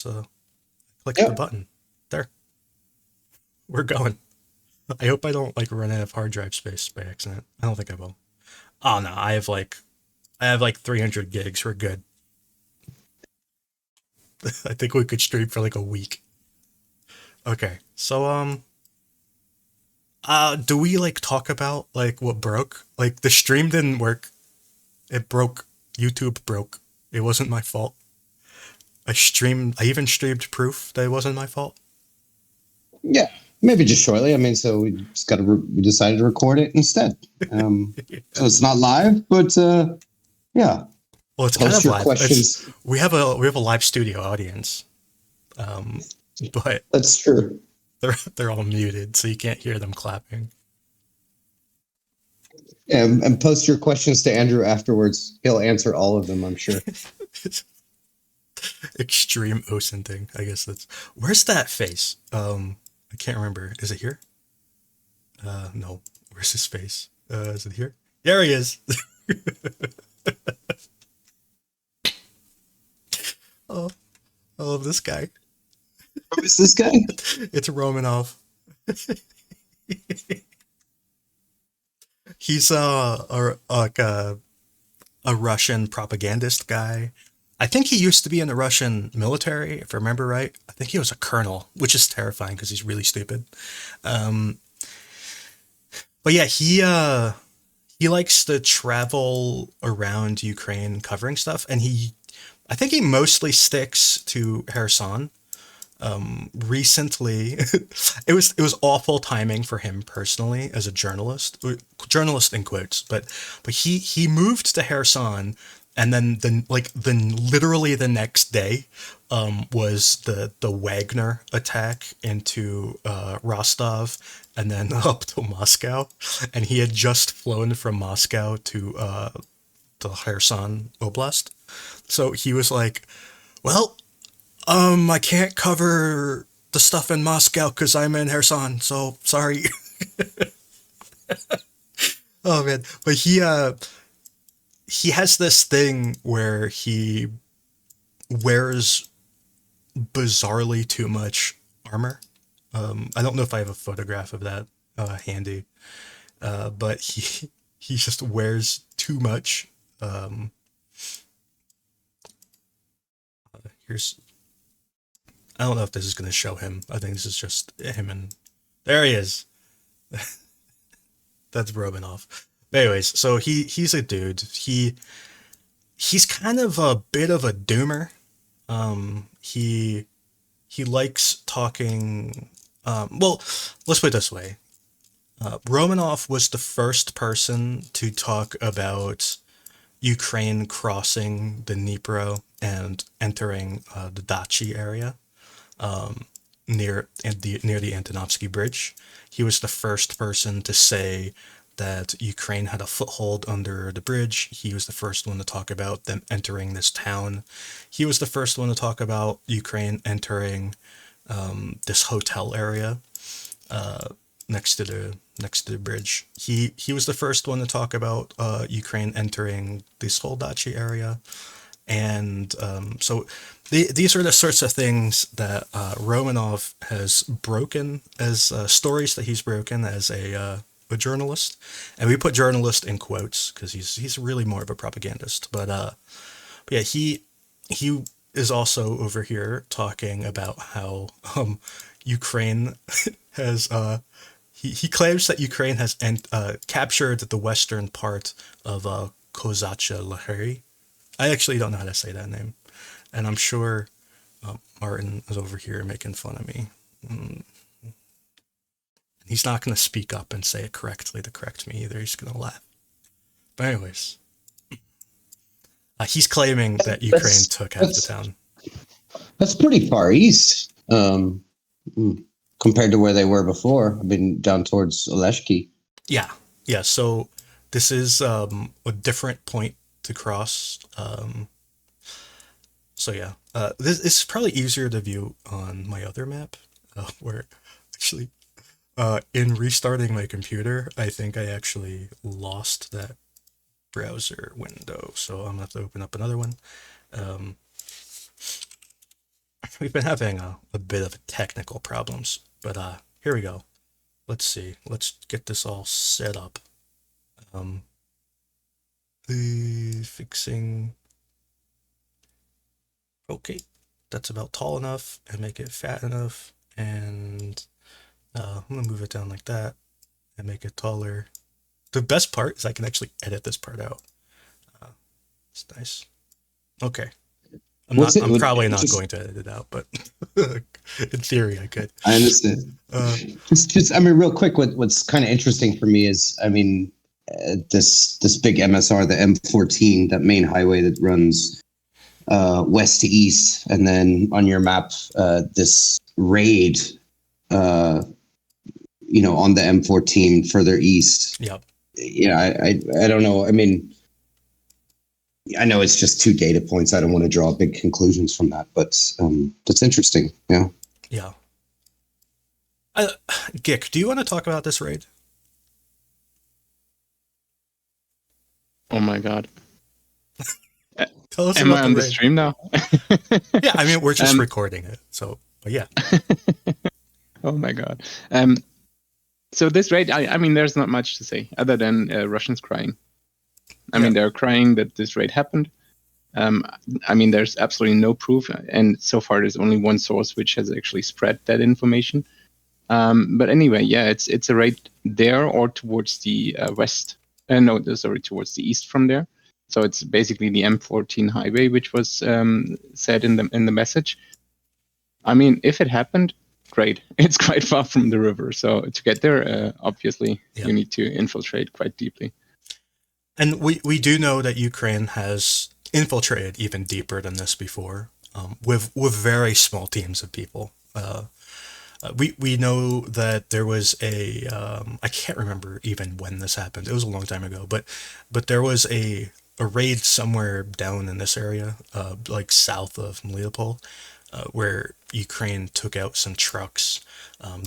So click the Yeah. button. There, we're going. I hope I don't like run out of hard drive space by accident. I don't think I will. Oh no, I have like 300 gigs. We're good. I think we could stream for like a week. Okay, so do we like talk about like what broke? Like the stream didn't work. It broke. YouTube broke. It wasn't my fault. I even streamed proof that it wasn't my fault. Yeah. Maybe just shortly. I mean, so we just got to we decided to record it instead. Yeah. So it's not live, but yeah. Well, it's kind Post of your live. It's questions. we have a live studio audience, um, but That's true. they're all muted, so you can't hear them clapping. And post your questions to Andrew afterwards. He'll answer all of them, I'm sure. Extreme OSINT thing. I guess that's where's that face? I can't remember. Is it here? No. Where's his face? Is it here? There he is. Oh, I love this guy. Who is this guy? It's Romanov. He's like a Russian propagandist guy. I think he used to be in the Russian military, if I remember right. I think he was a colonel, which is terrifying because he's really stupid. Um, but yeah, he likes to travel around Ukraine covering stuff, and I think he mostly sticks to Kherson. Recently, it was awful timing for him personally as a journalist in quotes, but he moved to Kherson, and then literally the next day, was the Wagner attack into Rostov, and then up to Moscow, and he had just flown from Moscow to Kherson Oblast, so he was like, well, I can't cover the stuff in Moscow because I'm in Kherson, so sorry. Oh man, but he has this thing where he wears bizarrely too much armor. I don't know if I have a photograph of that handy, but he just wears too much. Um, here's I don't know if this is going to show him. I think this is just him, and there he is. That's Romanov. But anyways, so he's a dude. He's kind of a bit of a doomer. He likes talking. Well, let's put it this way. Romanov was the first person to talk about Ukraine crossing the Dnipro and entering the Dachi area, near the Antonovsky Bridge. He was the first person to say that Ukraine had a foothold under the bridge. He was the first one to talk about them entering this town. He was the first one to talk about Ukraine entering this hotel area next to the bridge. He was the first one to talk about Ukraine entering the Soldachi area, and so these are the sorts of things that Romanov has broken as stories that he's broken as a journalist, and we put journalist in quotes because he's really more of a propagandist. But yeah, he is also over here talking about how Ukraine has he claims that Ukraine has captured the western part of Kozachi. I actually don't know how to say that name, and I'm sure Martin is over here making fun of me. Mm, He's not going to speak up and say it correctly to correct me either. He's going to laugh. But anyways, he's claiming that Ukraine That's took half the that's town. that's pretty far east, mm, compared to where they were before. I mean, down towards Oleshki. Yeah, yeah. So this is a different point to cross. So yeah, this is probably easier to view on my other map, where actually, in restarting my computer, I think I actually lost that browser window. So I'm gonna have to open up another one. Um, We've been having a bit of technical problems, but here we go. Let's see. Let's get this all set up. Um, fixing. Okay, that's about tall enough and make it fat enough. And I'm gonna move it down like that and make it taller. The best part is I can actually edit this part out. Uh, it's nice. Okay, What's it? I'm probably not Just going to edit it out, but in theory I could. I understand. Uh, Just I mean, real quick, what's kind of interesting for me is, I mean, this big MSR, the M14, that main highway that runs west to east, and then on your map, this raid, uh, on the M14 further east. yep. I don't know. I mean, I know it's just two data points. I don't want to draw big conclusions from that, but that's interesting. Yeah. Yeah. Gick, do you want to talk about this raid? Oh my god. Tell us Am about I the on the raid. stream now? Yeah, I mean we're just recording it, so but yeah. Oh my god. So this raid, I mean, there's not much to say other than Russians crying. I mean, they're crying that this raid happened. I mean, there's absolutely no proof, and so far there's only one source which has actually spread that information. But anyway, yeah, it's a raid there or towards the west. No, sorry, towards the east from there. So it's basically the M14 highway, which was said in the message. I mean, if it happened, great. It's quite far from the river, so to get there, obviously, you need to infiltrate quite deeply. And we do know that Ukraine has infiltrated even deeper than this before, with very small teams of people. We know that there was a I can't remember even when this happened. It was a long time ago, but there was a raid somewhere down in this area, like south of Mariupol, where Ukraine took out some trucks.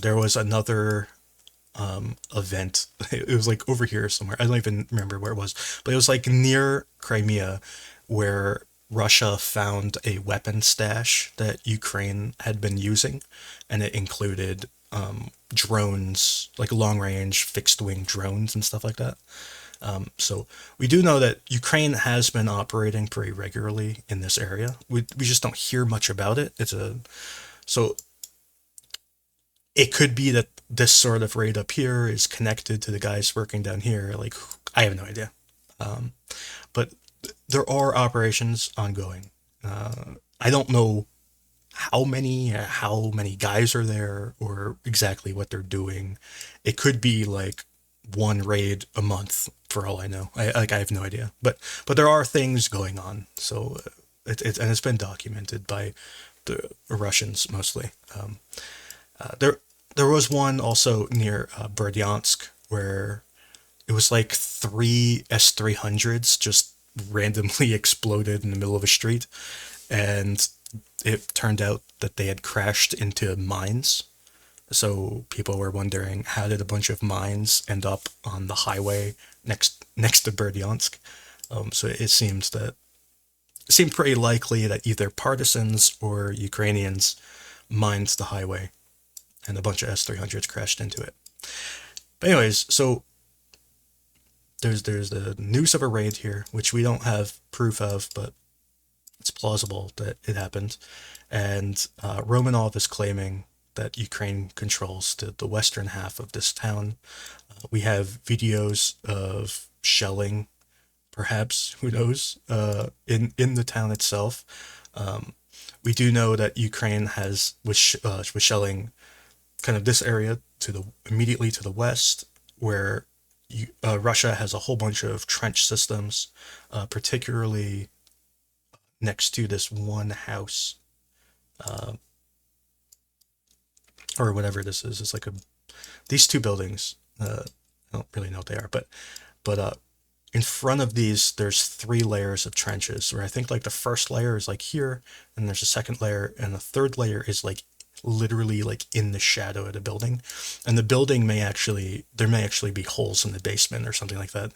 There was another event. It was like over here somewhere. I don't even remember where it was, but it was like near Crimea, where Russia found a weapon stash that Ukraine had been using, and it included drones, like long range fixed wing drones and stuff like that. So we do know that Ukraine has been operating pretty regularly in this area. We just don't hear much about it. So it could be that this sort of raid up here is connected to the guys working down here. Like, I have no idea. But there are operations ongoing. I don't know how many guys are there or exactly what they're doing. It could be like one raid a month for all I know. I have no idea. But there are things going on. So it's been documented by the Russians mostly. There was one also near Berdyansk where it was like three S-300s just randomly exploded in the middle of a street, and it turned out that they had crashed into mines. So people were wondering, how did a bunch of mines end up on the highway next to Berdyansk? So it seemed pretty likely that either partisans or Ukrainians mined the highway, and a bunch of S-300s crashed into it. But anyways, so there's the news of a raid here, which we don't have proof of, but it's plausible that it happened. And Romanov is claiming that Ukraine controls the western half of this town. We have videos of shelling, perhaps, who knows, in the town itself. We do know that Ukraine was shelling kind of this area immediately to the west, where Russia has a whole bunch of trench systems, particularly next to this one house, or whatever this is. It's like these two buildings. I don't really know what they are, but in front of these, there's three layers of trenches. Where I think like the first layer is like here, and there's a second layer, and the third layer is like literally like in the shadow of the building, and the building may actually be holes in the basement or something like that,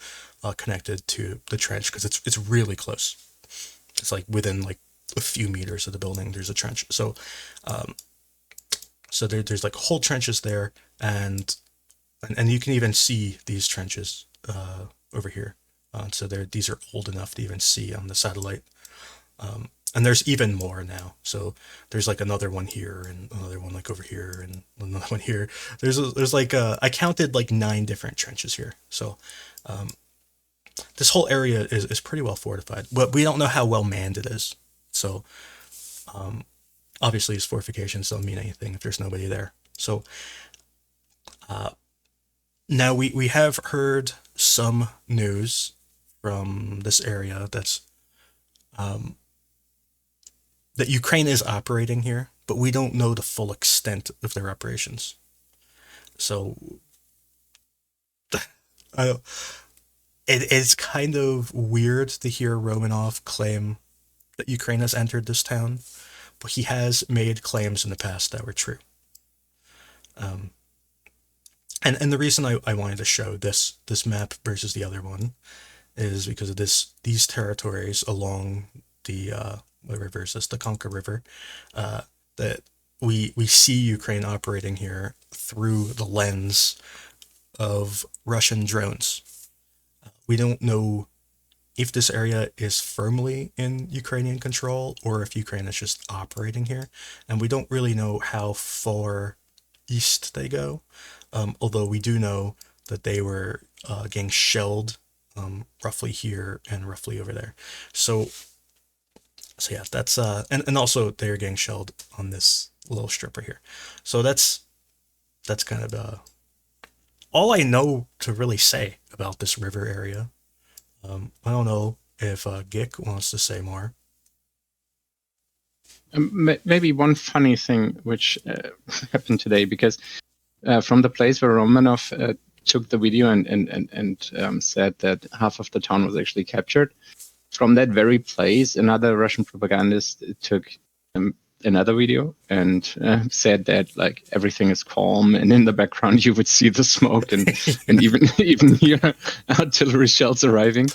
connected to the trench, because it's really close. It's like within like a few meters of the building, there's a trench. So there's like whole trenches there, and you can even see these trenches over here. So these are old enough to even see on the satellite. And there's even more now. So there's like another one here, and another one like over here, and another one here. There's like I counted like 9 different trenches here. So this whole area is pretty well fortified, but we don't know how well manned it is. So obviously, these fortifications don't mean anything if there's nobody there. So now we have heard some news from this area that's that Ukraine is operating here, but we don't know the full extent of their operations. So it's kind of weird to hear Romanov claim that Ukraine has entered this town, but he has made claims in the past that were true. And the reason I wanted to show this map versus the other one is because of these territories along the what river is this? The Konka River. That we see Ukraine operating here through the lens of Russian drones. We don't know if this area is firmly in Ukrainian control or if Ukraine is just operating here, and we don't really know how far east they go. Although we do know that they were getting shelled roughly here and roughly over there. So yeah, that's and also they're getting shelled on this little strip right here. So that's kind of all I know to really say about this river area. I don't know if Gick wants to say more. Maybe one funny thing which happened today, because from the place where Romanov took the video and said that half of the town was actually captured, from that very place, another Russian propagandist took another video and said that like everything is calm, and in the background you would see the smoke and even hear artillery shells arriving.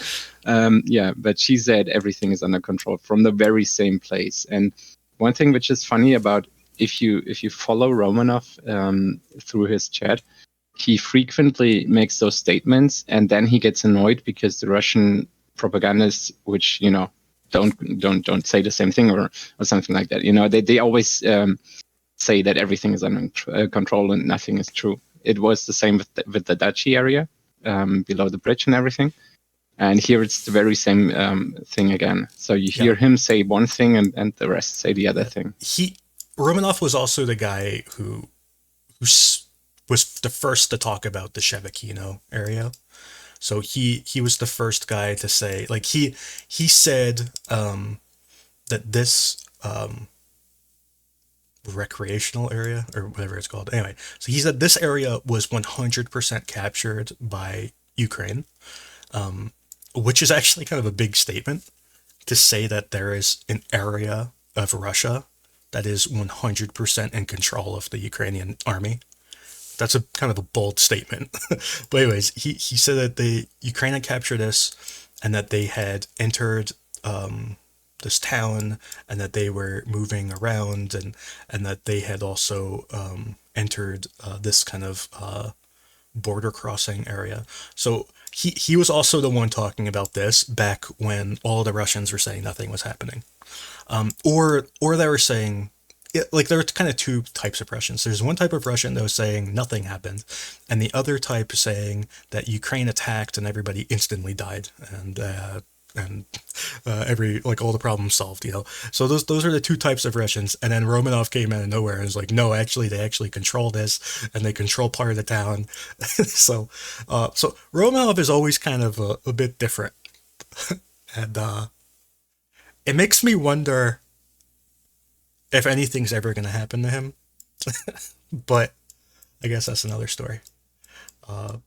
But she said everything is under control from the very same place. And one thing which is funny about if you follow Romanov through his chat, he frequently makes those statements, and then he gets annoyed because the Russian propagandists, which don't say the same thing or something like that. They always say that everything is under control and nothing is true. It was the same with the Dachi area below the bridge and everything. And here it's the very same thing again. So you hear him say one thing and the rest say the other thing. Romanov was also the guy who was the first to talk about the Shevakino area. So he was the first guy to say, like, he said that this recreational area, or whatever it's called. Anyway, so he said this area was 100% captured by Ukraine, which is actually kind of a big statement to say that there is an area of Russia that is 100% in control of the Ukrainian army. That's a kind of a bold statement. But anyways, he said that the Ukraine had captured this, and that they had entered this town, and that they were moving around, and that they had also entered this kind of border crossing area. So he was also the one talking about this back when all the Russians were saying nothing was happening, or they were saying. Like, there were kind of 2 types of Russians. There's one type of Russian that was saying nothing happened, and the other type saying that Ukraine attacked and everybody instantly died, and all the problems solved. So those are the 2 types of Russians. And then Romanov came out of nowhere and was like, no, actually they actually control this, and they control part of the town. So Romanov is always kind of a bit different, and it makes me wonder if anything's ever going to happen to him. But I guess that's another story. I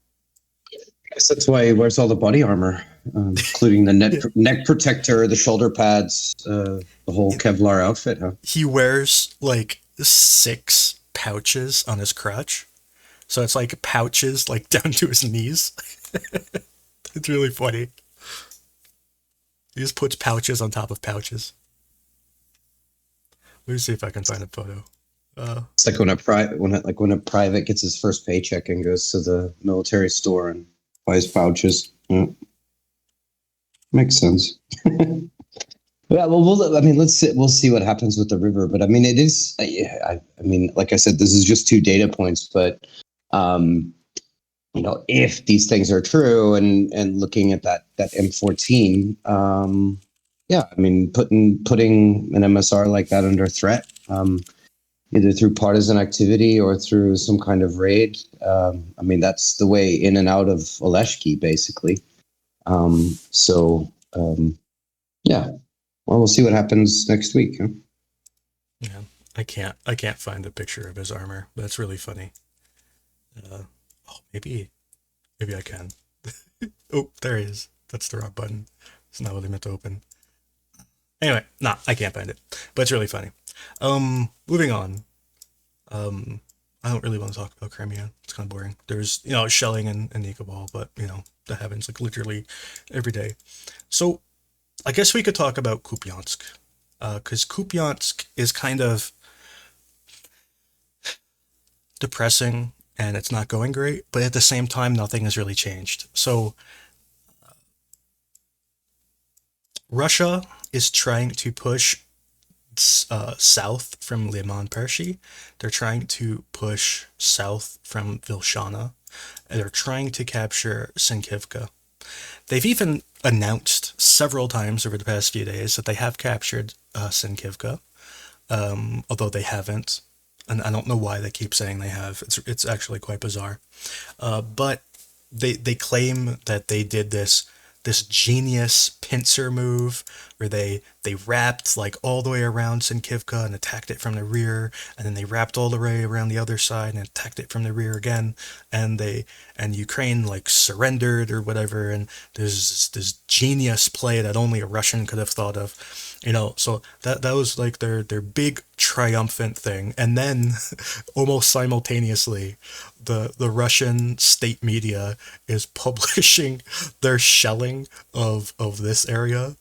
guess that's why he wears all the body armor, including the neck protector, the shoulder pads, the whole Kevlar outfit. Huh? He wears like 6 pouches on his crotch. So it's like pouches like down to his knees. It's really funny. He just puts pouches on top of pouches. Let me see if I can find a photo. It's like when a private gets his first paycheck and goes to the military store and buys pouches. Yeah, makes sense. Yeah, well, I mean, we'll see what happens with the river, but I mean, it is. I mean, like I said, this is just two data points, but um, if these things are true, and looking at that M14, yeah, I mean, putting an MSR like that under threat, either through partisan activity or through some kind of raid. I mean, that's the way in and out of Oleshki, basically. So, yeah. Well, we'll see what happens next week. Huh? Yeah, I can't find a picture of his armor. That's really funny. Oh, maybe I can. Oh, there he is. That's the wrong button. It's not what I meant to open. Anyway, nah, I can't find it. But it's really funny. Moving on. Um, I don't really want to talk about Crimea. It's kind of boring. There's, shelling in Nikopol, but, that happens like literally every day. So I guess we could talk about Kup'yans'k. Because Kup'yans'k is kind of depressing and it's not going great, but at the same time, nothing has really changed. So Russia is trying to push south from Lyman Pershyi. They're trying to push south from Vilshana. And they're trying to capture Sinkivka. They've even announced several times over the past few days that they have captured Sinkivka, although they haven't. And I don't know why they keep saying they have. It's actually quite bizarre. But they claim that they did this genius pincer move where they wrapped like all the way around Sinkivka and attacked it from the rear, and then they wrapped all the way around the other side and attacked it from the rear again, and Ukraine like surrendered or whatever, and there's this genius play that only a Russian could have thought of. So that was like their big triumphant thing, and then almost simultaneously the Russian state media is publishing their shelling of this area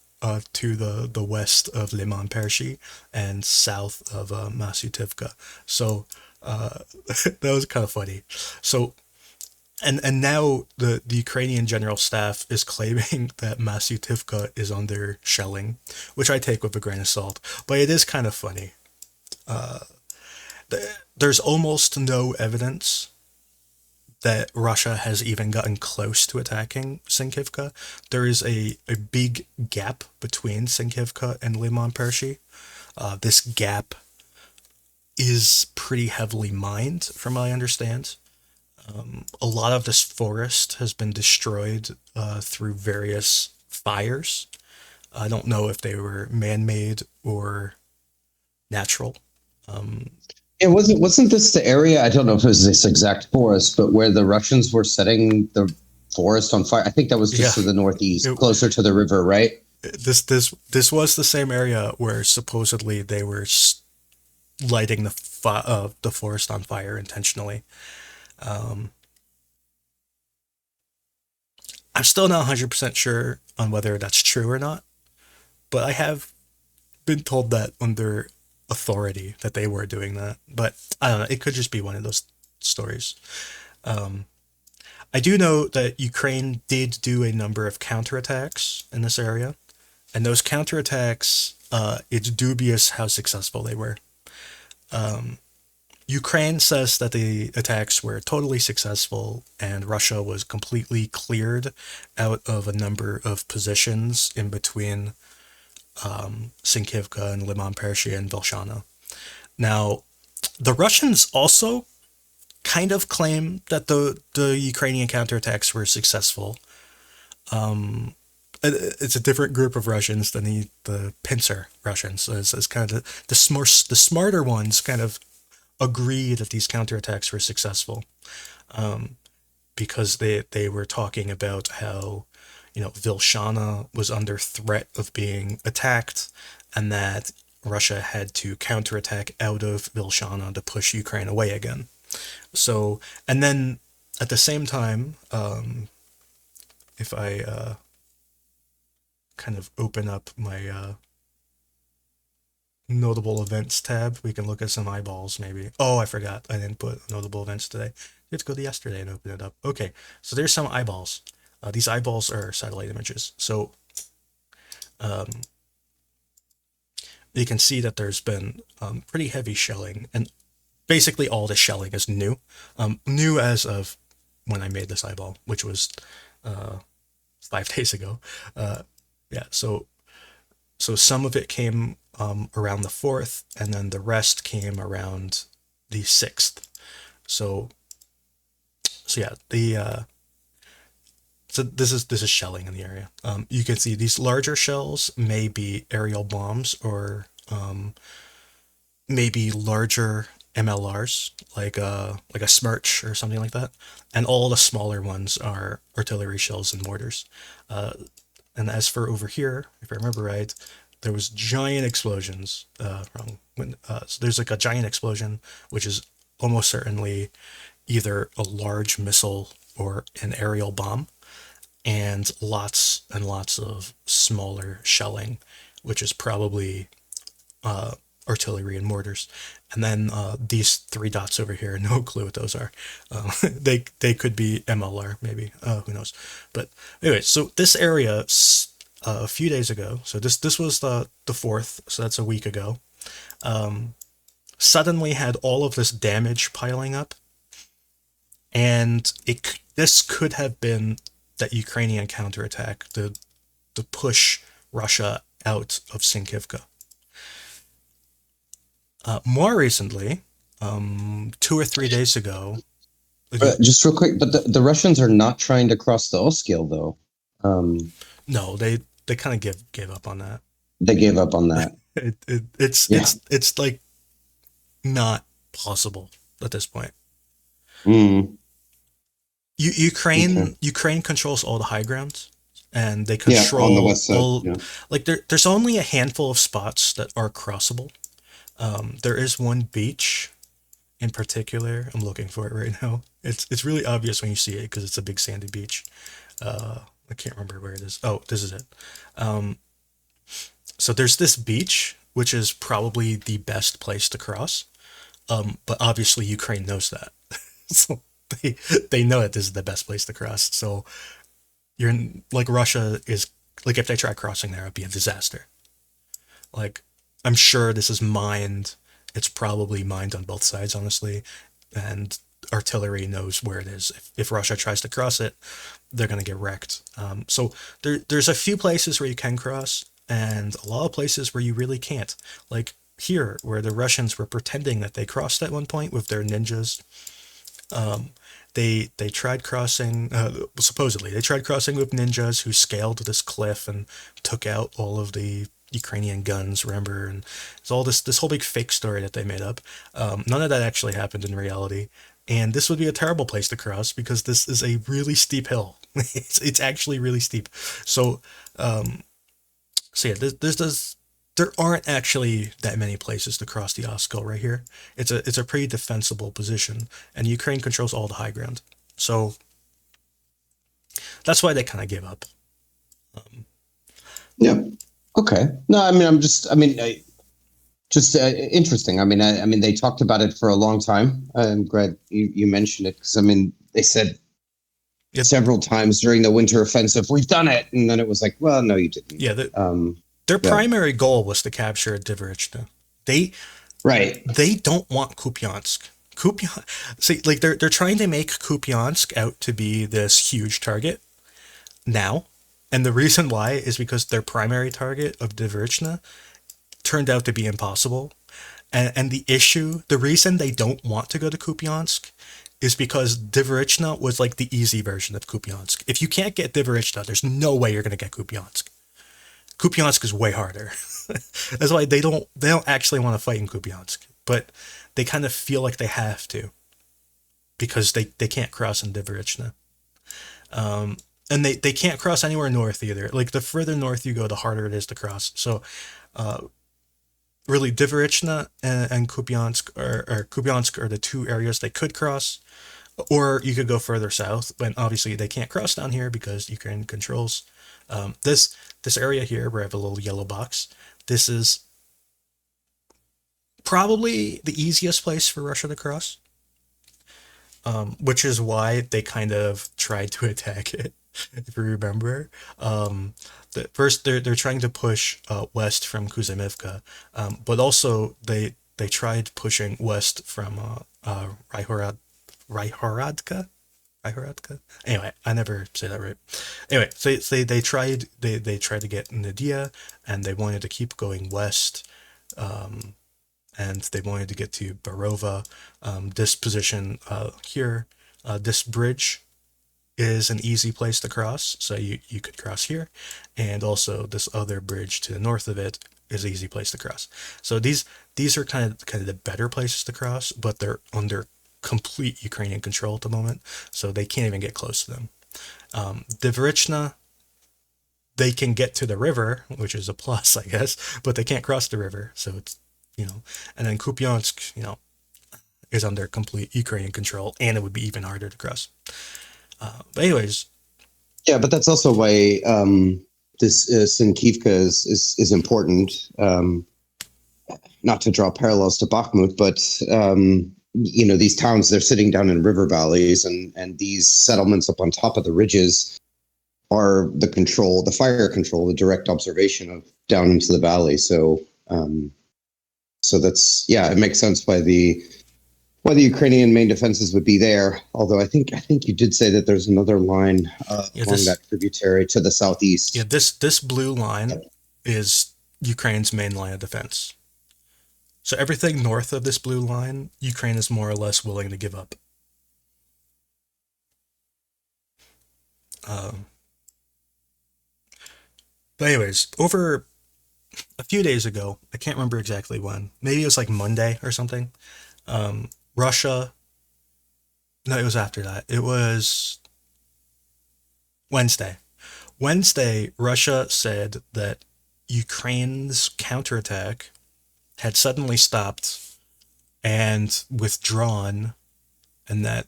to the west of Lyman Pershyi and south of Masutivka. So that was kind of funny. So and now the Ukrainian general staff is claiming that Masutivka is under shelling, which I take with a grain of salt, but it is kind of funny. There's almost no evidence that Russia has even gotten close to attacking Sinkivka. There is a big gap between Sinkivka and Lyman Pershyi. This gap is pretty heavily mined, from what I understand. A lot of this forest has been destroyed through various fires. I don't know if they were man-made or natural. It wasn't this the area? I don't know if it was this exact forest, but where the Russians were setting the forest on fire. I think that was just Yeah, to the northeast, it, closer to the river, right? this was the same area where supposedly they were lighting the forest on fire intentionally. Um, I'm still not 100% sure on whether that's true or not, but I have been told that under authority that they were doing that. But I don't know. It could just be one of those stories. Um, I do know that Ukraine did do a number of counterattacks in this area, and those counterattacks, it's dubious how successful they were. Um, Ukraine says that the attacks were totally successful and Russia was completely cleared out of a number of positions in between Sinkivka and Lyman Pershyi and Vilshana. Now, the Russians also kind of claim that the Ukrainian counterattacks were successful. It's a different group of Russians than the pincer Russians. So it's kind of the smarter ones kind of agree that these counterattacks were successful, because they were talking about how Vilshana was under threat of being attacked, and that Russia had to counterattack out of Vilshana to push Ukraine away again. So, and then at the same time, if I kind of open up my notable events tab. We can look at some eyeballs maybe. Oh, I forgot. I didn't put notable events today. You have to go to yesterday and open it up. Okay, so there's some eyeballs. These eyeballs are satellite images. So you can see that there's been pretty heavy shelling, and basically all the shelling is new. New as of when I made this eyeball, which was 5 days ago. Yeah, so some of it came around the 4th, and then the rest came around the 6th. So yeah, the so this is shelling in the area. You can see these larger shells may be aerial bombs or maybe larger MLRs like a Smirch or something like that, and all the smaller ones are artillery shells and mortars. And as for over here, if I remember right, there was giant explosions. So there's like a giant explosion, which is almost certainly either a large missile or an aerial bomb, and lots of smaller shelling, which is probably artillery and mortars. And then these three dots over here, no clue what those are. They could be MLR maybe. Who knows? But anyway, so this area a few days ago. So this was the 4th. So that's a week ago. Suddenly had all of this damage piling up, and this could have been that Ukrainian counterattack, the push Russia out of Sinkivka. More recently, 2 or 3 days ago. Just real quick, but the Russians are not trying to cross the Oskil, though. No, they kind of gave up on that. They gave up on that. It's like not possible at this point. Mm. Ukraine controls all the high grounds, and they control on the west side. all. Like there's only a handful of spots that are crossable. There is one beach in particular. I'm looking for it right now. It's really obvious when you see it because it's a big sandy beach. I can't remember where it is. Oh, this is it. So there's this beach, which is probably the best place to cross. But obviously Ukraine knows that. So they know that this is the best place to cross. So like Russia is like, if they try crossing there, it'd be a disaster. Like, I'm sure this is mined. It's probably mined on both sides, honestly, and artillery knows where it is. If Russia tries to cross it, they're gonna get wrecked. So there's a few places where you can cross, and a lot of places where you really can't. Like here, where the Russians were pretending that they crossed at one point with their ninjas. They tried crossing, supposedly they tried crossing with ninjas who scaled this cliff and took out all of the Ukrainian guns, remember? And it's all this whole big fake story that they made up. None of that actually happened in reality. And this would be a terrible place to cross because this is a really steep hill. It's actually really steep. So, so yeah, there aren't actually that many places to cross the Oskil right here. It's a pretty defensible position, and Ukraine controls all the high ground. So that's why they kind of gave up. Yeah. Okay. No, I mean, interesting. I mean, they talked about it for a long time. I'm glad you mentioned it because I mean, they said several times during the winter offensive, "We've done it," and then it was like, "Well, no, you didn't." Yeah. Their primary goal was to capture Dvorichna. They don't want Kup'yans'k. See, like they're trying to make Kup'yans'k out to be this huge target now, and the reason why is because their primary target of Dvorichna turned out to be impossible, and the reason they don't want to go to Kup'yans'k is because Dvorichna was like the easy version of Kup'yans'k. If you can't get Dvorichna, there's no way you're gonna get Kup'yans'k. Kup'yans'k is way harder. That's why they don't actually want to fight in Kup'yans'k, but they kind of feel like they have to because they can't cross in Dvorichna. And they can't cross anywhere north either. Like the further north you go, the harder it is to cross. So really Dvorichna and Kup'yans'k are the two areas they could cross. Or you could go further south, but obviously they can't cross down here because Ukraine controls this area here where I have a little yellow box. This is probably the easiest place for Russia to cross, which is why they kind of tried to attack it. If you remember, first they're trying to push west from Kuzymivka, but also they tried pushing west from Ryhoradka. Ryhoradka. Anyway, I never say that right. Anyway, so they tried to get Nadia, and they wanted to keep going west, and they wanted to get to Barova. This position here, this bridge is an easy place to cross, so you could cross here, and also this other bridge to the north of it is an easy place to cross. So these are kind of the better places to cross, but they're under complete Ukrainian control at the moment, so they can't even get close to them. Dvorichna, they can get to the river, which is a plus, I guess, but they can't cross the river, so it's, and then Kup'yans'k, is under complete Ukrainian control, and it would be even harder to cross. But anyways, Yeah, but that's also why this Sinkivka is important. Not to draw parallels to Bakhmut, but these towns, they're sitting down in river valleys, and these settlements up on top of the ridges are the fire control, the direct observation of down into the valley. So that's, yeah, it makes sense why the Ukrainian main defenses would be there. Although I think you did say that there's another line along that tributary to the southeast. Yeah, this blue line is Ukraine's main line of defense. So everything north of this blue line, Ukraine is more or less willing to give up. But anyways, over a few days ago, I can't remember exactly when, maybe it was like Monday or something, Russia, no, it was after that. It was Wednesday. Russia said that Ukraine's counterattack had suddenly stopped and withdrawn, and that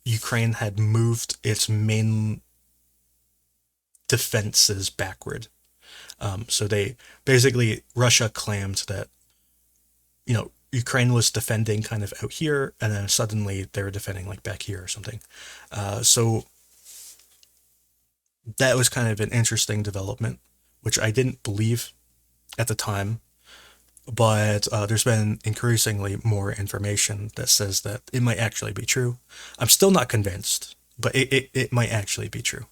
Ukraine had moved its main defenses backward. So Russia claimed that, Ukraine was defending kind of out here, and then suddenly they were defending like back here or something. So that was kind of an interesting development, which I didn't believe at the time. But there's been increasingly more information that says that it might actually be true. I'm still not convinced, but it might actually be true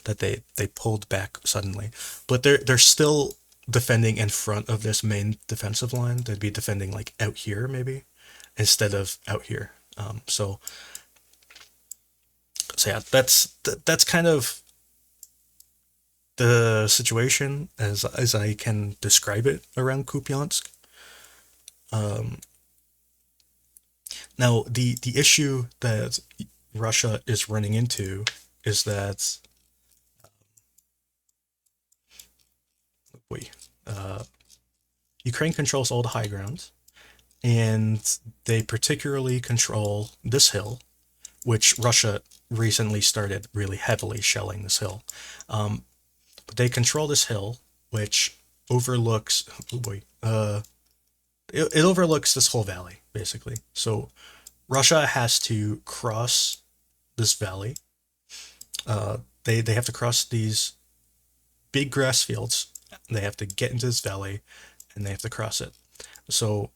that they pulled back suddenly. But they're still defending in front of this main defensive line. They'd be defending like out here maybe instead of out here. So yeah, that's kind of the situation as I can describe it around Kup'yans'k. Now the issue that Russia is running into is that Ukraine controls all the high ground, and they particularly control this hill, which Russia recently started really heavily shelling this hill. But they control this hill, which overlooks, it overlooks this whole valley, basically. So Russia has to cross this valley. They have to cross these big grass fields. They have to get into this valley, and they have to cross it. So,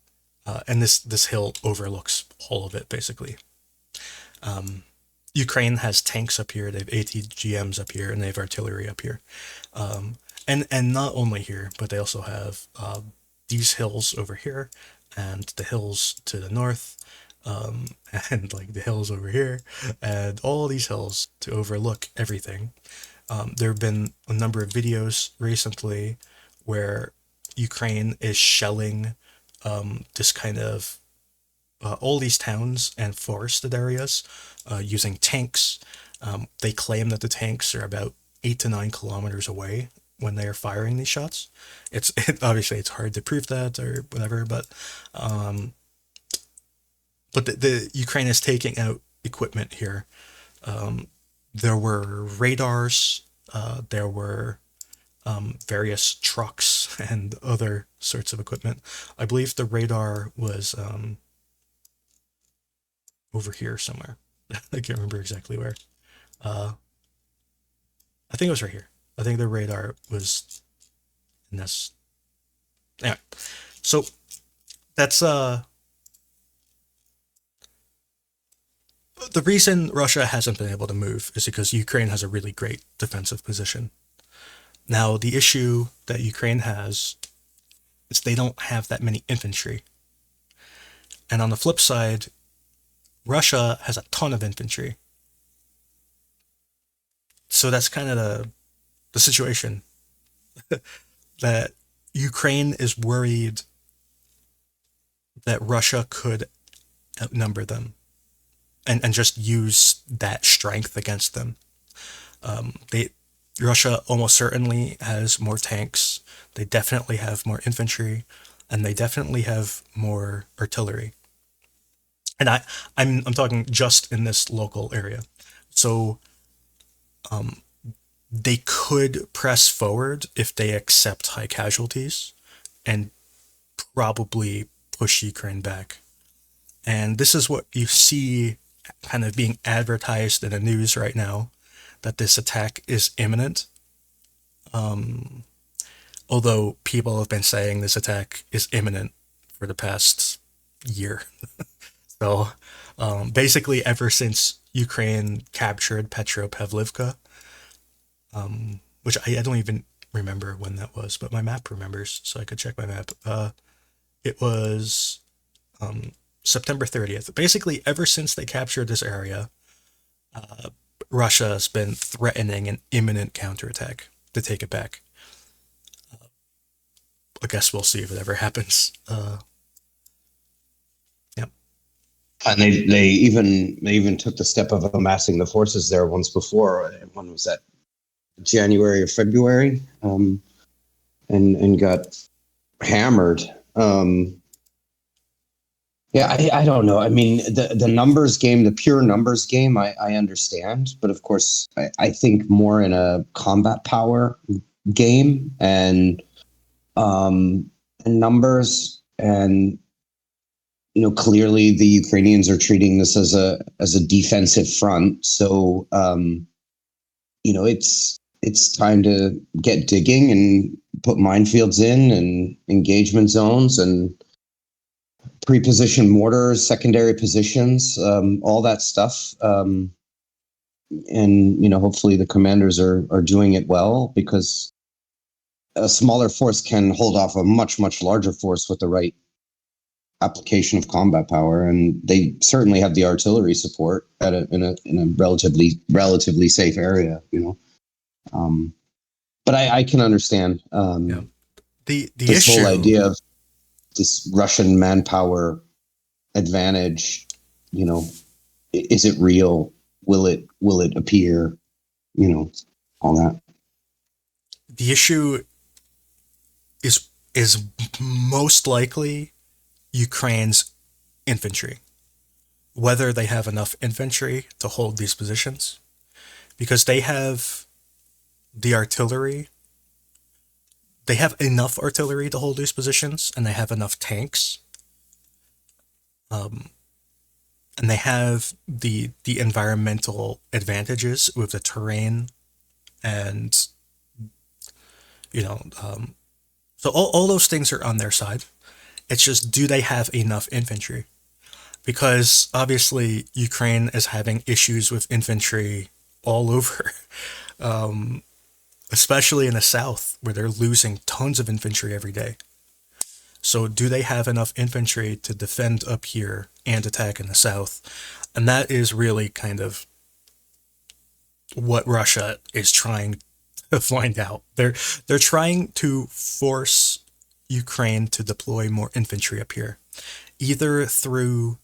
and this hill overlooks all of it, basically. Ukraine has tanks up here, they have ATGMs up here, and they have artillery up here. And not only here, but they also have these hills over here, and the hills to the north, and like the hills over here, and all these hills to overlook everything. There have been a number of videos recently where Ukraine is shelling this kind of all these towns and forested areas using tanks. They claim that the tanks are about 8 to 9 kilometers away when they are firing these shots. Obviously it's hard to prove that or whatever, but the Ukraine is taking out equipment here. There were radars. There were various trucks and other sorts of equipment. I believe the radar was over here somewhere. I can't remember exactly where. Uh, I think it was right here. I think the radar was in this. Anyway, so that's the reason Russia hasn't been able to move is because Ukraine has a really great defensive position. Now, the issue that Ukraine has is they don't have that many infantry. And on the flip side, Russia has a ton of infantry. So that's kind of the situation that Ukraine is worried that Russia could outnumber them and just use that strength against them. They Russia almost certainly has more tanks. They definitely have more infantry, and they definitely have more artillery. And I'm talking just in this local area. So they could press forward if they accept high casualties and probably push Ukraine back. And this is what you see kind of being advertised in the news right now, that this attack is imminent. Although people have been saying this attack is imminent for the past year. So basically, ever since Ukraine captured Petropavlivka, which I don't even remember when that was, but my map remembers, so I could check my map. It was September 30th. Basically, ever since they captured this area, Russia has been threatening an imminent counterattack to take it back. I guess we'll see if it ever happens. Yeah. And they even took the step of amassing the forces there once before. When was that? January or February, and got hammered. Yeah, I don't know. I mean, the numbers game, the pure numbers game, I understand, but of course, I think more in a combat power game and numbers, and clearly the Ukrainians are treating this as a defensive front. So it's time to get digging and put minefields in and engagement zones and pre-positioned mortars, secondary positions, all that stuff. And hopefully the commanders are doing it well, because a smaller force can hold off a much, much larger force with the right application of combat power. And they certainly have the artillery support in a relatively safe area, but I can understand Yeah. The this issue, whole idea of this Russian manpower advantage. Is it real? Will it appear? All that. the issue is most likely Ukraine's infantry, whether they have enough infantry to hold these positions, because they have the artillery. They have enough artillery to hold these positions, and they have enough tanks. And they have the environmental advantages with the terrain, and so all those things are on their side. It's just, do they have enough infantry? Because obviously Ukraine is having issues with infantry all over, especially in the south, where they're losing tons of infantry every day. So do they have enough infantry to defend up here and attack in the south? And that is really kind of what Russia is trying to find out. They're trying to force Ukraine to deploy more infantry up here, either through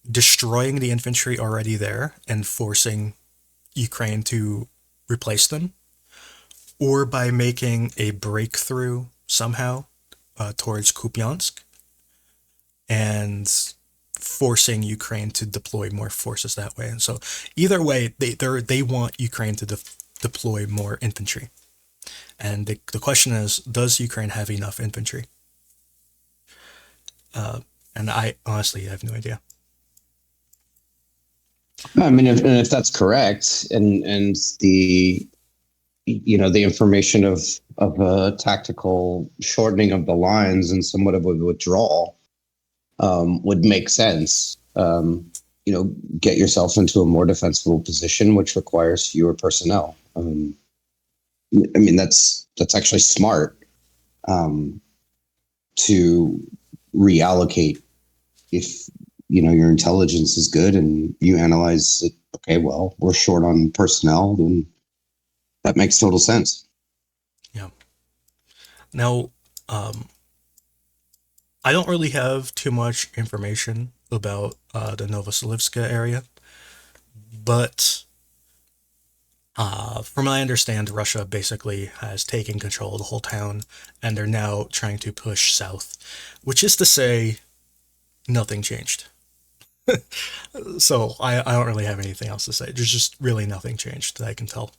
destroying the infantry already there and forcing Ukraine to replace them, or by making a breakthrough somehow towards Kup'yans'k and forcing Ukraine to deploy more forces that way. And so either way, they want Ukraine to deploy more infantry. And the question is, does Ukraine have enough infantry? And I honestly have no idea. I mean, if that's correct, and the the information of a tactical shortening of the lines and somewhat of a withdrawal would make sense. Get yourself into a more defensible position, which requires fewer personnel. I mean, that's actually smart to reallocate if your intelligence is good and you analyze it. Okay, well, we're short on personnel, then that makes total sense. Yeah. Now, I don't really have too much information about the Novoselivs'ke area, but from what I understand, Russia basically has taken control of the whole town, and they're now trying to push south, which is to say, nothing changed. So I don't really have anything else to say. There's just really nothing changed that I can tell.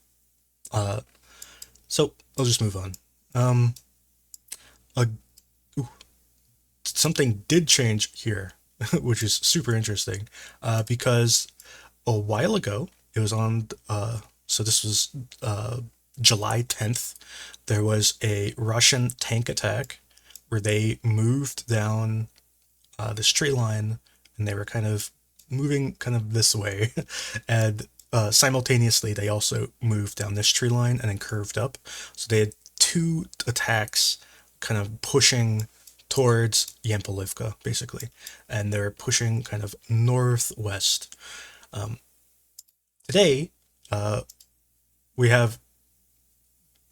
So I'll just move on. Uh, Something did change here, which is super interesting, because a while ago, it was on, so this was July 10th, there was a Russian tank attack where they moved down this tree line and they were kind of moving kind of this way. And simultaneously, they also moved down this tree line and then curved up. So they had two attacks kind of pushing towards Yampolivka, basically. And they're pushing kind of northwest. Today, we have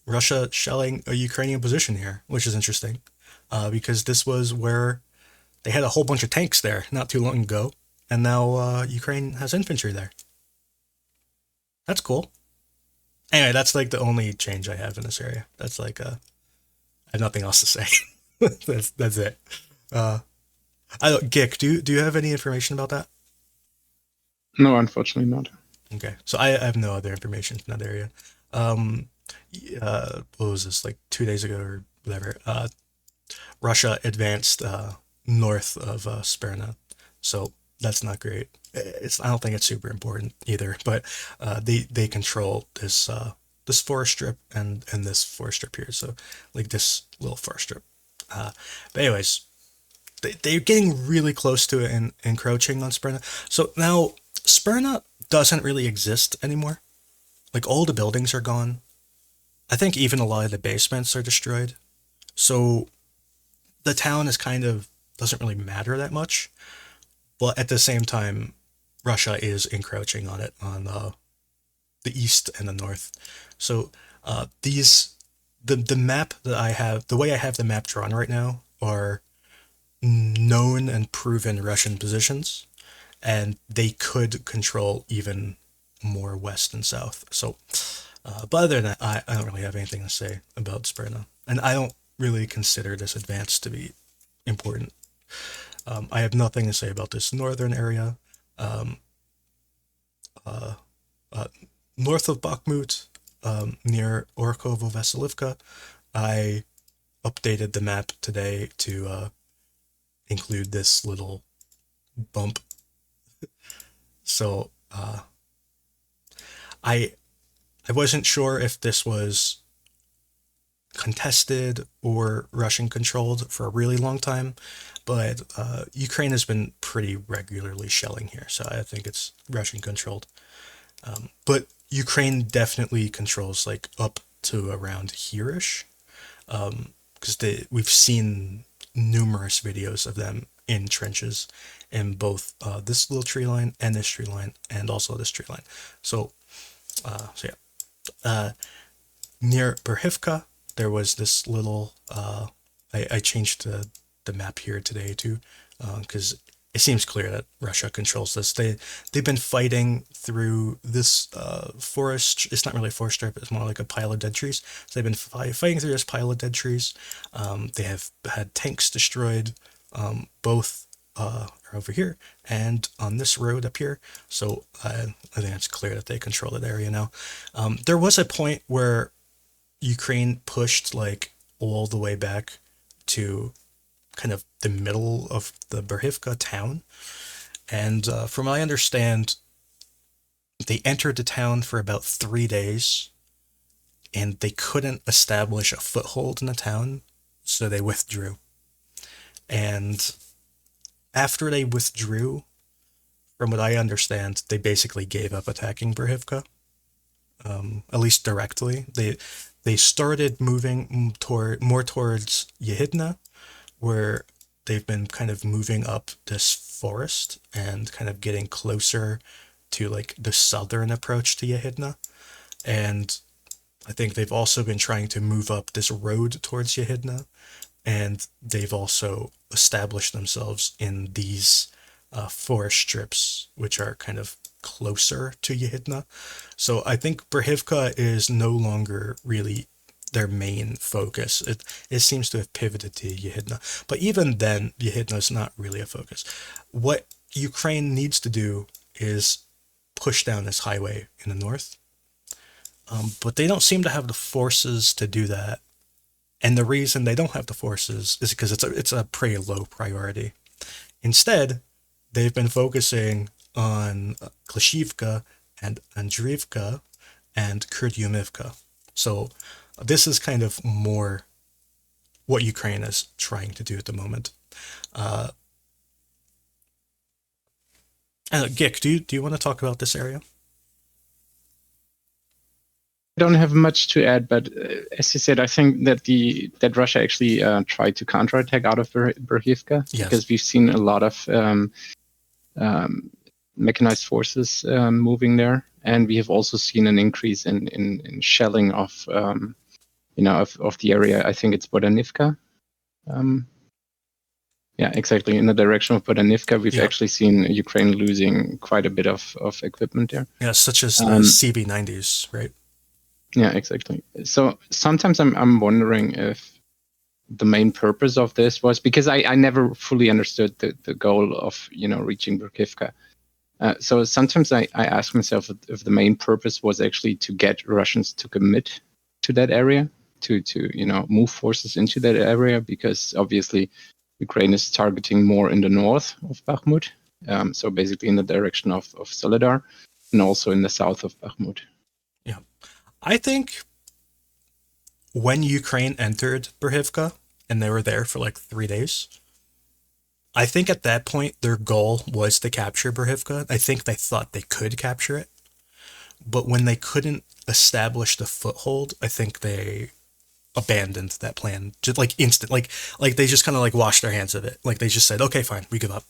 Russia shelling a Ukrainian position here, which is interesting, because this was where they had a whole bunch of tanks there not too long ago, and now Ukraine has infantry there. That's cool. Anyway, that's like the only change I have in this area. That's like I have nothing else to say. That's it. Uh, I don't, Gick, do you have any information about that? No, unfortunately not. Okay, so I have no other information in that area. Um, what was this, like 2 days ago or whatever? Russia advanced north of Spirna, so that's not great. I don't think it's super important either, but they control this forest strip and this forest strip here, so like this little forest strip. But anyways, they're getting really close to it and encroaching on Spirna. So now Spirna doesn't really exist anymore. Like all the buildings are gone. I think even a lot of the basements are destroyed. So the town is kind of doesn't really matter that much. But at the same time, Russia is encroaching on it on the east and the north. So the map that I have, the way I have the map drawn right now, are known and proven Russian positions, and they could control even more west and south. So, but other than that, I don't really have anything to say about Sperna, and I don't really consider this advance to be important. I have nothing to say about this northern area. Um, uh, uh, North of Bakhmut, near Novoselivs'ke, I updated the map today to include this little bump. So I I wasn't sure if this was contested or Russian controlled for a really long time, but Ukraine has been pretty regularly shelling here, so I think it's Russian controlled. But Ukraine definitely controls like up to around here-ish, because we've seen numerous videos of them in trenches in both this little tree line and this tree line and also this tree line. So yeah, near Berkhivka, there was this little. I changed the map here today too, because it seems clear that Russia controls this. They've been fighting through this forest. It's not really a forest strip. It's more like a pile of dead trees. So they've been fighting through this pile of dead trees. They have had tanks destroyed, both are over here and on this road up here. So I think it's clear that they control that area now. There was a point where Ukraine pushed like all the way back to kind of the middle of the Berkhivka town. And from what I understand, they entered the town for about 3 days and they couldn't establish a foothold in the town, so they withdrew. And after they withdrew, from what I understand, they basically gave up attacking Berkhivka, at least directly. They started moving more towards Yehidna, where they've been kind of moving up this forest and kind of getting closer to like the southern approach to Yehidna. And I think they've also been trying to move up this road towards Yehidna, and they've also established themselves in these forest strips, which are kind of closer to Yehidna. So I think Berkhivka is no longer really their main focus. It seems to have pivoted to Yehidna. But even then, Yehidna is not really a focus. What Ukraine needs to do is push down this highway in the north. But they don't seem to have the forces to do that. And the reason they don't have the forces is because it's a pretty low priority. Instead, they've been focusing on Klishchiivka and Andriivka and Kup'yans'k. So this is kind of more what Ukraine is trying to do at the moment. Gik, do you want to talk about this area? I don't have much to add, but as you said, I think that Russia actually tried to counterattack out of Berkhivka, Yes. because we've seen a lot of mechanized forces moving there, and we have also seen an increase in shelling of the area. I think it's Bodanivka. Yeah, exactly. In the direction of Bodanivka, we've actually seen Ukraine losing quite a bit of equipment there. Yeah, such as the CB90s, right? Yeah, exactly. So sometimes I'm wondering if the main purpose of this was, because I never fully understood the goal of reaching Berkhivka. So sometimes I ask myself if the main purpose was actually to get Russians to commit to that area, to move forces into that area, because obviously Ukraine is targeting more in the north of Bakhmut, so basically in the direction of Soledar, and also in the south of Bakhmut. Yeah. I think when Ukraine entered Berkhivka, and they were there for like 3 days, I think at that point their goal was to capture Berkhivka. I think they thought they could capture it. But when they couldn't establish the foothold, I think they abandoned that plan. Just like instant, like they just kind of like washed their hands of it. Like they just said, okay, fine, we give up.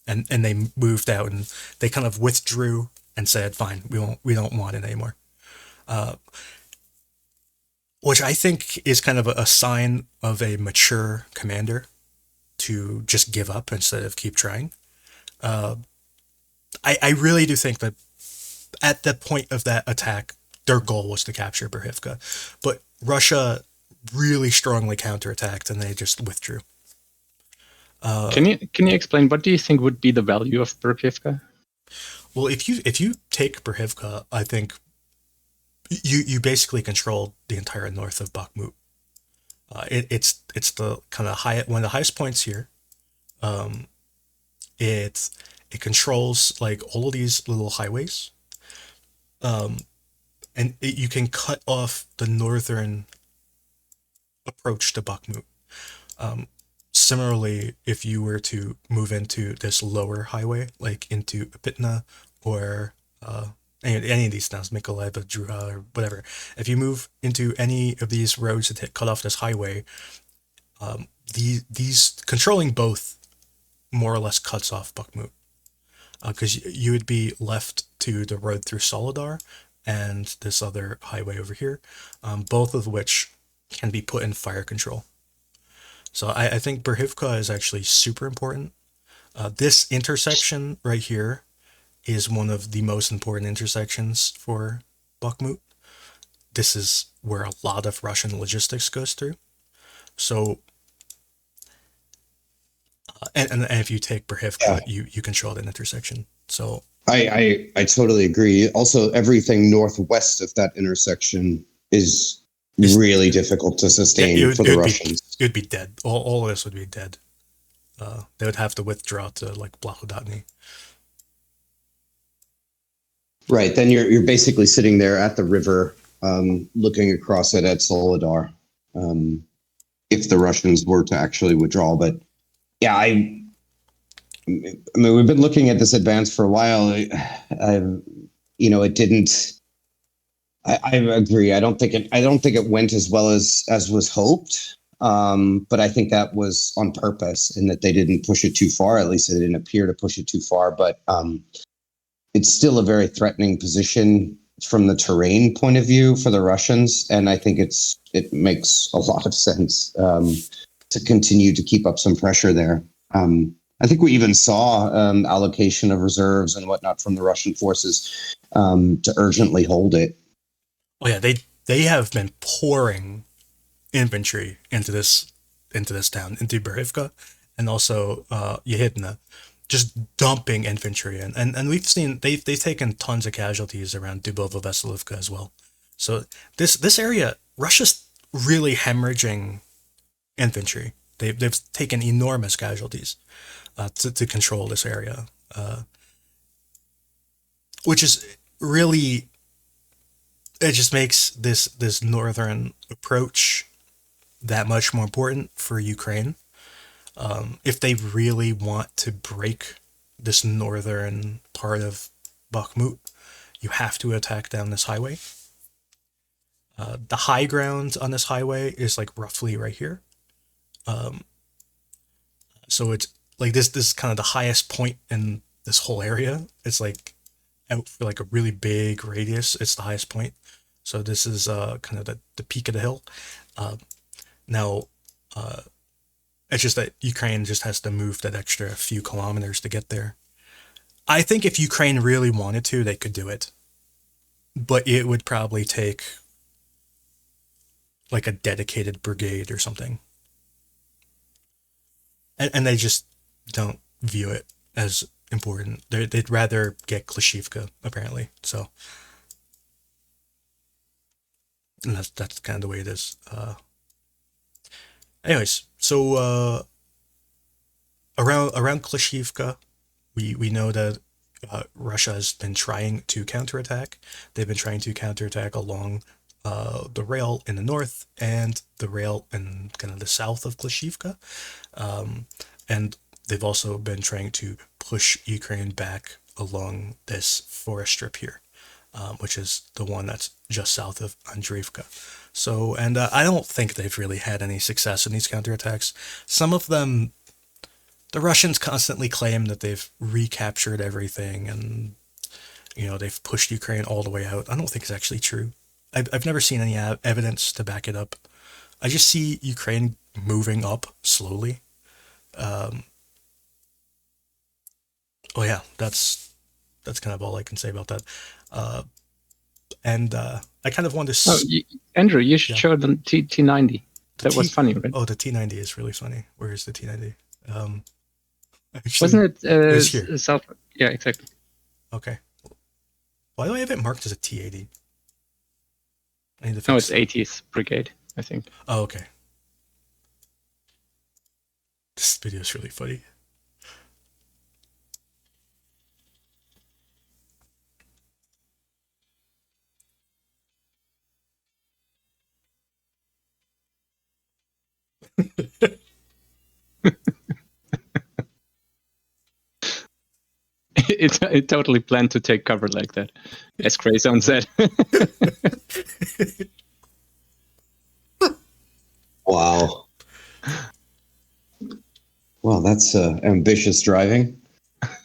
And they moved out and they kind of withdrew and said, fine, we don't want it anymore. Which I think is kind of a sign of a mature commander to just give up instead of keep trying. I really do think that at the point of that attack, their goal was to capture Berkhivka, but Russia really strongly counterattacked and they just withdrew. Can you explain, what do you think would be the value of Berkhivka? Well, if you take Berkhivka, I think you basically control the entire north of Bakhmut. It's the kind of one of the highest points here. It controls like all of these little highways, and you can cut off the northern approach to Bakhmut. Similarly, if you were to move into this lower highway, like into Upitna or any of these towns, Mykolaiv, Druha, or whatever, if you move into any of these roads that cut off this highway, these controlling both more or less cuts off Bakhmut, because you would be left to the road through Soledar and this other highway over here, both of which can be put in fire control. So I think Berkhivka is actually super important. This intersection right here is one of the most important intersections for Bakhmut. This is where a lot of Russian logistics goes through. So, and if you take Berkhivka, you control that intersection. So I totally agree. Also, everything northwest of that intersection is really difficult to sustain for the Russians. It would be dead. All of this would be dead. They would have to withdraw to like Blahodatny. Right. Then you're basically sitting there at the river, looking across it at Soledar, if the Russians were to actually withdraw. But yeah, I mean, we've been looking at this advance for a while. It didn't. I agree. I don't think it went as well as was hoped. But I think that was on purpose, in that they didn't push it too far. At least it didn't appear to push it too far. But it's still a very threatening position from the terrain point of view for the Russians, and I think it makes a lot of sense to continue to keep up some pressure there. I think we even saw allocation of reserves and whatnot from the Russian forces to urgently hold it. Oh yeah, they have been pouring infantry into this town, into Berkhivka, and also Yehidna, just dumping infantry in. And we've seen they've taken tons of casualties around Novoselivs'ke as well. So this area, Russia's really hemorrhaging infantry. They've taken enormous casualties to control this area, which is really, it just makes this northern approach that much more important for Ukraine. If they really want to break this northern part of Bakhmut, you have to attack down this highway. The high ground on this highway is like roughly right here. So it's like this is kind of the highest point in this whole area. It's like out for like a really big radius. It's the highest point. So this is kind of the peak of the hill. Now, it's just that Ukraine just has to move that extra few kilometers to get there. I think if Ukraine really wanted to, they could do it. But it would probably take like a dedicated brigade or something. And they just don't view it as important. They'd rather get Klishchiivka, apparently. So, and that's kind of the way it is. Anyways, so around Klishchiivka, we know that Russia has been trying to counterattack. They've been trying to counterattack along the rail in the north and the rail in kind of the south of Klishchiivka. And they've also been trying to push Ukraine back along this forest strip here, which is the one that's just south of Andreevka. So, and I don't think they've really had any success in these counterattacks. Some of them, the Russians constantly claim that they've recaptured everything and, they've pushed Ukraine all the way out. I don't think it's actually true. I've never seen any evidence to back it up. I just see Ukraine moving up slowly. Oh yeah, that's kind of all I can say about that. And I kind of want to. Andrew, you should show the T90. That was funny, right? Oh, the T90 is really funny. Where is the T90? Actually, wasn't it here? South? Yeah, exactly. Okay. Why do I have it marked as a T80? I need to fix No, it's 80th Brigade, I think. Oh, okay. This video is really funny. It totally planned to take cover like that, as Grayzone said. Wow. Well, that's ambitious driving.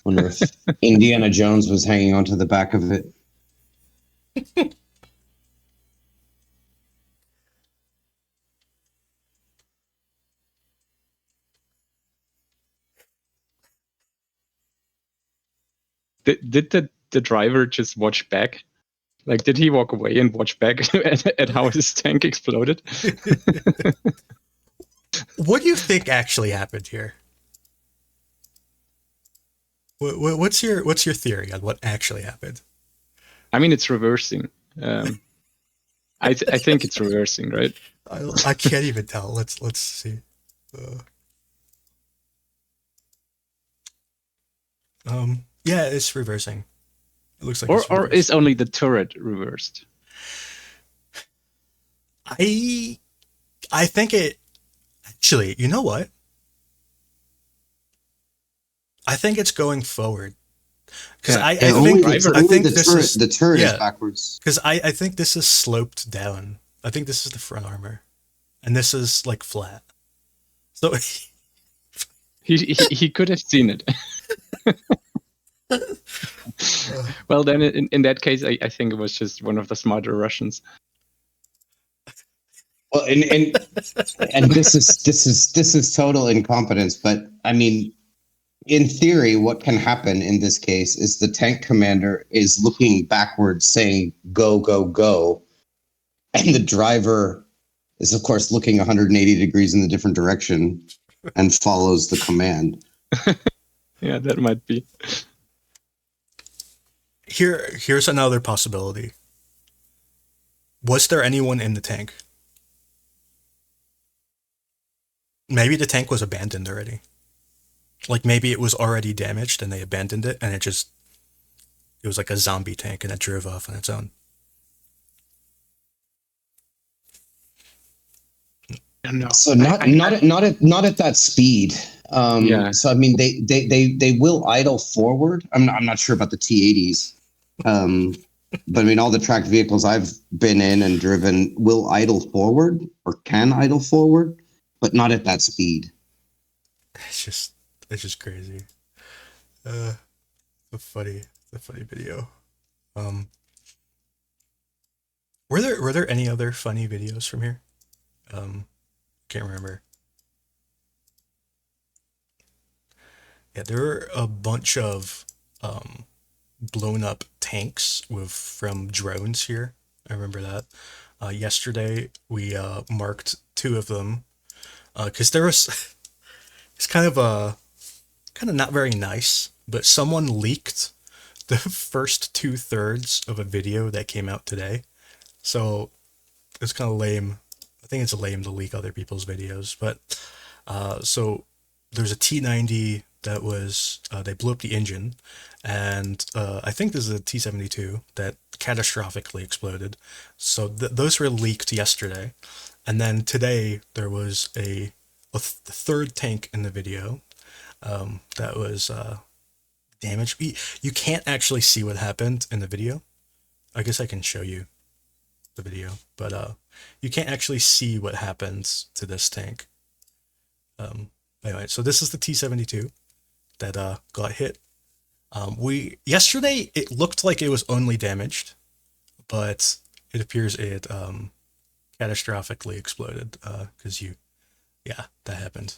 Wonder if Indiana Jones was hanging onto the back of it. Did the driver just watch back? Like, did he walk away and watch back at how his tank exploded? What do you think actually happened here? What's your theory on what actually happened? I mean, it's reversing. I think it's reversing, right? I can't even tell. Let's see. Yeah, it's reversing. It looks like it's Or reversed. is only the turret reversed? I think it actually. You know what? I think it's going forward because Yeah. I only think the turret is yeah, backwards. because I think this is sloped down. I think this is the front armor, and this is like flat. So He could have seen it. Well, then in that case, I think it was just one of the smarter Russians. Well, and this is total incompetence. But I mean, in theory, what can happen in this case is the tank commander is looking backwards, saying "go, go, go," and the driver is, of course, looking 180 degrees in the different direction and follows the command. Yeah, that might be. Here's another possibility. Was there anyone in the tank? Maybe the tank was abandoned already. Like maybe it was already damaged and they abandoned it and it was like a zombie tank and it drove off on its own. No. So not at that speed. Yeah. So I mean, they will idle forward. I'm not sure about the T-80s, but I mean, all the tracked vehicles I've been in and driven will idle forward or can idle forward, but not at that speed. It's just crazy. A funny video. Were there any other funny videos from here? Can't remember. Yeah, there were a bunch of blown up tanks from drones here. I remember that. Yesterday we marked 2 of them because there was it's kind of not very nice, but someone leaked the first 2/3 of a video that came out today. So it's kind of lame. I think it's lame to leak other people's videos, but so there's a T-90 that was they blew up the engine, and I think this is a T-72 that catastrophically exploded. So those were leaked yesterday, and then today there was a third tank in the video that was damaged. You can't actually see what happened in the video. I guess I can show you the video, but you can't actually see what happens to this tank. Anyway, so this is the T-72 that got hit. Yesterday it looked like it was only damaged, but it appears it catastrophically exploded because that happened.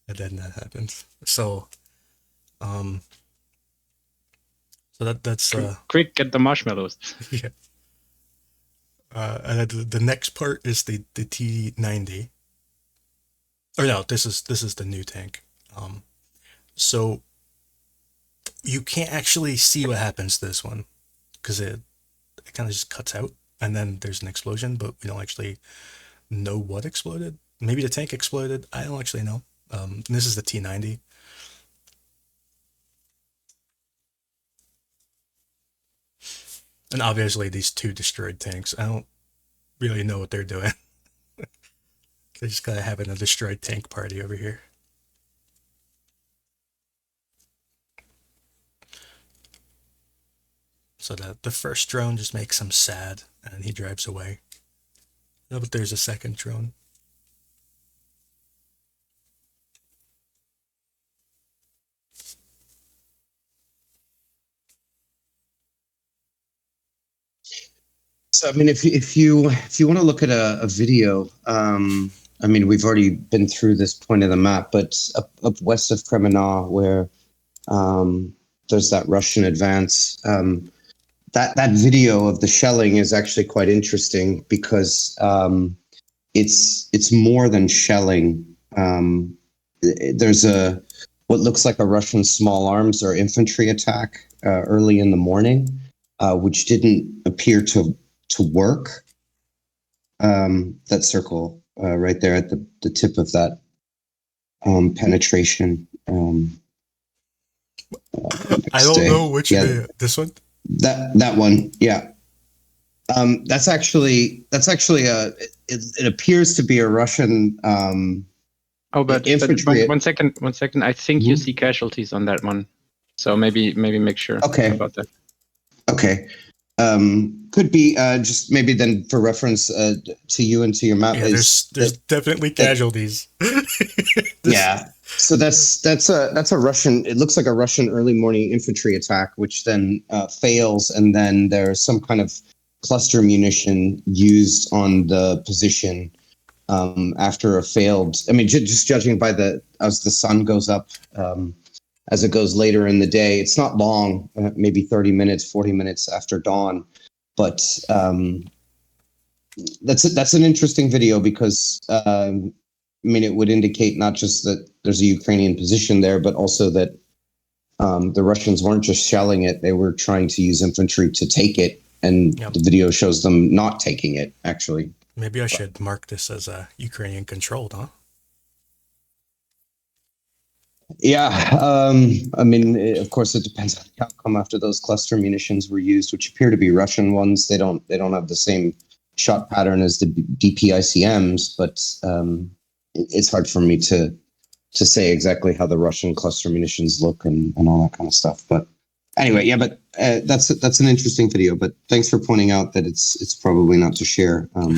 And then that happened. So that's Quick, get the marshmallows. yeah. And the next part is the T-90. Or no, this is the new tank. So you can't actually see what happens to this one because it kind of just cuts out and then there's an explosion, but we don't actually know what exploded. Maybe the tank exploded. I don't actually know. This is the T-90. And obviously these 2 destroyed tanks. I don't really know what they're doing. They're just kind of having a destroyed tank party over here. So the first drone just makes him sad and he drives away. No, but there's a second drone. So I mean, if you want to look at a video, I mean, we've already been through this point of the map, but up west of Kreminna, where there's that Russian advance, that video of the shelling is actually quite interesting because it's more than shelling. There's what looks like a Russian small arms or infantry attack early in the morning, which didn't appear to work. that circle right there at the tip of that penetration. I don't know which this one. That one, yeah. That's actually it appears to be a Russian infantry. But one second. I think you see casualties on that one, so maybe make sure about that. Okay. Could be just maybe then for reference to you and to your map. Yeah, there's definitely casualties. Yeah. So that's a Russian. It looks like a Russian early morning infantry attack, which then fails, and then there's some kind of cluster munition used on the position after a failed. I mean, just judging by as the sun goes up. As it goes later in the day, it's not long, maybe 30 minutes, 40 minutes after dawn. But that's an interesting video because, I mean, it would indicate not just that there's a Ukrainian position there, but also that the Russians weren't just shelling it. They were trying to use infantry to take it. And the video shows them not taking it, actually. Maybe I should mark this as a Ukrainian controlled, huh? Yeah, I mean, of course, it depends on the outcome after those cluster munitions were used, which appear to be Russian ones. They don't have the same shot pattern as the DPICMs, but it's hard for me to say exactly how the Russian cluster munitions look and all that kind of stuff. But anyway, yeah, but that's an interesting video. But thanks for pointing out that it's probably not to share on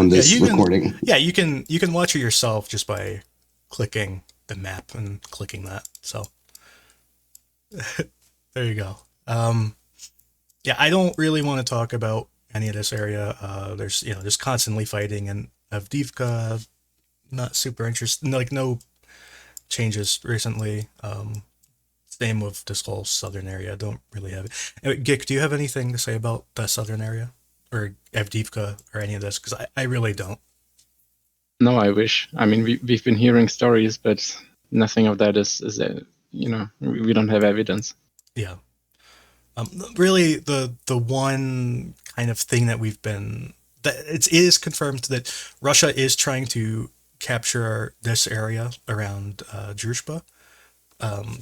this recording. You can watch it yourself just by clicking the map and clicking that. So there you go. I don't really want to talk about any of this area. There's just constantly fighting, and Avdiivka, not super interested. Like no changes recently. Same with this whole southern area. I don't really have it. Gik, do you have anything to say about that southern area or Avdiivka or any of this? Because I really don't. No, I wish. I mean, we've been hearing stories, but nothing of that is we don't have evidence. Yeah. Really, the one kind of thing that it is confirmed that Russia is trying to capture this area around Druzhba,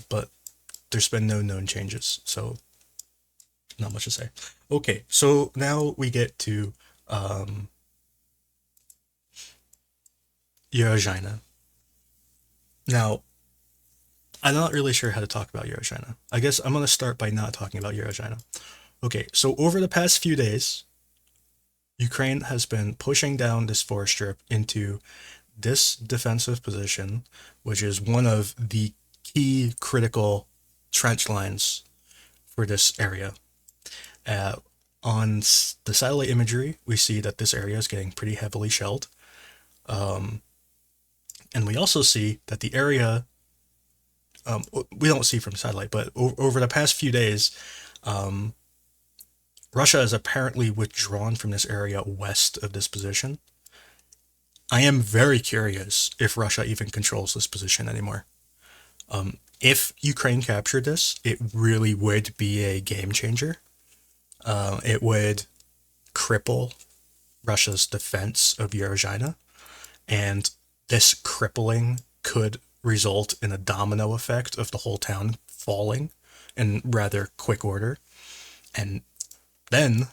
but there's been no known changes, so not much to say. Okay, so now we get to Urozhaine. Now, I'm not really sure how to talk about Urozhaine. I guess I'm going to start by not talking about Urozhaine. Okay, so over the past few days, Ukraine has been pushing down this forest strip into this defensive position, which is one of the key critical trench lines for this area. On the satellite imagery, we see that this area is getting pretty heavily shelled. And we also see that the area, we don't see from satellite, but over the past few days, Russia has apparently withdrawn from this area west of this position. I am very curious if Russia even controls this position anymore. If Ukraine captured this, it really would be a game changer. It would cripple Russia's defense of Urozhaine, and this crippling could result in a domino effect of the whole town falling in rather quick order. And then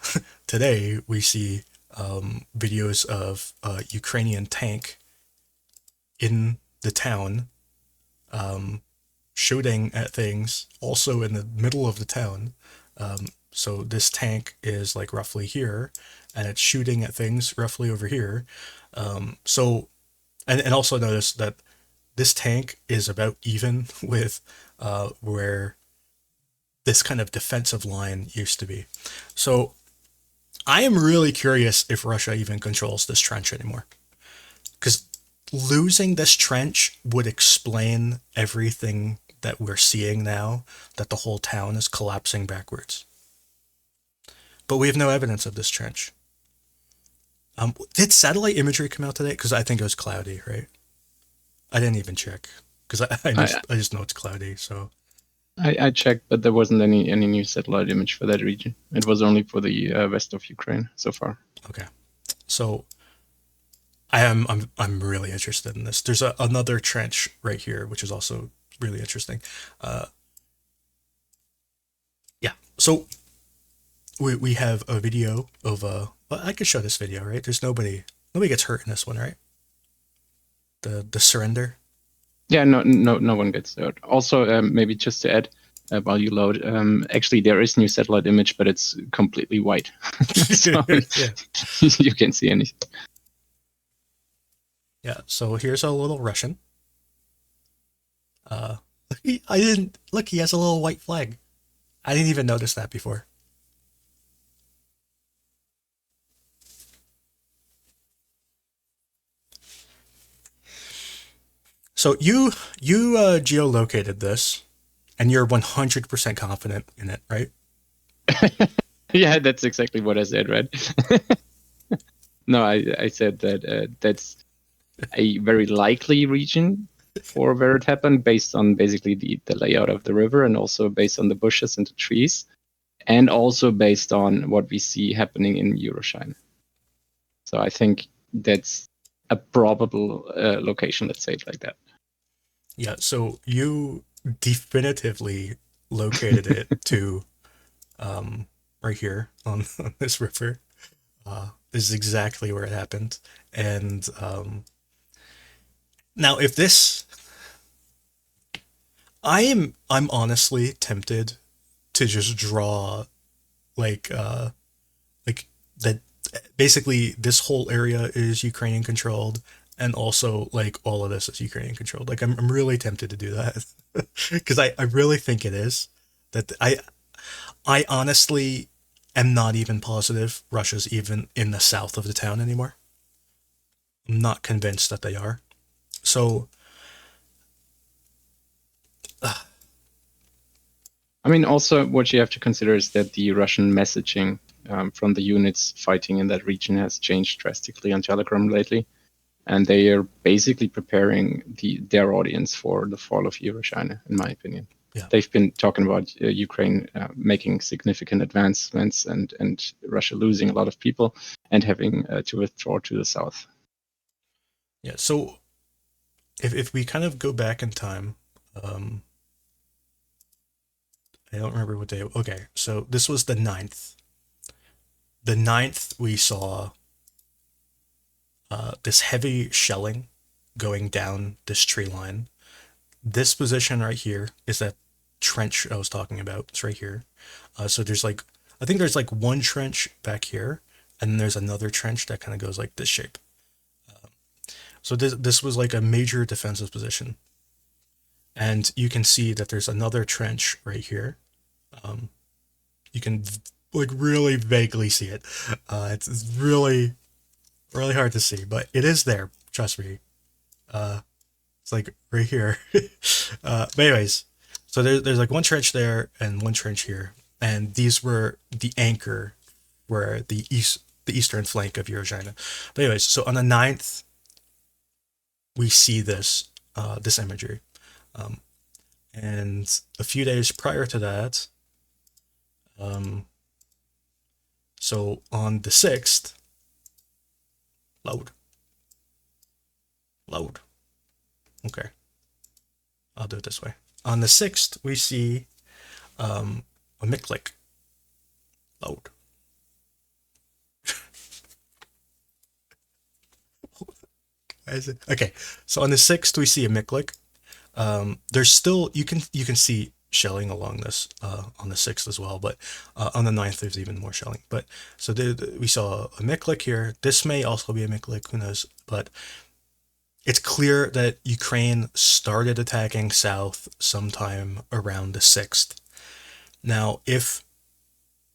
today we see videos of a Ukrainian tank in the town shooting at things also in the middle of the town. So this tank is like roughly here, and it's shooting at things roughly over here. And also notice that this tank is about even with where this kind of defensive line used to be. So I am really curious if Russia even controls this trench anymore. Because losing this trench would explain everything that we're seeing now, that the whole town is collapsing backwards. But we have no evidence of this trench. Did satellite imagery come out today? Because I think it was cloudy, right? I didn't even check because I just know it's cloudy. So I checked, but there wasn't any new satellite image for that region. It was only for the west of Ukraine so far. Okay, So I'm really interested in this. There's another trench right here, which is also really interesting. Uh, yeah. So we have a video of well, I could show this video, right? There's nobody gets hurt in this one, right? The surrender. Yeah, no one gets hurt. Also, maybe just to add, while you load, actually there is new satellite image, but it's completely white, so Yeah. you can't see anything. Yeah. So here's a little Russian. Uh, I didn't look. He has a little white flag. I didn't even notice that before. So you geolocated this, and you're 100% confident in it, right? Yeah, that's exactly what I said, right? No, I said that that's a very likely region for where it happened based on basically the layout of the river and also based on the bushes and the trees and also based on what we see happening in Urozhaine. So I think that's a probable location, let's say it like that. Yeah. So you definitively located it to right here on this river. This is exactly where it happened. And now, if this, I'm honestly tempted to just draw like like that. Basically, this whole area is Ukrainian controlled, and also like all of this is Ukrainian controlled. Like I'm really tempted to do that because I really think it is that I honestly am not even positive Russia's even in the south of the town anymore. I'm not convinced that they are. So, I mean, also what you have to consider is that the Russian messaging from the units fighting in that region has changed drastically on Telegram lately, and they are basically preparing their audience for the fall of Urozhaine, in my opinion. yeah. They've been talking about Ukraine making significant advancements and Russia losing a lot of people and having to withdraw to the south. Yeah. So if we kind of go back in time, um, I don't remember what day. Okay, so this was the ninth. The ninth, we saw this heavy shelling going down this tree line. This position right here is that trench I was talking about. It's right here. So there's like, I think there's like one trench back here, and then there's another trench that kind of goes like this shape. So this was like a major defensive position. And you can see that there's another trench right here. You can like really vaguely see it. It's really, really hard to see, but it is there. Trust me. It's like right here. But anyways, so there's like one trench there and one trench here, and these were the anchor, where the eastern flank of Urozhaine. But anyways, so on the ninth, we see this imagery, and a few days prior to that, so on the 6th, load. Okay, I'll do it this way. On the 6th, we see a Miklik. Load. Okay, so on the 6th, we see a Miklik. There's still, you can see shelling along this on the 6th as well, but on the 9th, there's even more shelling. But so we saw a Miklik here. This may also be a Miklik, who knows? But it's clear that Ukraine started attacking south sometime around the 6th. Now, if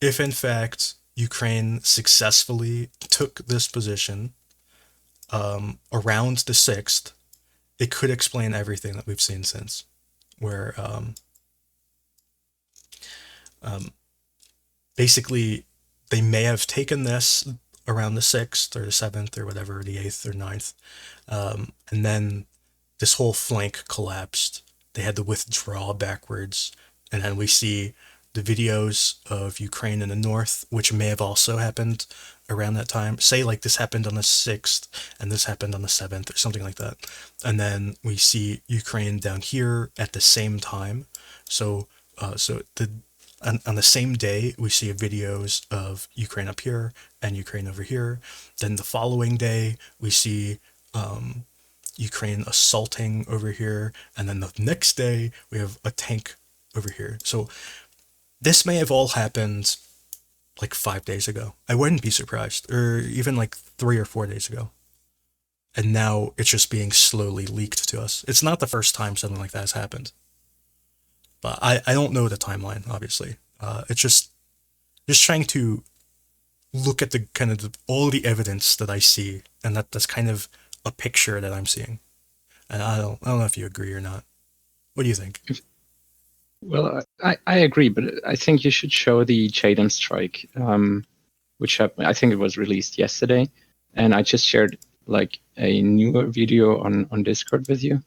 in fact Ukraine successfully took this position around the 6th, it could explain everything that we've seen since, where basically they may have taken this around the 6th or the 7th or whatever, the 8th or 9th, and then this whole flank collapsed. They had to withdraw backwards, and then we see the videos of Ukraine in the north, which may have also happened around that time. Say like this happened on the 6th and this happened on the 7th or something like that. And then we see Ukraine down here at the same time. So on the same day, we see videos of Ukraine up here and Ukraine over here. Then the following day, we see Ukraine assaulting over here. And then the next day, we have a tank over here. So this may have all happened like 5 days ago. I wouldn't be surprised. Or even like 3 or 4 days ago. And now it's just being slowly leaked to us. It's not the first time something like that has happened. But I don't know the timeline, obviously. It's just trying to look at the kind of all the evidence that I see, and that's kind of a picture that I'm seeing. And I don't know if you agree or not. What do you think? Well, I agree, but I think you should show the Chatham strike, which I think it was released yesterday, and I just shared like a newer video on Discord with you,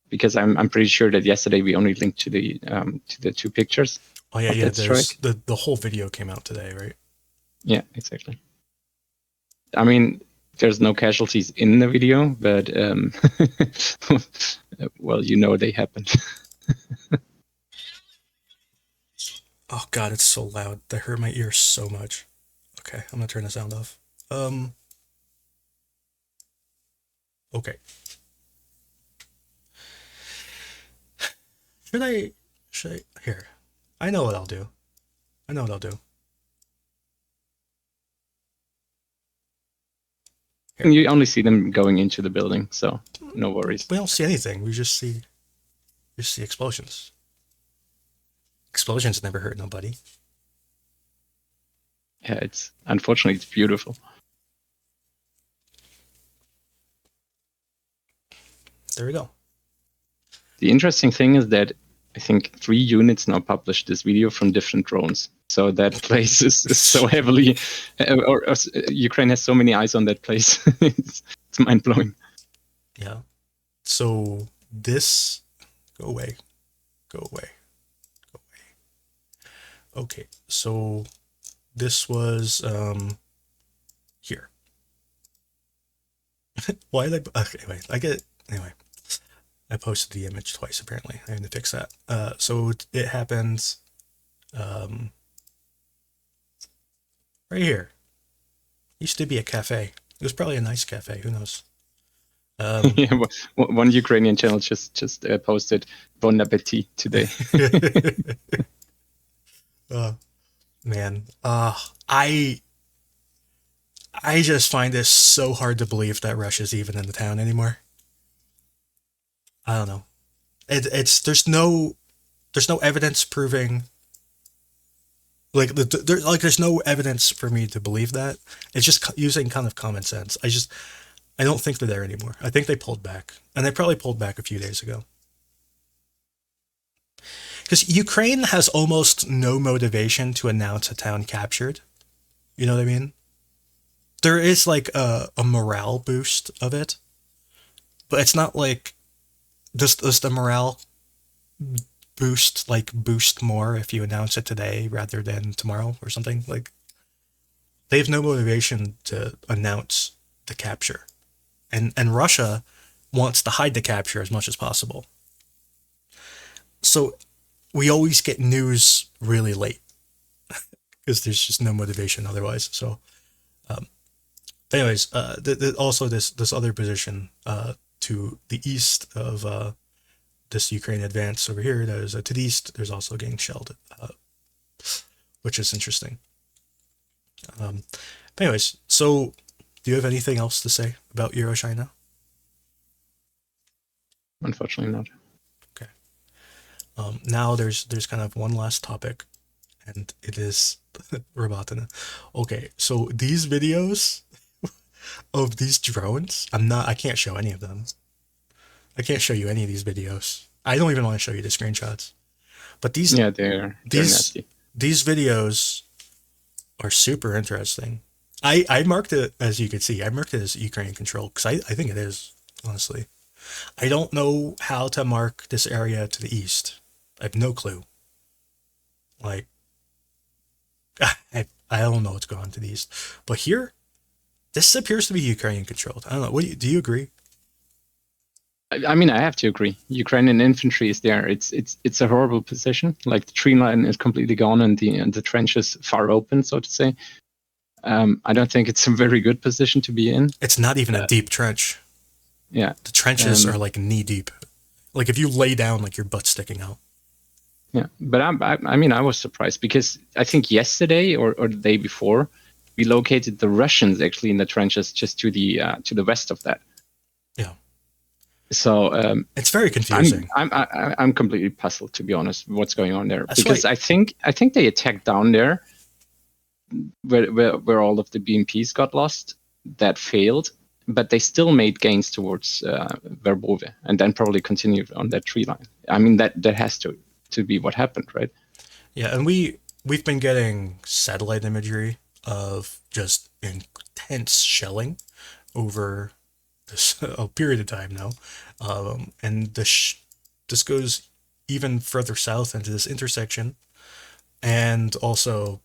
because I'm pretty sure that yesterday we only linked to the 2 pictures. Oh yeah. The whole video came out today, right? Yeah, exactly. I mean, there's no casualties in the video, but well, they happened. Oh god, it's so loud. That hurt my ears so much. Okay, I'm gonna turn the sound off. Okay. Should I here? I know what I'll do. And you only see them going into the building, so no worries. We don't see anything. We just see explosions. Explosions never hurt nobody. Yeah, unfortunately it's beautiful. There we go. The interesting thing is that I think 3 units now published this video from different drones. So that place is so heavily, or Ukraine has so many eyes on that place. It's mind blowing. Yeah. So this, go away. Okay. So this was here. Why did I? Okay, wait. Anyway. I posted the image twice, apparently. I had to fix that. So it happened right here. Used to be a cafe. It was probably a nice cafe. Who knows? Yeah, one Ukrainian channel just posted Bon Appetit today. Man. I just find this so hard to believe that Russia's even in the town anymore. I don't know. There's no evidence proving there's no evidence for me to believe that. It's just using kind of common sense. I don't think they're there anymore. I think they pulled back, and they probably pulled back a few days ago. Because Ukraine has almost no motivation to announce a town captured. You know what I mean? There is like a morale boost of it, but it's not like does the morale boost more if you announce it today rather than tomorrow or something? Like they have no motivation to announce the capture, and Russia wants to hide the capture as much as possible. So we always get news really late because there's just no motivation otherwise. So, anyways, also this other position to the east of this Ukraine advance over here, that is to the east, there's also getting shelled, which is interesting. But anyways, so do you have anything else to say about Urozhaine? Unfortunately not. Okay. Now there's kind of one last topic, and it is Robotyne. Okay, so these videos of these drones, I can't show any of them. I can't show you any of these videos. I don't even want to show you the screenshots. But they're nasty. These videos are super interesting. I marked it, as you can see, I marked it as Ukraine control because I think it is, honestly. I don't know how to mark this area to the east. I have no clue. Like, I don't know what's going on to these, but here, this appears to be Ukrainian controlled. I don't know. Do you agree? I mean, I have to agree. Ukrainian infantry is there. It's a horrible position. Like the tree line is completely gone, and the trenches far open, so to say. I don't think it's a very good position to be in. It's not even a deep trench. Yeah, the trenches are like knee deep. Like if you lay down, like your butt's sticking out. Yeah, but I mean, I was surprised because I think yesterday or the day before, we located the Russians actually in the trenches just to the west of that. Yeah. So it's very confusing. I'm completely puzzled, to be honest, what's going on there. That's because right. I think they attacked down there, where all of the BMPs got lost. That failed, but they still made gains towards Verbove, and then probably continued on that tree line. I mean, that has to be what happened, right? Yeah, and we've been getting satellite imagery of just intense shelling over this a period of time now, and this goes even further south into this intersection, and also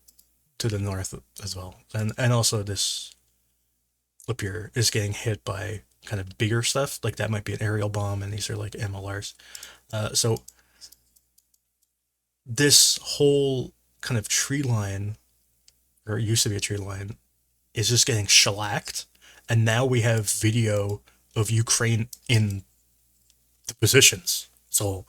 to the north as well, and also this up here is getting hit by kind of bigger stuff, like that might be an aerial bomb, and these are like MLRs. So this whole kind of tree line, or it used to be a tree line, is just getting shellacked. And now we have video of Ukraine in the positions. So,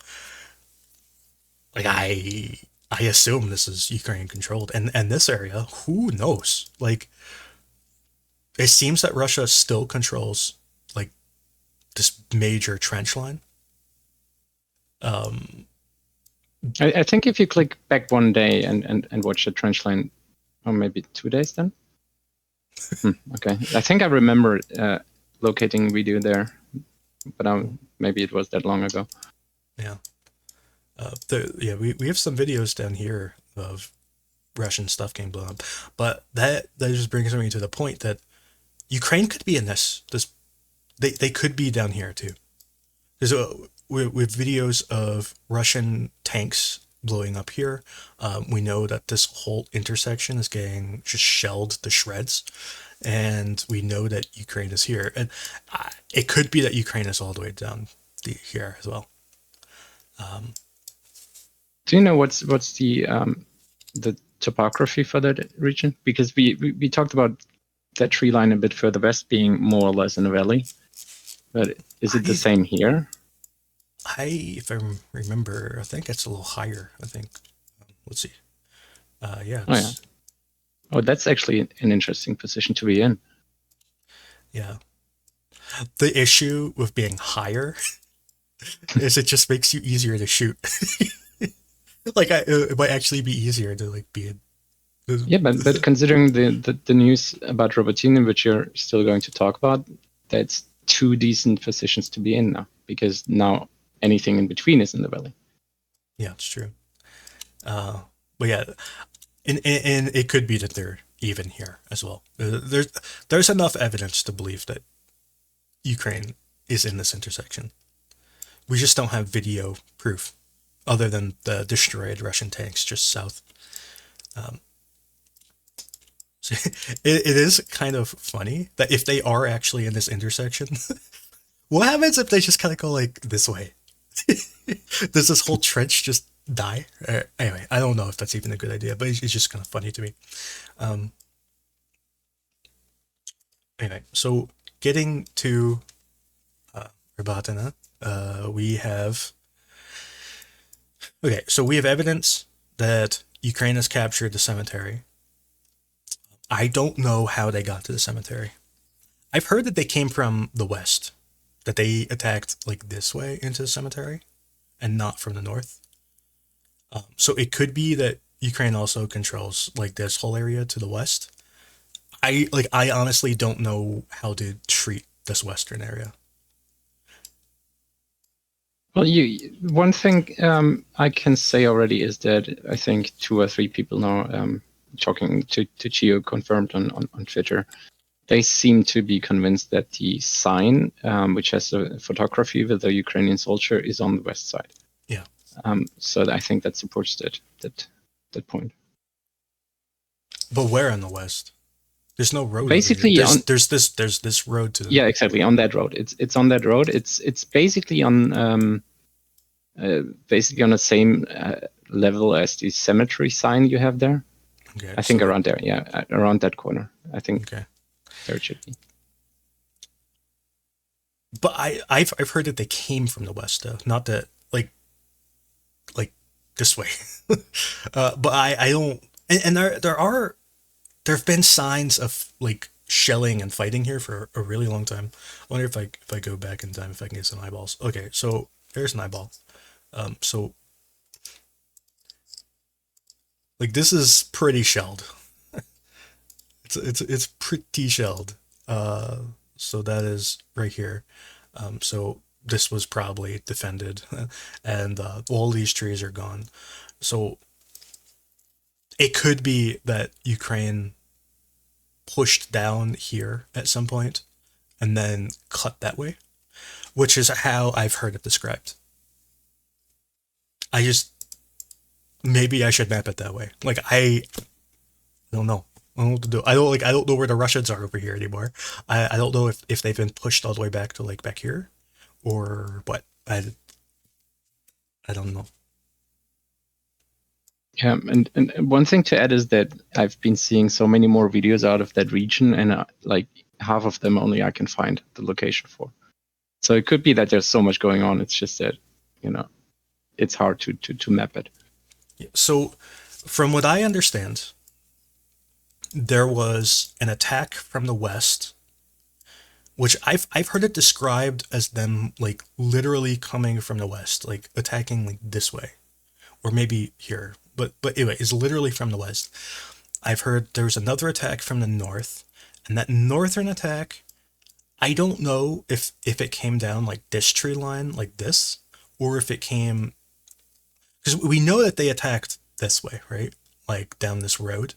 like, I assume this is Ukraine controlled. And this area, who knows? Like, it seems that Russia still controls, like, this major trench line. I think if you click back one day and watch the trench line, or maybe 2 days then. Okay, I think I remember locating video there, but maybe it was that long ago. Yeah. We have some videos down here of Russian stuff getting blown up, but that just brings me to the point that Ukraine could be in this. They could be down here too. There's with videos of Russian tanks blowing up here. We know that this whole intersection is getting just shelled to shreds, and we know that Ukraine is here, and it could be that Ukraine is all the way down here as well. Do you know what's the topography for that region? Because we talked about that tree line a bit further west being more or less in a valley, but is it the same here? If I remember, I think it's a little higher. I think. Let's see. Yeah. Oh, that's actually an interesting position to be in. Yeah. The issue with being higher is it just makes you easier to shoot. Like it might actually be easier to like be in. Yeah, but considering the news about Robotyne, which you're still going to talk about, that's 2 decent positions to be in now, because now anything in between is in the valley. Yeah, it's true. But yeah, and it could be that they're even here as well. There's enough evidence to believe that Ukraine is in this intersection. We just don't have video proof, other than the destroyed Russian tanks just south. So it is kind of funny that if they are actually in this intersection, what happens if they just kind of go like this way? Does this whole trench just die? Anyway, I don't know if that's even a good idea, but it's just kind of funny to me. Anyway, so getting to Robotyne, we have evidence that Ukraine has captured the cemetery. I don't know how they got to the cemetery. I've heard that they came from the west, that they attacked like this way into the cemetery and not from the north. So it could be that Ukraine also controls like this whole area to the west. I honestly don't know how to treat this western area. Well, one thing I can say already is that I think 2 or 3 people now talking to Gio confirmed on Twitter, they seem to be convinced that the sign, which has a photography with a Ukrainian soldier, is on the west side. Yeah. So I think that supports that point. But where in the west? There's no road Basically over here. on There's this road to the yeah, exactly, on that road. It's on that road. It's basically on basically on the same level as the cemetery sign you have there. Okay, I think so, around there, yeah, around that corner. I think okay. there it should be. But I've heard that they came from the west though, not that like this way. But I don't, and there have been signs of like shelling and fighting here for a really long time. I wonder if I go back in time if I can get some eyeballs. Okay, so there's an eyeball. So like this is pretty shelled. It's pretty shelled. So that is right here. So this was probably defended, and all these trees are gone. So it could be that Ukraine pushed down here at some point and then cut that way, which is how I've heard it described. I just maybe I should map it that way. Like I don't know. I don't know what to do. I don't know where the Russians are over here anymore. I don't know if they've been pushed all the way back to like back here or what. I don't know. Yeah, and one thing to add is that I've been seeing so many more videos out of that region, and like half of them only I can find the location for. So it could be that there's so much going on. It's just that, it's hard to map it. So, from what I understand, there was an attack from the west, which I've heard it described as them like literally coming from the west, like attacking like this way, or maybe here. But anyway, it's literally from the west. I've heard there was another attack from the north, and that northern attack, I don't know if it came down like this tree line, like this, or if it came because we know that they attacked this way, right? Like down this road,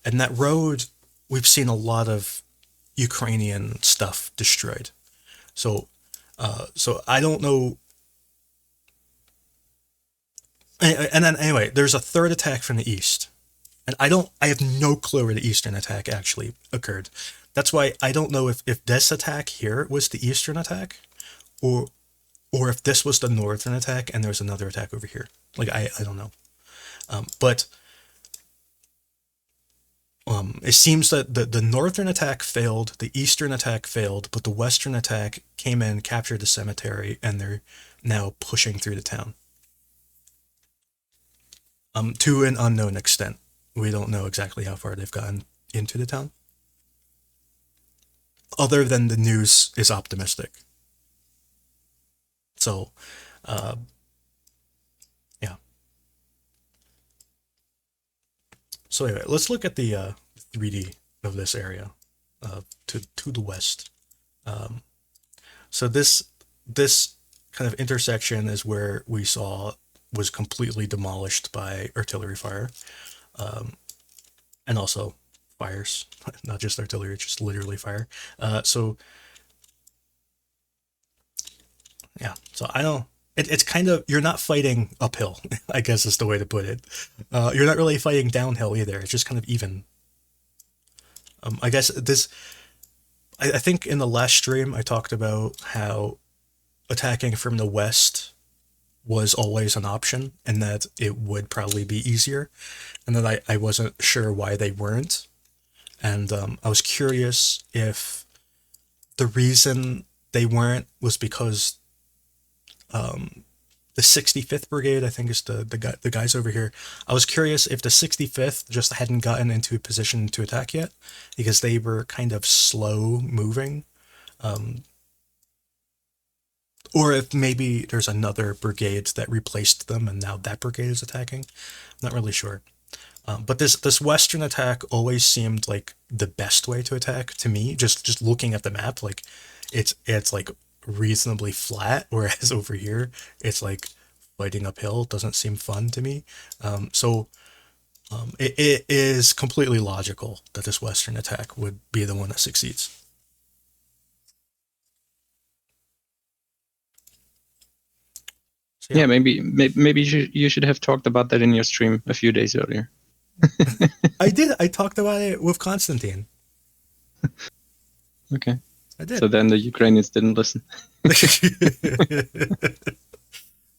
and that road we've seen a lot of Ukrainian stuff destroyed. So, so I don't know. And then anyway, there's a third attack from the east, and I have no clue where the eastern attack actually occurred. That's why I don't know if this attack here was the eastern attack, or if this was the northern attack and there's another attack over here. Like I don't know, but it seems that the northern attack failed, the eastern attack failed, but the western attack came in, captured the cemetery, and they're now pushing through the town. To an unknown extent. We don't know exactly how far they've gotten into the town. Other than the news is optimistic. So, yeah. So anyway, let's look at the 3D of this area to the west. So this kind of intersection is where we saw was completely demolished by artillery fire, and also fires, not just artillery, just literally fire. So yeah, so I don't. It's kind of you're not fighting uphill, I guess is the way to put it. You're not really fighting downhill either. It's just kind of even. I guess this. I think in the last stream I talked about how attacking from the west was always an option and that it would probably be easier, and that I wasn't sure why they weren't. And I was curious if the reason they weren't was because the 65th Brigade, I think is the guys over here. I was curious if the 65th just hadn't gotten into a position to attack yet because they were kind of slow moving. Or if maybe there's another brigade that replaced them and now that brigade is attacking. Not really sure. But this western attack always seemed like the best way to attack to me. Just looking at the map, like it's like reasonably flat, whereas over here it's like fighting uphill. Doesn't seem fun to me. So it is completely logical that this western attack would be the one that succeeds. So, yeah, maybe you should have talked about that in your stream a few days earlier. I did. I talked about it with Konstantin. Okay. I did. So then the Ukrainians didn't listen.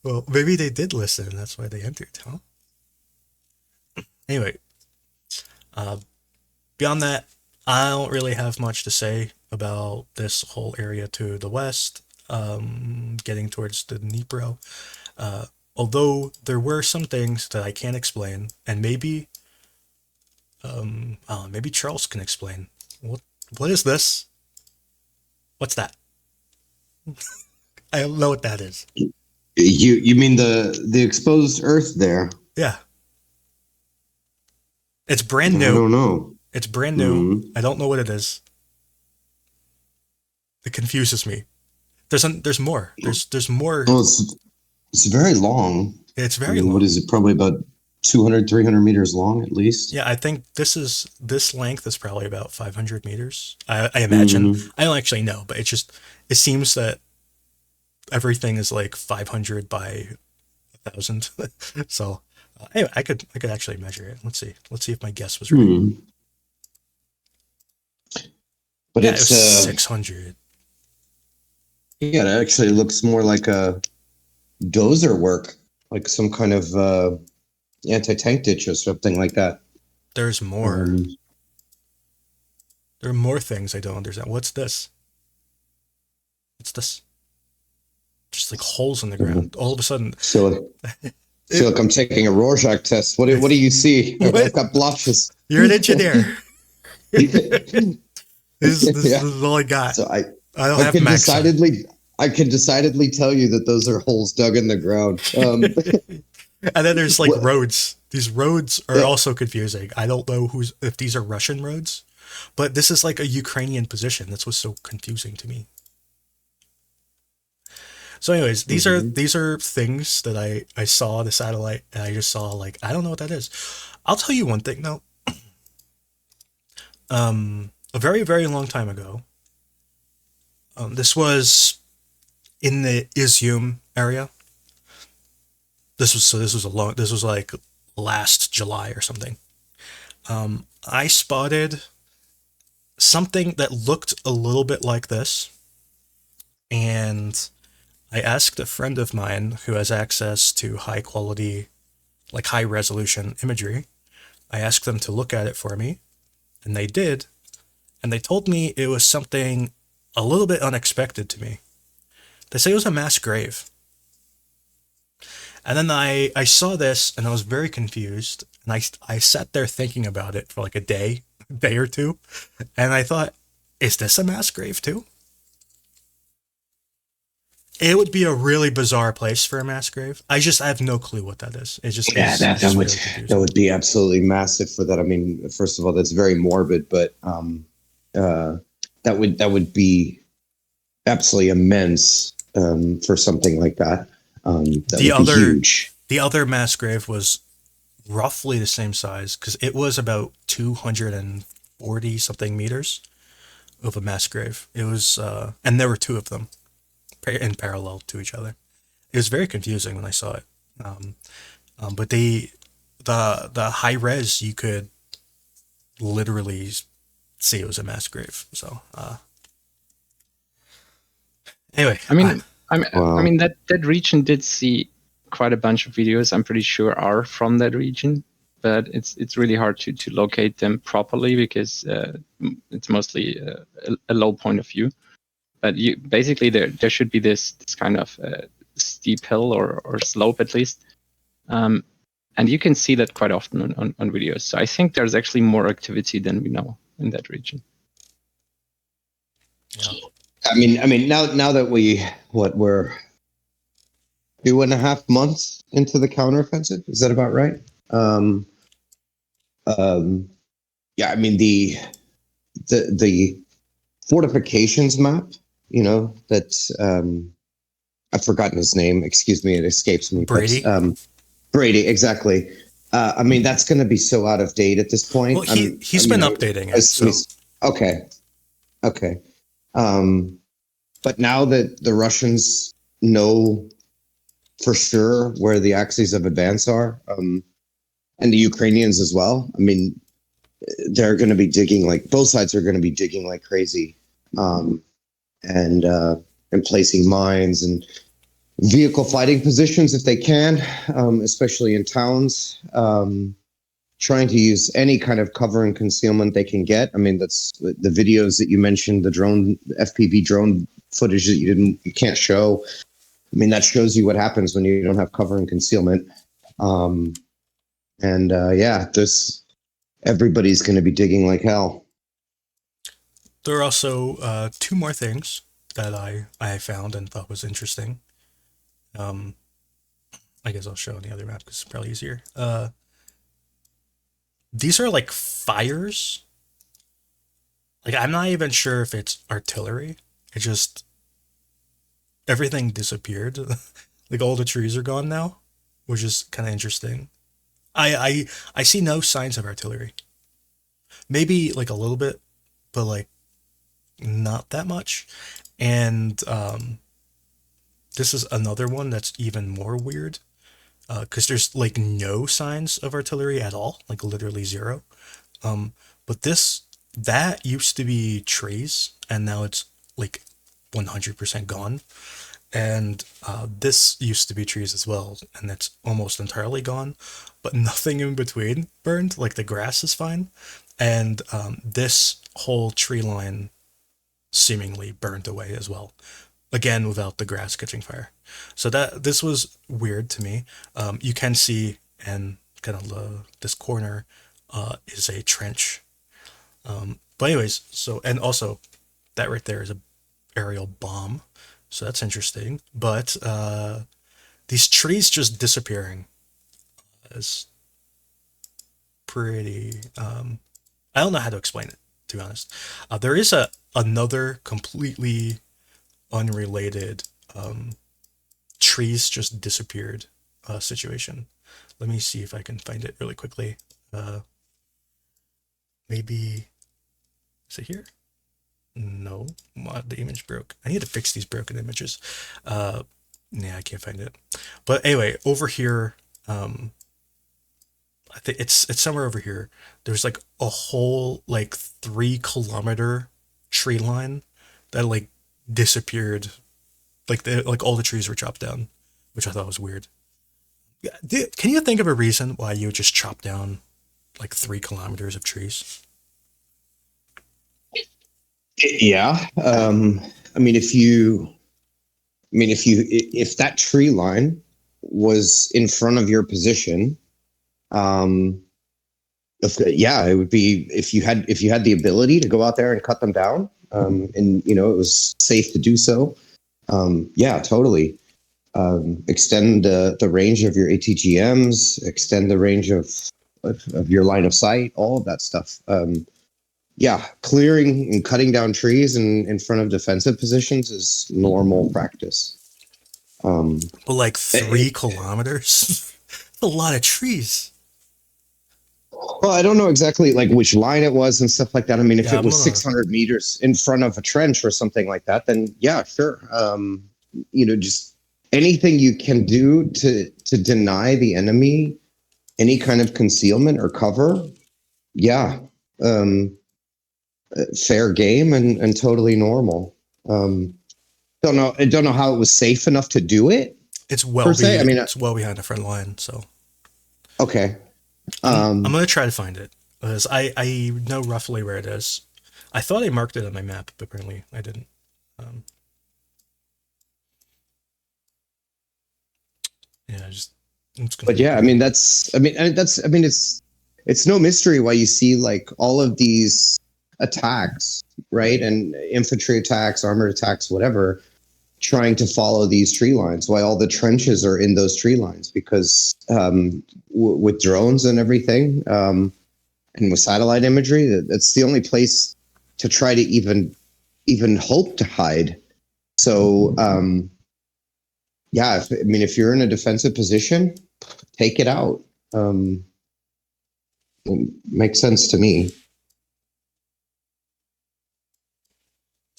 Well, maybe they did listen. That's why they entered, huh? Anyway, beyond that, I don't really have much to say about this whole area to the west, getting towards the Dnipro. Although there were some things that I can't explain, and maybe Charles can explain. What is this? What's that? I don't know what that is. You mean the exposed Earth there? Yeah. It's brand new. I don't know. It's brand new. Mm-hmm. I don't know what it is. It confuses me. There's more. There's more. Oh, it's very long. It's very long. What is it? Probably about 200, 300 meters long at least. Yeah, I think this length is probably about 500 meters. I imagine. Mm-hmm. I don't actually know, but it seems that everything is like 500 by 1,000. So anyway, I could actually measure it. Let's see if my guess was right. Mm-hmm. But yeah, it's it was 600. Yeah, it actually looks more like a dozer work, like some kind of anti-tank ditch or something like that. There's more. There are more things I don't understand. What's this? What's this? Just like holes in the ground. All of a sudden. So look, I'm taking a Rorschach test. What do you see? I've got blotches. You're an engineer. This is all I got. So I don't have max. I can decidedly tell you that those are holes dug in the ground. And then there's like roads. These roads are also confusing. I don't know if these are Russian roads, but this is like a Ukrainian position. That's what's so confusing to me. So anyways, these are things that I saw the satellite, and I just saw like, I don't know what that is. I'll tell you one thing though. A very, very long time ago, this was in the Izium area. This was like last July or something. I spotted something that looked a little bit like this, and I asked a friend of mine who has access to high quality, like high resolution imagery. I asked them to look at it for me, and they did, and they told me it was something a little bit unexpected to me. They say it was a mass grave. And then I saw this and I was very confused, and I sat there thinking about it for like a day or two, and I thought, is this a mass grave too? It would be a really bizarre place for a mass grave. I have no clue what that is. It just that would be absolutely massive for that. I mean, first of all, that's very morbid, but that would be absolutely immense for something like that. The other mass grave was roughly the same size, because it was about 240 something meters of a mass grave. It was, and there were two of them in parallel to each other. It was very confusing when I saw it. But the high res, you could literally see it was a mass grave. So anyway, I mean that region did see quite a bunch of videos. I'm pretty sure are from that region, but it's really hard to locate them properly because it's mostly a low point of view. But basically there should be this kind of steep hill or slope at least, and you can see that quite often on videos. So I think there's actually more activity than we know in that region. Yeah. I mean, now that we're 2.5 months into the counteroffensive, is that about right? Yeah, I mean the fortifications map, that I've forgotten his name. Excuse me, it escapes me. Brady. But, Brady, exactly. I mean, that's going to be so out of date at this point. Well, he's been updating it. So. Okay. But now that the Russians know for sure where the axes of advance are, and the Ukrainians as well. I mean, they're going to be digging like both sides are going to be digging like crazy, um, and placing mines and vehicle fighting positions if they can, especially in towns. Trying to use any kind of cover and concealment they can get. I mean, that's the videos that you mentioned, the drone FPV drone footage that you can't show. I mean, that shows you what happens when you don't have cover and concealment. This everybody's going to be digging like hell. There are also two more things that I found and thought was interesting. Um, I guess I'll show on the other map because it's probably easier. These are like fires. Like I'm not even sure if it's artillery. It just everything disappeared. Like all the trees are gone now, which is kind of interesting. I see no signs of artillery. Maybe like a little bit, but like not that much. And this is another one that's even more weird because there's like no signs of artillery at all, like literally zero. But that used to be trees, and now it's like 100% gone. And this used to be trees as well, and it's almost entirely gone, but nothing in between burned. Like the grass is fine, and this whole tree line seemingly burned away as well. Again, without the grass catching fire. So that this was weird to me. You can see, and kind of this corner is a trench. But anyways, so and also that right there is a aerial bomb. So that's interesting. But these trees just disappearing is pretty. I don't know how to explain it, to be honest. There is another completely unrelated trees just disappeared situation. Let me see if I can find it really quickly. Maybe is it here? No, the image broke. I need to fix these broken images. Yeah, I can't find it. But anyway, over here, I think it's somewhere over here. There's like a whole like 3 kilometer tree line that like disappeared. Like all the trees were chopped down, which I thought was weird. Yeah, can you think of a reason why you would just chop down like 3 kilometers of trees? Yeah. I mean, if that tree line was in front of your position, it would be if you had the ability to go out there and cut them down, and it was safe to do so. Yeah, totally. Extend the range of your ATGMs, extend the range of your line of sight, all of that stuff. Yeah, clearing and cutting down trees in front of defensive positions is normal practice. But like 3 kilometers, that's a lot of trees. Well, I don't know exactly like which line it was and stuff like that. I mean, if Yeah, it was 600 meters in front of a trench or something like that, then yeah, sure. Just anything you can do to deny the enemy any kind of concealment or cover. Yeah. Fair game and totally normal. I don't know how it was safe enough to do it. It's it's well behind the front line. So okay, I'm gonna try to find it because I know roughly where it is. I thought I marked it on my map, but apparently I didn't. Yeah, but yeah, I mean it's no mystery why you see like all of these attacks, right? And infantry attacks, armored attacks, whatever, trying to follow these tree lines. Why all the trenches are in those tree lines? Because with drones and everything, and with satellite imagery, that's the only place to try to even hope to hide. So if you're in a defensive position, take it out. It makes sense to me.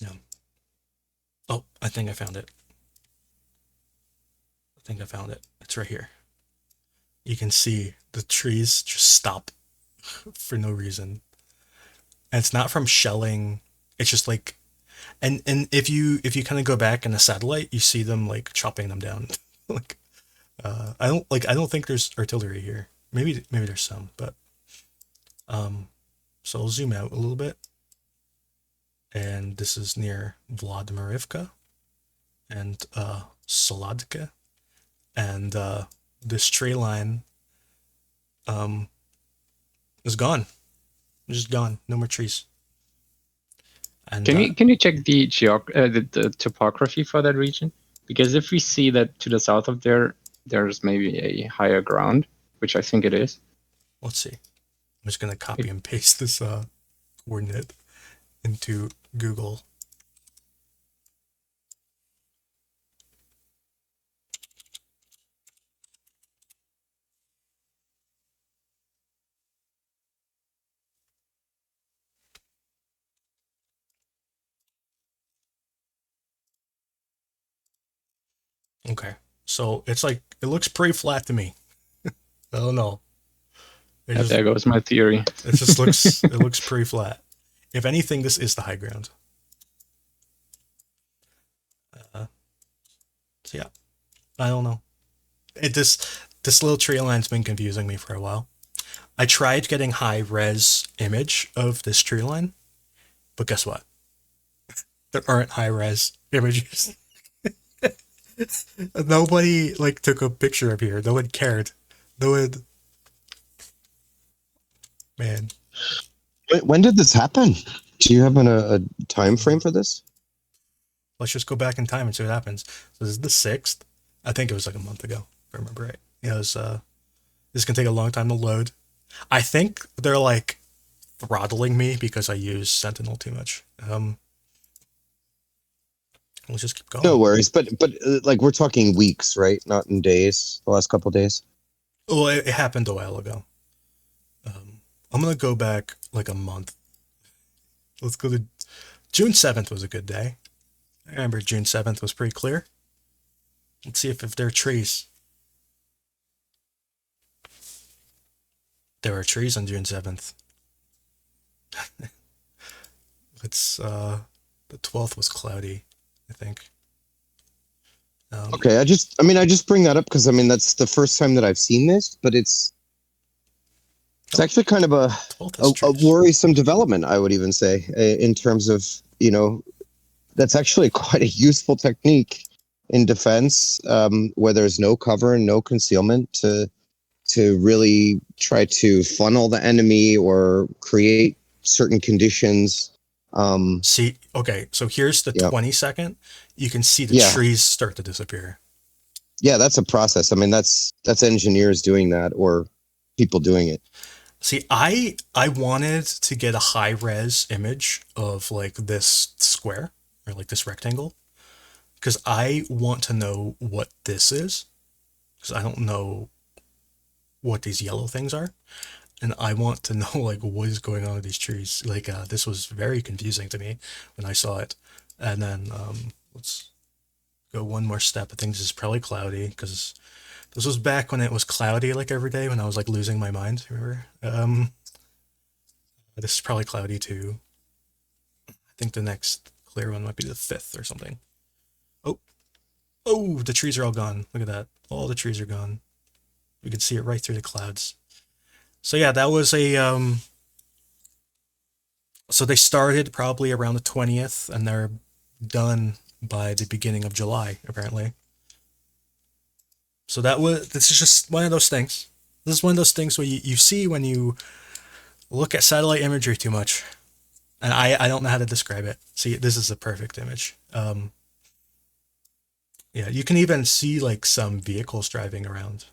Yeah. Oh, I think I found it. It's right here. You can see the trees just stop for no reason. And it's not from shelling. It's just like, and if you kind of go back in the satellite, you see them like chopping them down. like I don't think there's artillery here. Maybe there's some, but so I'll zoom out a little bit. And this is near Vladimirivka and Soladka. And this tree line um, is gone. It's just gone. No more trees. And Can you check the topography for that region? Because if we see that to the south of there, there's maybe a higher ground, which I think it is. let's see. I'm just gonna copy and paste this coordinate into Google. Okay, so it's like it looks pretty flat to me. I don't know. There goes my theory. It looks pretty flat. If anything, this is the high ground. So yeah, I don't know. This little tree line's been confusing me for a while. I tried getting high res image of this tree line, but guess what? There aren't high res images. Nobody like took a picture of here. No one cared. No one. Man, When did this happen? Do you have a time frame for this? let's just go back in time and see what happens. So this is the 6th. I think it was like a month ago, if I remember right. You know, this can take a long time to load. I think they're like throttling me because I use Sentinel too much. Let's just keep going. No worries, but like we're talking weeks, right? Not in days. The last couple days. Well, it happened a while ago. I'm gonna go back like a month. Let's go to June 7th was a good day. I remember June 7th was pretty clear. Let's see if there are trees. There were trees on June 7th. It's the 12th was cloudy, I think. Okay, I just bring that up because I mean that's the first time that I've seen this, but it's actually kind of a worrisome development, I would even say, in terms of, that's actually quite a useful technique in defense, where there's no cover and no concealment to really try to funnel the enemy or create certain conditions. See, okay, so here's the 20-second. You can see the trees start to disappear. Yeah, that's a process. I mean, that's engineers doing that or people doing it. See, I wanted to get a high res image of like this square or like this rectangle because I want to know what this is because I don't know what these yellow things are. And I want to know like what is going on with these trees. Like this was very confusing to me when I saw it. And then let's go one more step. I think this is probably cloudy because this was back when it was cloudy like every day when I was like losing my mind. Remember? This is probably cloudy too. I think the next clear one might be the 5th or something. Oh, the trees are all gone. Look at that. All the trees are gone. We can see it right through the clouds. So yeah, that was a so they started probably around the 20th and they're done by the beginning of July, apparently. So this is just one of those things. This is one of those things where you see when you look at satellite imagery too much. And I don't know how to describe it. See, this is a perfect image. Yeah, you can even see like some vehicles driving around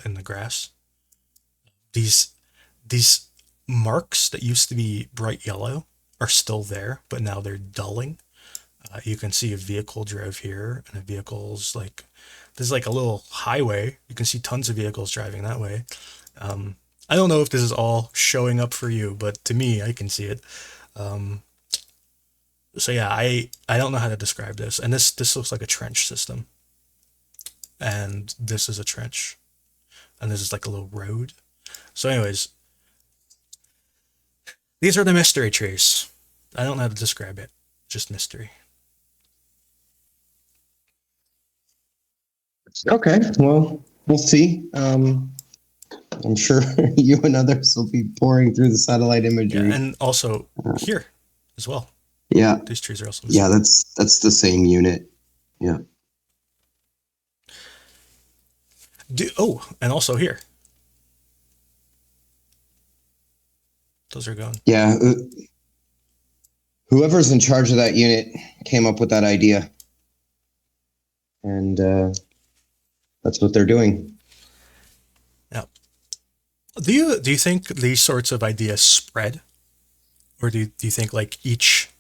in the grass. These marks that used to be bright yellow are still there, but now they're dulling. You can see a vehicle drove here, and a vehicle's like this is like a little highway. You can see tons of vehicles driving that way. I don't know if this is all showing up for you, but to me, I can see it. So yeah, I don't know how to describe this, and this looks like a trench system, and this is a trench. and this is like a little road. So anyways, these are the mystery trees. I don't know how to describe it. Just mystery. Okay, well, we'll see. I'm sure you and others will be pouring through the satellite imagery. Yeah, and also here as well. Yeah, These trees are also yeah, that's the same unit. Yeah. And also here. Those are gone. Yeah. Whoever's in charge of that unit came up with that idea. And that's what they're doing. Yeah. Do you think these sorts of ideas spread? Or do you think like each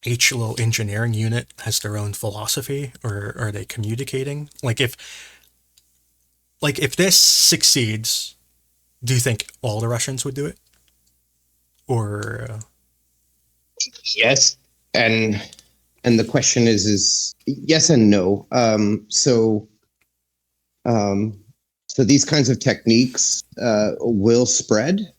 little engineering unit has their own philosophy, or are they communicating? Like if this succeeds, do you think all the Russians would do it? Or yes, and the question is yes and no. So these kinds of techniques will spread.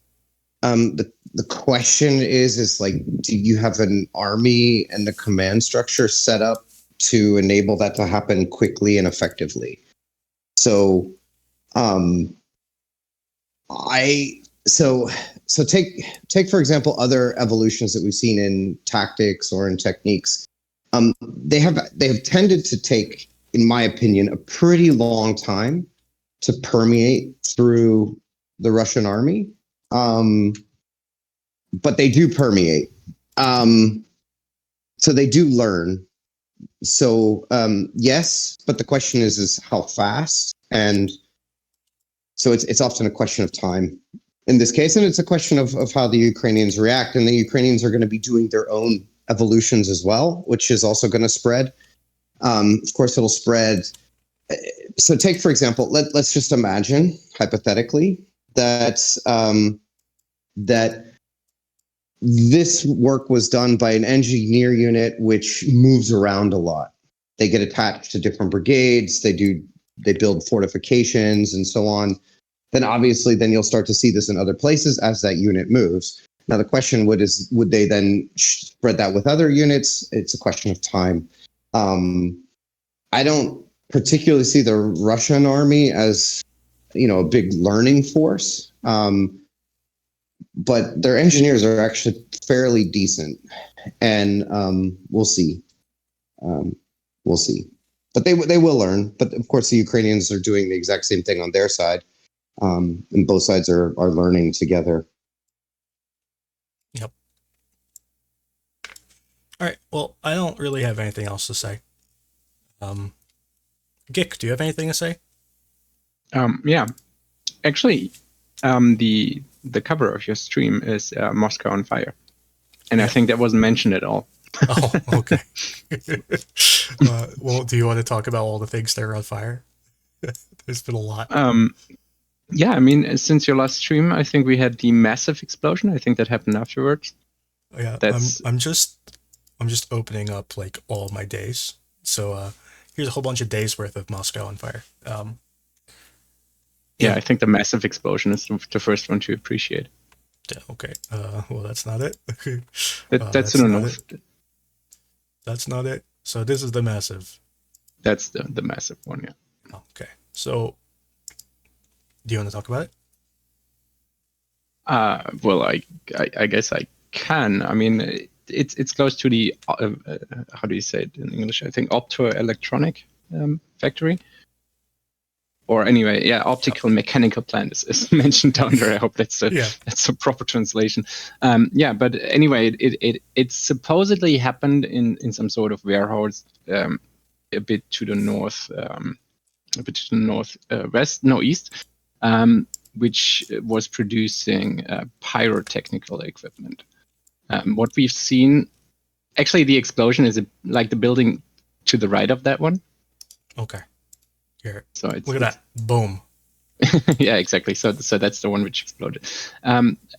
The question is like, do you have an army and the command structure set up to enable that to happen quickly and effectively? So, so take for example other evolutions that we've seen in tactics or in techniques. They have tended to take, in my opinion, a pretty long time to permeate through the Russian army. But they do permeate. So they do learn. So yes, but the question is how fast, and so it's often a question of time in this case, and it's a question of how the Ukrainians react, and the Ukrainians are going to be doing their own evolutions as well, which is also going to spread. Of course, it'll spread. So take, for example, let's just imagine hypothetically that that this work was done by an engineer unit which moves around a lot. They get attached to different brigades. They build fortifications and so on. Then obviously, then you'll start to see this in other places as that unit moves. Now the question would they then spread that with other units? It's a question of time. I don't particularly see the Russian army as a big learning force. But their engineers are actually fairly decent, and we'll see. We'll see. But they will learn. But of course, the Ukrainians are doing the exact same thing on their side, and both sides are learning together. Yep. All right. Well, I don't really have anything else to say. Gik, do you have anything to say? Yeah. Actually, the cover of your stream is Moscow on Fire. And yeah. I think that wasn't mentioned at all. Oh, okay. Well, do you want to talk about all the things that are on fire? There's been a lot. Yeah, I mean, since your last stream, I think we had the massive explosion. I think that happened afterwards. Yeah, I'm just opening up like all my days. So here's a whole bunch of days worth of Moscow on fire. Yeah, I think the massive explosion is the first one to appreciate. Yeah, okay. Well, that's not it. That's not it. That's not it. So this is the massive. That's the massive one, yeah. Okay. So, do you want to talk about it? Well, I guess I can. I mean, it's close to the how do you say it in English? I think optoelectronic factory. Or anyway, yeah, optical mechanical plant is mentioned down there. I hope that's a proper translation. Yeah, but anyway, it supposedly happened in some sort of warehouse a bit to the north, east, which was producing pyrotechnical equipment. What we've seen, actually, the explosion is like the building to the right of that one. Okay. Here. So look at that. Boom. Yeah, exactly. So that's the one which exploded.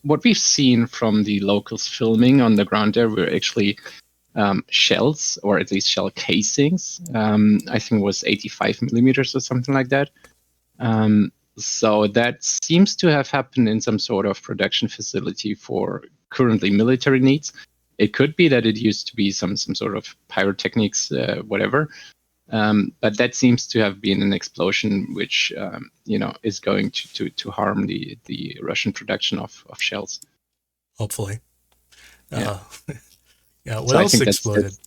What we've seen from the locals filming on the ground there were actually shells, or at least shell casings. I think it was 85 millimeters or something like that. So that seems to have happened in some sort of production facility for currently military needs. It could be that it used to be some sort of pyrotechnics, whatever. But that seems to have been an explosion which is going to harm the Russian production of shells. Hopefully. Yeah. Yeah. What So I else think exploded?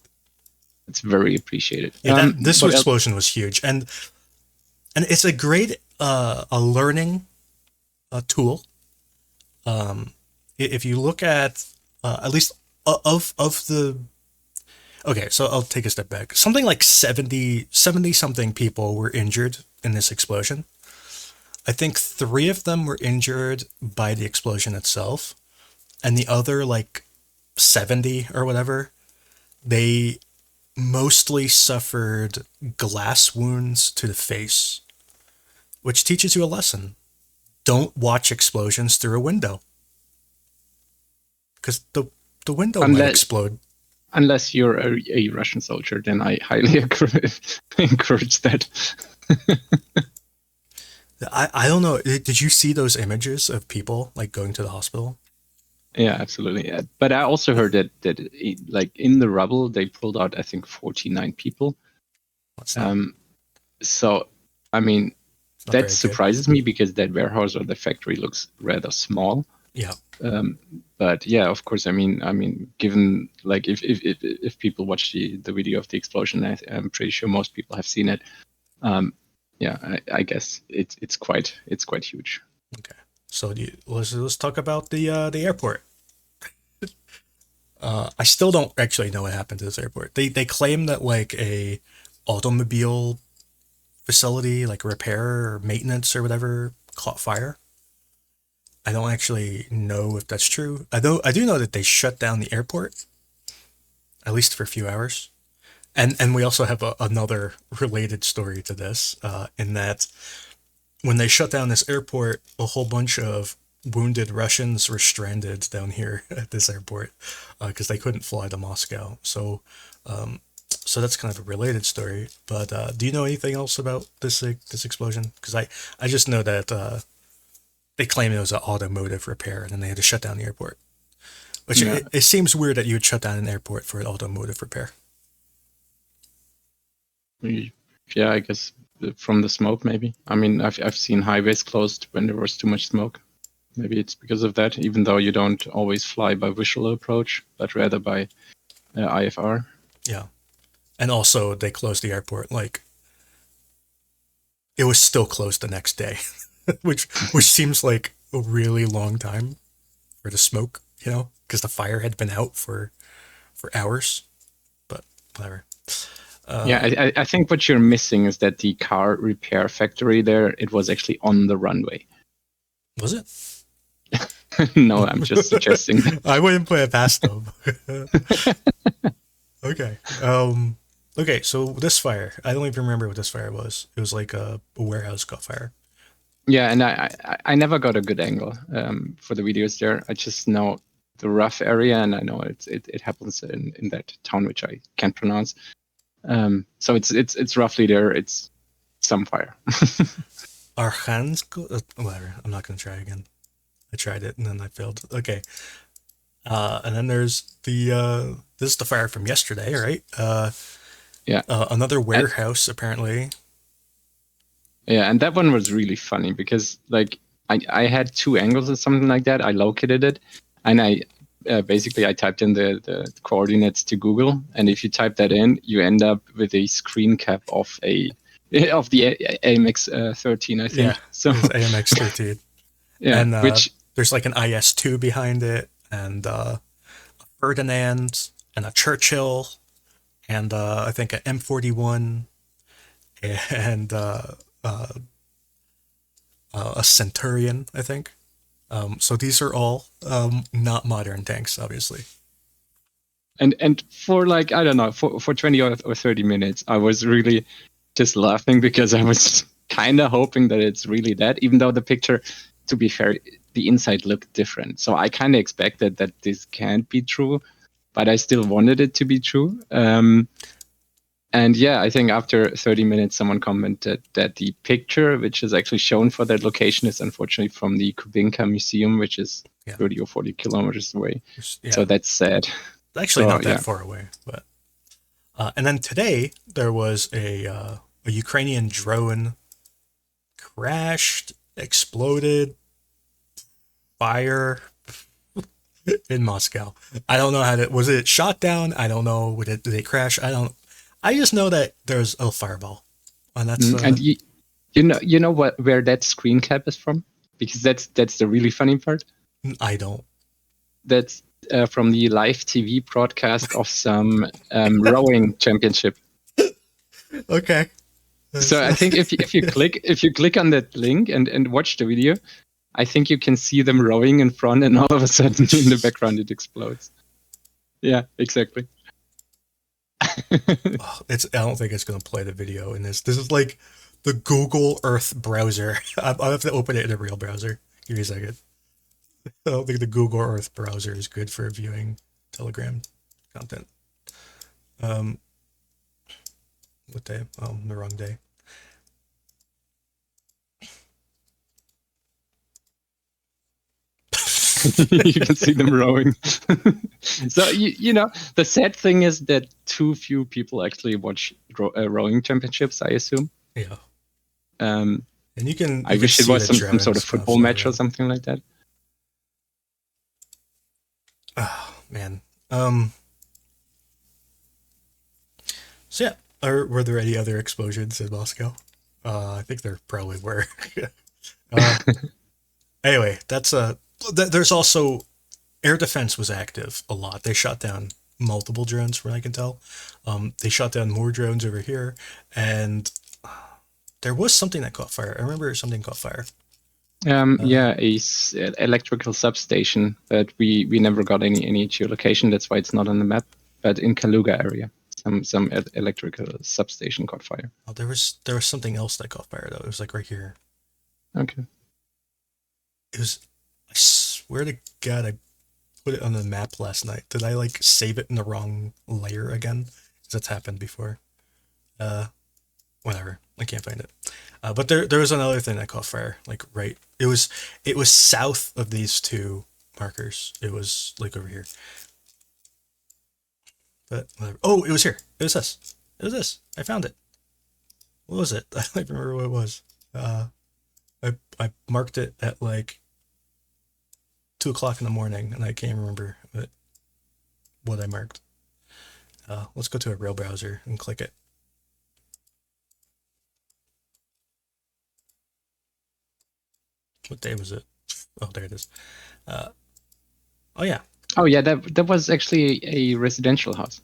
That's very appreciated. Yeah, this what explosion was huge, and it's a great a learning tool. If you look at least of the okay, so I'll take a step back. Something like 70 something people were injured in this explosion. I think 3 of them were injured by the explosion itself, and the other like 70 or whatever, they mostly suffered glass wounds to the face, which teaches you a lesson. Don't watch explosions through a window, because the window might explode. Unless you're a Russian soldier, then I highly encourage that. I don't know. Did you see those images of people like going to the hospital? Yeah, absolutely. Yeah. But I also heard that like in the rubble they pulled out, I think, 49 people. So I mean, that surprises me because that warehouse or the factory looks rather small. Yeah. But yeah, of course. I mean, given like if people watch the video of the explosion, I'm pretty sure most people have seen it. Yeah, I guess it's quite huge. Okay, so let's talk about the airport. I still don't actually know what happened to this airport. They claim that like a automobile facility, like repair or maintenance or whatever, caught fire. I don't actually know if that's true. I do know that they shut down the airport, at least for a few hours. And we also have another related story to this, in that when they shut down this airport, a whole bunch of wounded Russians were stranded down here at this airport because they couldn't fly to Moscow. So that's kind of a related story. But do you know anything else about this explosion? Because I just know that they claim it was an automotive repair, and then they had to shut down the airport. Which it seems weird that you would shut down an airport for an automotive repair. Yeah, I guess from the smoke, maybe. I mean, I've seen highways closed when there was too much smoke. Maybe it's because of that, even though you don't always fly by visual approach, but rather by IFR. Yeah. And also, they closed the airport, like, it was still closed the next day, which seems like a really long time for the smoke, because the fire had been out for hours, but whatever. Yeah, I think what you're missing is that the car repair factory there, it was actually on the runway. Was it? No, I'm just suggesting. I wouldn't put it past them. Okay. Okay, so this fire, I don't even remember what this fire was. It was like a warehouse caught fire. Yeah, and I never got a good angle for the videos there. I just know the rough area, and I know it happens in that town which I can't pronounce. So it's roughly there. It's some fire. Urozhaine, whatever. I'm not gonna try again. I tried it and then I failed. Okay. And then there's this is the fire from yesterday, right? Yeah. Another warehouse apparently. Yeah, and that one was really funny because like I had 2 angles or something like that. I located it, and I basically I typed in the coordinates to Google, and if you type that in, you end up with a screen cap of the AMX 13, I think. Yeah, so AMX 13. Yeah, and which there's like an IS-2 behind it, and a Ferdinand, and a Churchill, and I think an M41, and a Centurion, I think. So these are all not modern tanks, obviously. And for like, I don't know, for 20 or 30 minutes, I was really just laughing because I was kind of hoping that it's really that, even though the picture, to be fair, the inside looked different. So I kind of expected that this can't be true, but I still wanted it to be true. And yeah, I think after 30 minutes, someone commented that the picture, which is actually shown for that location, is unfortunately from the Kubinka Museum, which is 30 or 40 kilometers away. Yeah. So that's sad. Actually, not that far away. But and then today there was a Ukrainian drone crashed, exploded, fire in Moscow. I don't know was it shot down? I don't know. Did it crash? I just know that there's a fireball, and that's. And you know where that screen cap is from? Because that's the really funny part. I don't. That's from the live TV broadcast of some rowing championship. Okay. So I think if you click on that link and watch the video, I think you can see them rowing in front, and all of a sudden in the background it explodes. Yeah, exactly. I don't think it's going to play the video in this. This is like the Google Earth browser. I'll have to open it in a real browser. Give me a second. I don't think the Google Earth browser is good for viewing Telegram content. What day? Oh, the wrong day. You can see them rowing. So you know, the sad thing is that too few people actually watch rowing championships, I assume. Yeah. And you can. I wish it was some sort of football match or something like that. Oh man. So yeah, were there any other explosions in Moscow? I think there probably were. Anyway, that's there's also air defense was active a lot. They shot down multiple drones, from what I can tell. They shot down more drones over here, and there was something that caught fire. I remember something caught fire. Yeah, a electrical substation, but we never got any geolocation. That's why it's not on the map. But in Kaluga area, some electrical substation caught fire. Oh, there was something else that caught fire though. It was like right here. Okay. It was. I swear to God, I put it on the map last night. Did I like save it in the wrong layer again? Because that's happened before. Whatever. I can't find it. But there was another thing that caught fire. Like right. It was south of these two markers. It was like over here. But whatever. Oh, it was here. It was this. It was this. I found it. What was it? I don't even remember what it was. I marked it at like 2:00 in the morning, and I can't remember what I marked. Let's go to a real browser and click it. What day was it? Oh, there it is. Oh yeah. Oh yeah, that was actually a residential house.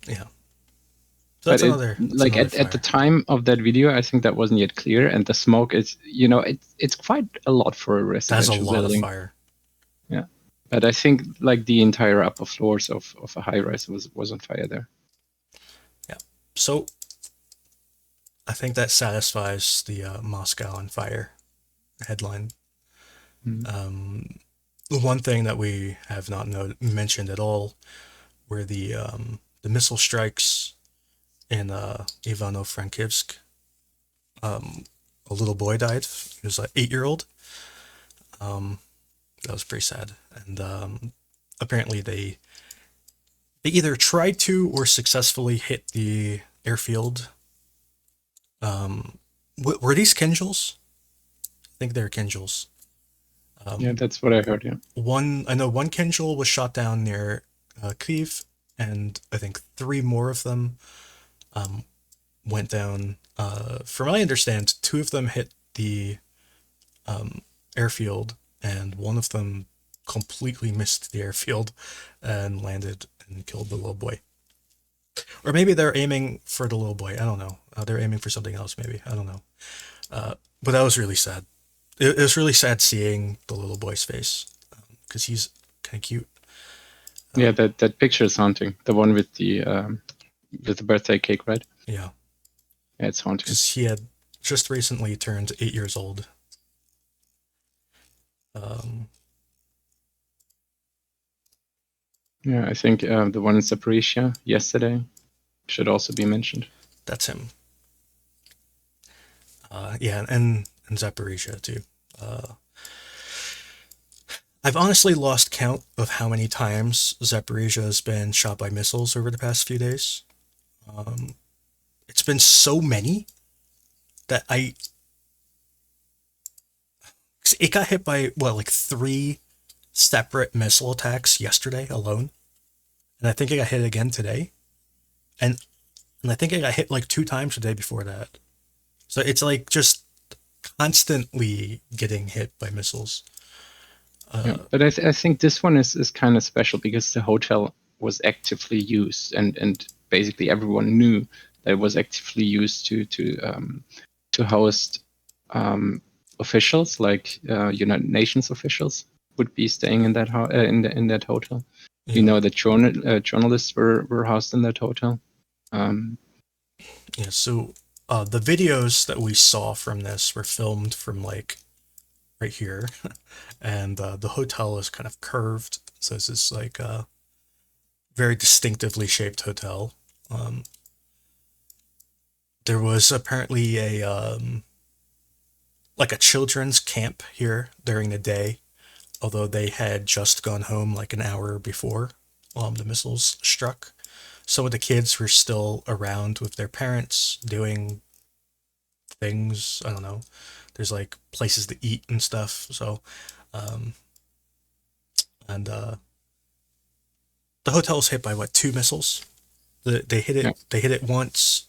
Yeah. So that's another. Like at the time of that video, I think that wasn't yet clear, and the smoke is, it's quite a lot for a residential building. That's a lot of fire. Yeah, but I think like the entire upper floors of a high rise was on fire there. Yeah. So I think that satisfies the Moscow on fire headline. Mm-hmm. The one thing that we have not mentioned at all were the missile strikes in Ivano-Frankivsk. A little boy died. He was like 8-year-old. That was pretty sad. And apparently they either tried to or successfully hit the airfield. Were these Kinjals? I think they're Kinjals. Yeah, that's what I heard. Yeah. I know one Kinjal was shot down near Kyiv, and I think 3 more of them went down. From what I understand, 2 of them hit the airfield, and 1 of them completely missed the airfield and landed and killed the little boy. Or maybe they're aiming for the little boy. I don't know. They're aiming for something else, maybe. I don't know. But that was really sad. It was really sad seeing the little boy's face, because he's kind of cute. Yeah, that picture is haunting. The one with the birthday cake, right? Yeah. Yeah, it's haunting. Because he had just recently turned 8 years old. Yeah, I think the one in Zaporizhzhia yesterday. should also be mentioned. That's him. Yeah, and Zaporizhzhia too. I've honestly lost count of how many times Zaporizhzhia has been shot by missiles over the past few days. It's been so many that it got hit by like 3 separate missile attacks yesterday alone, and I think it got hit again today, and I think it got hit like 2 times the day before that. So it's like just constantly getting hit by missiles. But I think this one is kind of special because the hotel was actively used, and basically everyone knew that it was actively used to host officials, like United Nations officials would be staying in that in that hotel. Yeah. You know that journalists were housed in that hotel. Yeah. So the videos that we saw from this were filmed from like right here, and the hotel is kind of curved, so this is like a very distinctively shaped hotel. There was apparently a like a children's camp here during the day, although they had just gone home like an hour before the missiles struck. Some of the kids were still around with their parents doing things. I don't know. There's like places to eat and stuff. So, and the hotel was hit by 2 missiles. They hit it. Yeah. They hit it once.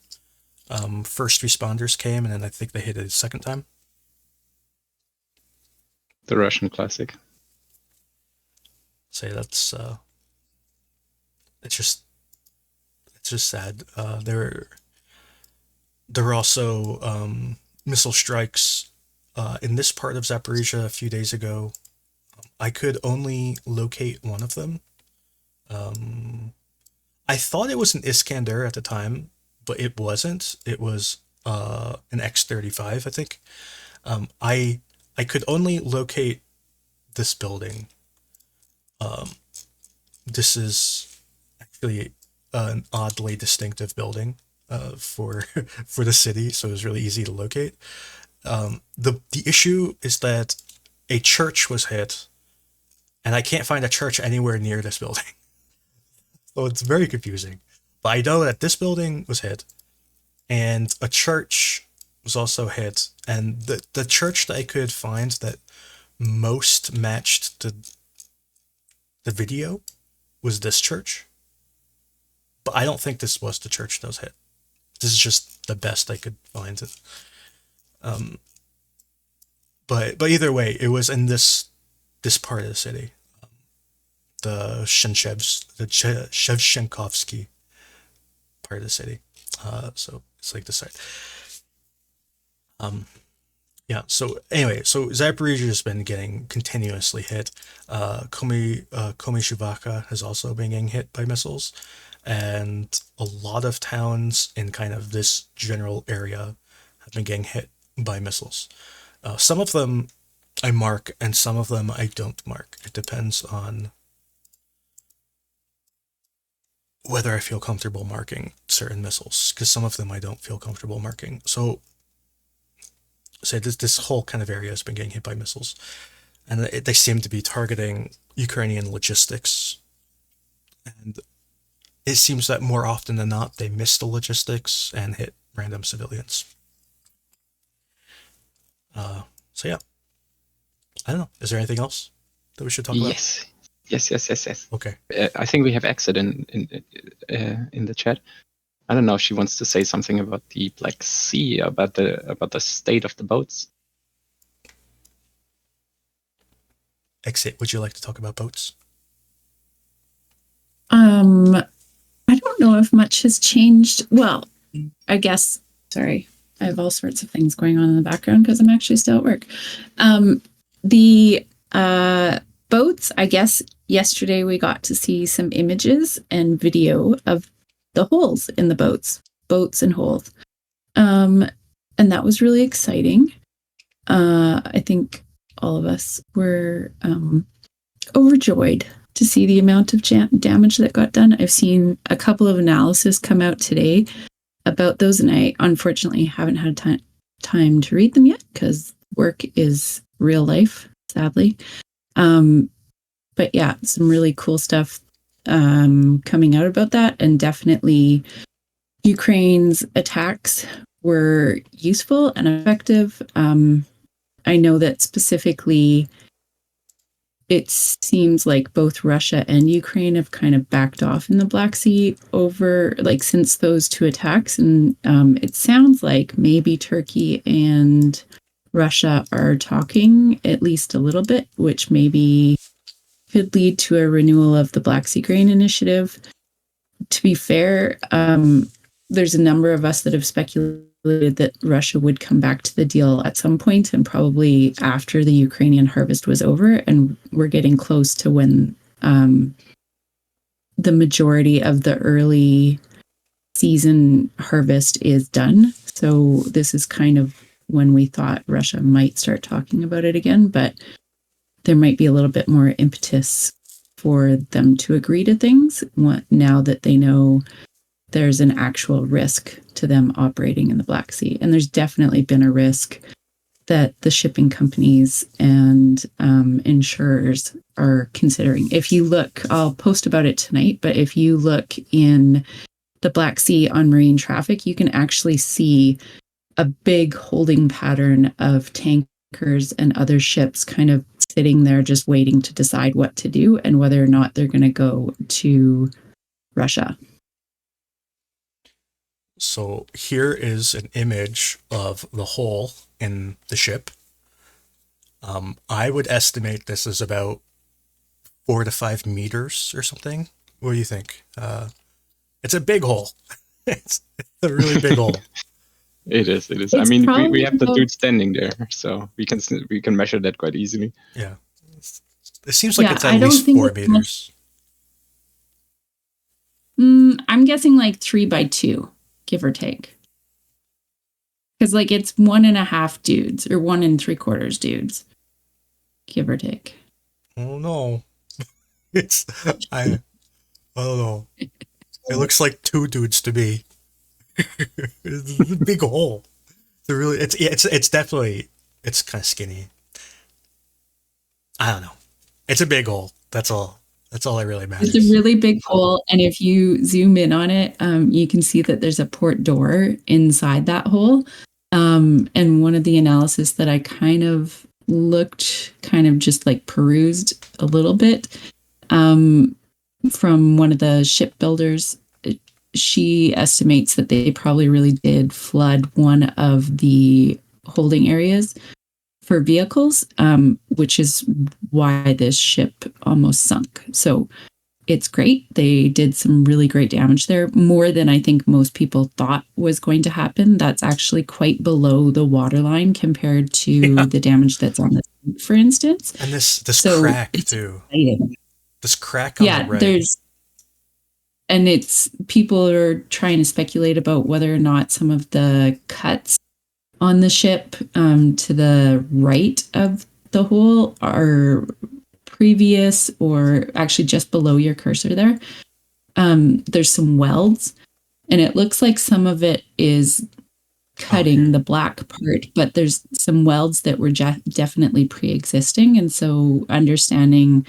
First responders came, and then I think they hit it a second time. The Russian classic. Say that's it's just sad. There were also missile strikes in this part of Zaporizhzhia a few days ago. I could only locate one of them. I thought it was an Iskander at the time, but it wasn't. It was an X-35, I think. I could only locate this building. This is actually an oddly distinctive building for the city, so it was really easy to locate. The issue is that a church was hit, and I can't find a church anywhere near this building. So it's very confusing. But I know that this building was hit, and a church was also hit, and the church that I could find that most matched the video was this church. But I don't think this was the church that was hit. This is just the best I could find it. But either way, it was in this part of the city, the Shevchenkovsky part of the city. So it's like this side. Yeah. So anyway, so Zaporizhzhia has been getting continuously hit. Klishchiivka has also been getting hit by missiles, and a lot of towns in kind of this general area have been getting hit by missiles. Some of them I mark, and some of them I don't mark. It depends on whether I feel comfortable marking certain missiles, because some of them I don't feel comfortable marking. So this whole kind of area has been getting hit by missiles, and they seem to be targeting Ukrainian logistics, and it seems that more often than not they miss the logistics and hit random civilians. So yeah, I don't know. Is there anything else that we should talk about? Yes. Okay. I think we have Exit in the chat. I don't know if she wants to say something about the Black Sea, about the state of the boats. Exit, would you like to talk about boats? I don't know if much has changed. Well, I guess, sorry, I have all sorts of things going on in the background because I'm actually still at work. The boats, I guess yesterday we got to see some images and video of the holes in the boats and holes. And that was really exciting. I think all of us were overjoyed to see the amount of damage that got done. I've seen a couple of analyses come out today about those, and I unfortunately haven't had time to read them yet because work is real life, sadly. But yeah, some really cool stuff coming out about that, and definitely Ukraine's attacks were useful and effective. I know that specifically it seems like both Russia and Ukraine have kind of backed off in the Black Sea over, like, since those two attacks. And it sounds like maybe Turkey and Russia are talking at least a little bit, which maybe could lead to a renewal of the Black Sea Grain Initiative. To be fair, there's a number of us that have speculated that Russia would come back to the deal at some point, and probably after the Ukrainian harvest was over, and we're getting close to when the majority of the early season harvest is done. So this is kind of when we thought Russia might start talking about it again, but there might be a little bit more impetus for them to agree to things now that they know there's an actual risk to them operating in the Black Sea. And there's definitely been a risk that the shipping companies and insurers are considering. If you look, I'll post about it tonight, but if you look in the Black Sea on marine traffic, you can actually see a big holding pattern of tankers and other ships kind of sitting there just waiting to decide what to do and whether or not they're going to go to Russia. So here is an image of the hole in the ship. I would estimate this is about 4 to 5 meters or something. What do you think? It's a big hole. It's a really big hole. It is. It is. I mean, we have the dude standing there, so we can measure that quite easily. Yeah. It seems like it's at least 4 meters. I'm guessing like 3 by 2. Give or take. Because like it's 1.5 dudes or 1 3/4 dudes. Give or take. Oh no. I don't know. It looks like 2 dudes to me. It's a big hole. It's definitely, it's kind of skinny. I don't know. It's a big hole. That's all that really matters. It's a really big hole, and if you zoom in on it, you can see that there's a port door inside that hole. And one of the analysis that I kind of just like perused a little bit from one of the shipbuilders, she estimates that they probably really did flood one of the holding areas for vehicles, which is why this ship almost sunk. So it's great. They did some really great damage there, more than I think most people thought was going to happen. That's actually quite below the waterline compared to the damage that's on the seat, for instance. And this crack too. Exciting. This crack on the right. People are trying to speculate about whether or not some of the cuts on the ship to the right of the hole are previous, or actually just below your cursor there. There's some welds, and it looks like some of it is cutting the black part, but there's some welds that were definitely pre-existing. And so understanding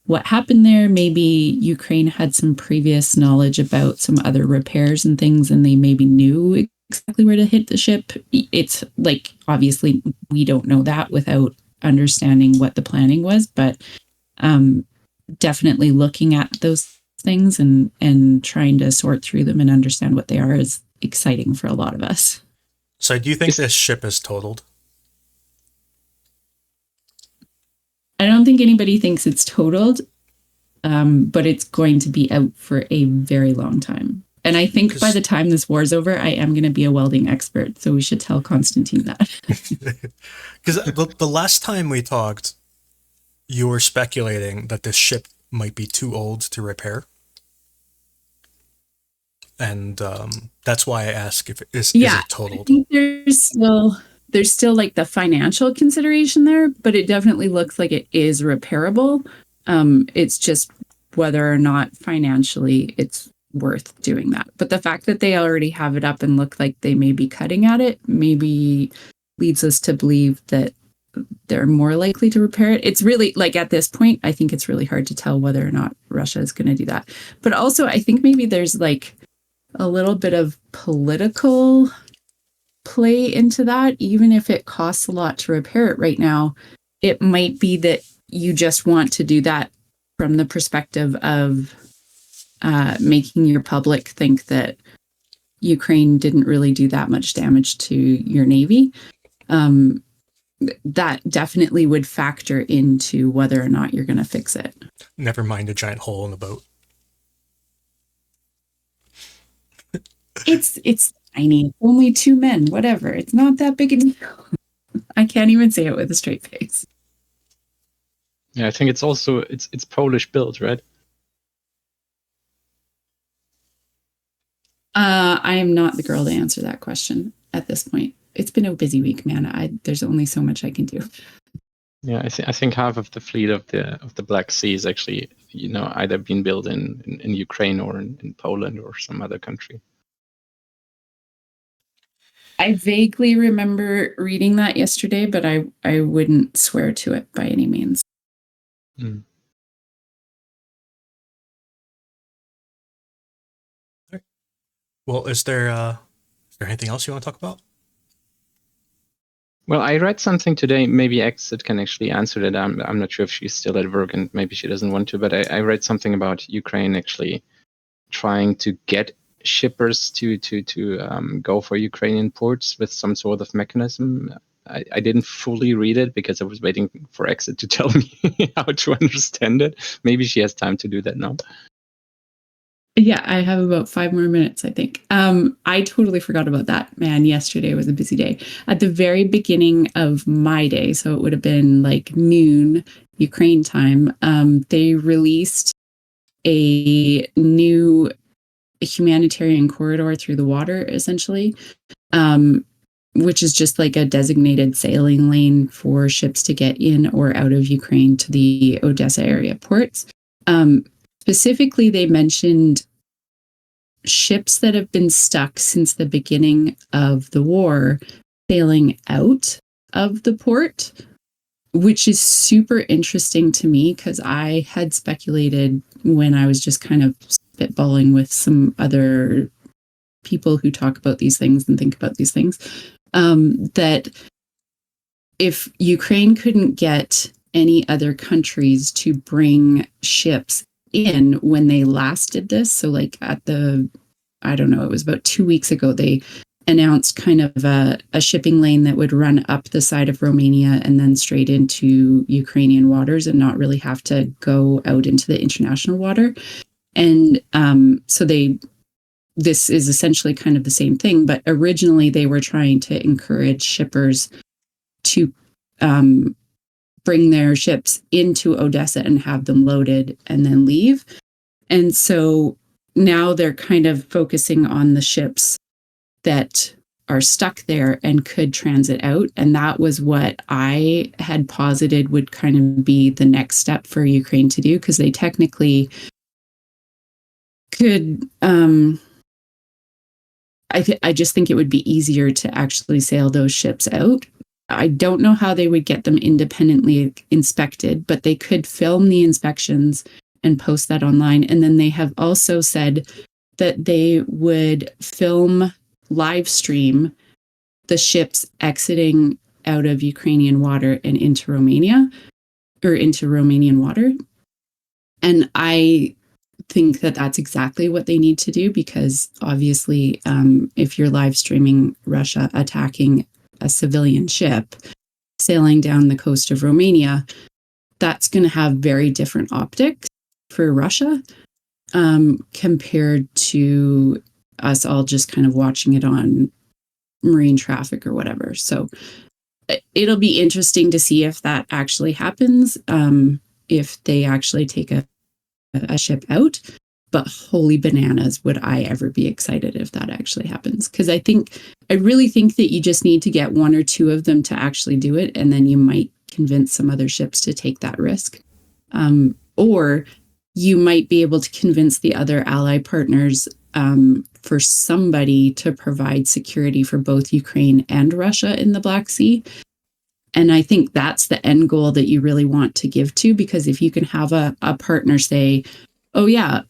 what happened there, maybe Ukraine had some previous knowledge about some other repairs and things, and they maybe knew exactly where to hit the ship. It's like, obviously we don't know that without understanding what the planning was, but definitely looking at those things and trying to sort through them and understand what they are is exciting for a lot of us. So do you think this ship is totaled? I don't think anybody thinks it's totaled, but it's going to be out for a very long time. And I think by the time this war's over, I am going to be a welding expert, so we should tell Constantine that. Because the last time we talked, you were speculating that this ship might be too old to repair. And that's why I ask if is it totaled. I think there's still like the financial consideration there, but it definitely looks like it is repairable. It's just whether or not financially it's worth doing that. But the fact that they already have it up and look like they may be cutting at it maybe leads us to believe that they're more likely to repair it. It's really, like, at this point, I think it's really hard to tell whether or not Russia is going to do that. But also, I think maybe there's like a little bit of political play into that. Even if it costs a lot to repair it right now, it might be that you just want to do that from the perspective of making your public think that Ukraine didn't really do that much damage to your navy. That definitely would factor into whether or not you're going to fix it. Never mind a giant hole in the boat. It's tiny. Only 2 men. Whatever. It's not that big a deal. I can't even say it with a straight face. Yeah, I think it's also it's Polish built, right? I am not the girl to answer that question at this point. It's been a busy week, man. There's only so much I can do. Yeah, I think half of the fleet of the Black Sea is actually, either been built in Ukraine or in Poland or some other country. I vaguely remember reading that yesterday, but I wouldn't swear to it by any means. Mm. Right. Well, is there anything else you want to talk about? Well, I read something today. Maybe Exit can actually answer that. I'm not sure if she's still at work and maybe she doesn't want to. But I read something about Ukraine actually trying to get shippers to go for Ukrainian ports with some sort of mechanism. I didn't fully read it because I was waiting for Exit to tell me how to understand it. Maybe she has time to do that now. Yeah, I have about 5 more minutes, I think. I totally forgot about that. Man, yesterday was a busy day. At the very beginning of my day, so it would have been like noon Ukraine time, they released a new humanitarian corridor through the water, essentially, which is just like a designated sailing lane for ships to get in or out of Ukraine to the Odessa area ports. Specifically, they mentioned ships that have been stuck since the beginning of the war sailing out of the port, which is super interesting to me because I had speculated when I was just kind of spitballing with some other people who talk about these things and think about these things, that if Ukraine couldn't get any other countries to bring ships in when they last did this, so like at I don't know, it was about 2 weeks ago, they announced kind of a shipping lane that would run up the side of Romania and then straight into Ukrainian waters and not really have to go out into the international water. And so this is essentially kind of the same thing, but originally they were trying to encourage shippers to bring their ships into Odessa and have them loaded and then leave. And so now they're kind of focusing on the ships that are stuck there and could transit out. And that was what I had posited would kind of be the next step for Ukraine to do, because they technically could, I just think it would be easier to actually sail those ships out. I don't know how they would get them independently inspected, but they could film the inspections and post that online. And then they have also said that they would live stream the ships exiting out of Ukrainian water and into Romania, or into Romanian water. And I think that that's exactly what they need to do, because obviously if you're live streaming Russia attacking a civilian ship sailing down the coast of Romania, that's going to have very different optics for Russia compared to us all just kind of watching it on marine traffic or whatever. So it'll be interesting to see if that actually happens, if they actually take a ship out. But holy bananas, would I ever be excited if that actually happens? Because I really think that you just need to get 1 or 2 of them to actually do it, and then you might convince some other ships to take that risk. Or you might be able to convince the other ally partners for somebody to provide security for both Ukraine and Russia in the Black Sea. And I think that's the end goal that you really want to give to, because if you can have a partner say, oh yeah,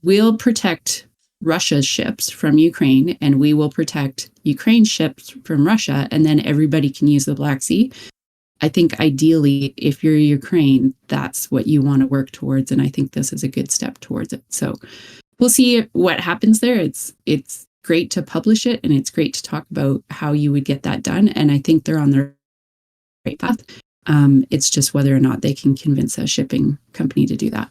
we'll protect Russia's ships from Ukraine and we will protect Ukraine's ships from Russia, and then everybody can use the Black Sea. I think ideally, if you're Ukraine, that's what you want to work towards. And I think this is a good step towards it. So we'll see what happens there. It's great to publish it, and it's great to talk about how you would get that done. And I think they're on the right path. It's just whether or not they can convince a shipping company to do that.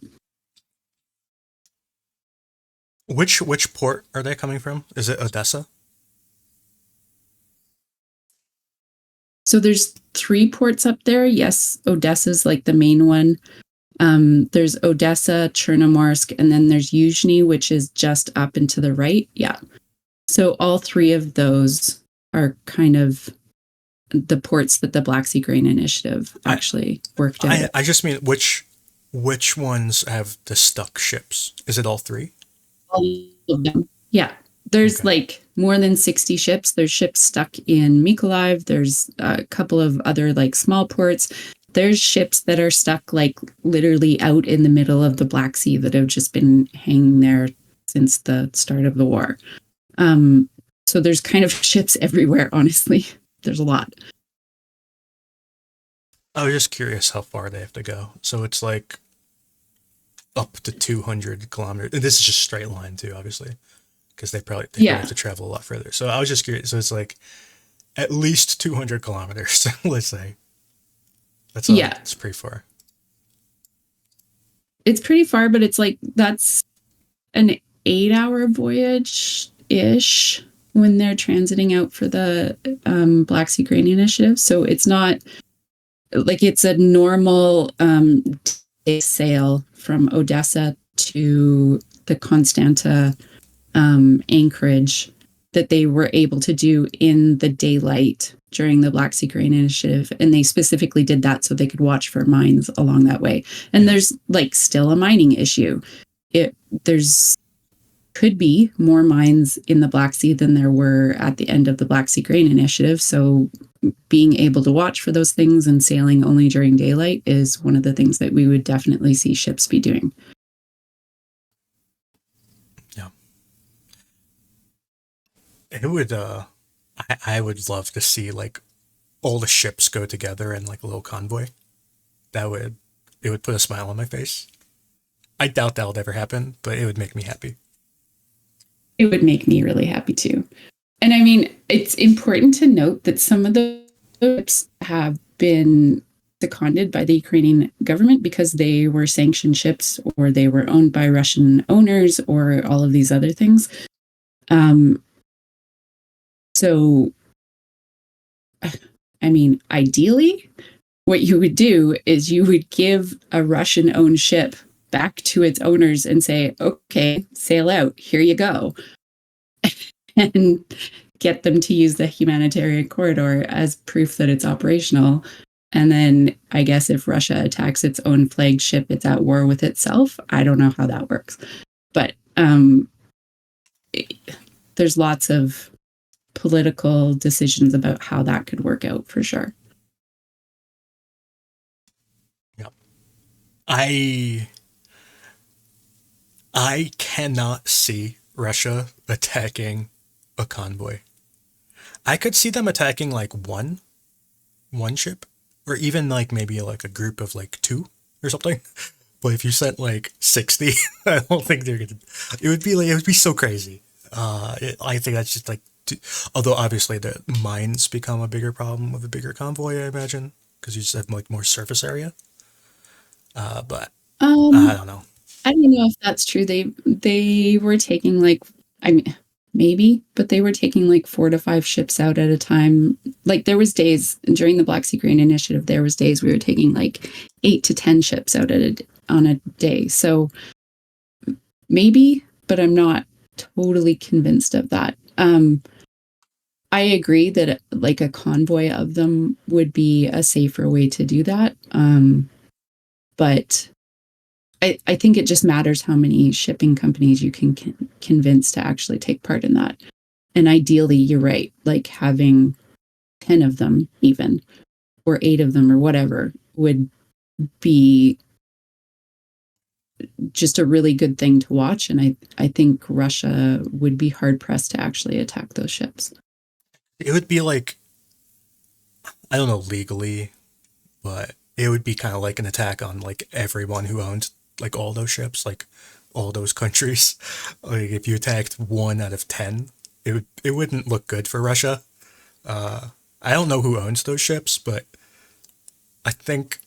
Which port are they coming from? Is it Odessa? So there's 3 ports up there. Yes, Odessa's like the main one. There's Odessa, Chernomorsk, and then there's Yuzhny, which is just up and to the right. Yeah. So all 3 of those are kind of the ports that the Black Sea Grain Initiative actually worked out. I just mean which ones have the stuck ships? Is it all 3? All of them. Yeah. There's like more than 60 ships. There's ships stuck in Mykolaiv. There's a couple of other like small ports. There's ships that are stuck like literally out in the middle of the Black Sea that have just been hanging there since the start of the war. So there's kind of ships everywhere, honestly. There's a lot. I was just curious how far they have to go. So it's like up to 200 kilometers. And this is just straight line too, obviously, because they probably have to travel a lot further. So I was just curious. So it's like at least 200 kilometers, let's say. It's pretty far. It's pretty far, but it's like that's an 8-hour voyage-ish when they're transiting out for the Black Sea Grain Initiative. So it's not like it's a normal day sail from Odessa to the Constanta anchorage that they were able to do in the daylight during the Black Sea Grain Initiative. And they specifically did that so they could watch for mines along that way. And there's like still a mining issue. There's could be more mines in the Black Sea than there were at the end of the Black Sea Grain Initiative. So being able to watch for those things and sailing only during daylight is one of the things that we would definitely see ships be doing. Yeah. It would, I would love to see like all the ships go together in like a little convoy. It would put a smile on my face. I doubt that would ever happen, but it would make me happy. It would make me really happy too. And I mean, it's important to note that some of the ships have been seconded by the Ukrainian government because they were sanctioned ships or they were owned by Russian owners or all of these other things. So, I mean, ideally, what you would do is you would give a Russian-owned ship back to its owners and say, okay, sail out, here you go. And get them to use the humanitarian corridor as proof that it's operational. And then I guess if Russia attacks its own flagship, it's at war with itself. I don't know how that works. But there's lots of political decisions about how that could work out for sure. Yeah. I cannot see Russia attacking a convoy. I could see them attacking like one ship, or even like maybe like a group of like 2 or something. But if you sent like 60, I don't think they're gonna. It would be so crazy. I think that's just like. Although obviously the mines become a bigger problem with a bigger convoy, I imagine, because you just have like more surface area. But I don't know. I don't know if that's true. They were taking like, I mean, maybe, but they were taking like 4 to 5 ships out at a time. Like there was days during the Black Sea Grain Initiative, there was days we were taking like 8 to 10 ships out on a day. So maybe, but I'm not totally convinced of that. I agree that like a convoy of them would be a safer way to do that. But I think it just matters how many shipping companies you can convince to actually take part in that. And ideally, you're right, like having 10 of them even, or 8 of them or whatever would be just a really good thing to watch. And I think Russia would be hard pressed to actually attack those ships. It would be like, I don't know legally, but it would be kind of like an attack on like everyone who owned like all those ships, like all those countries. Like if you attacked 1 out of 10, it wouldn't look good for Russia. I don't know who owns those ships, but I think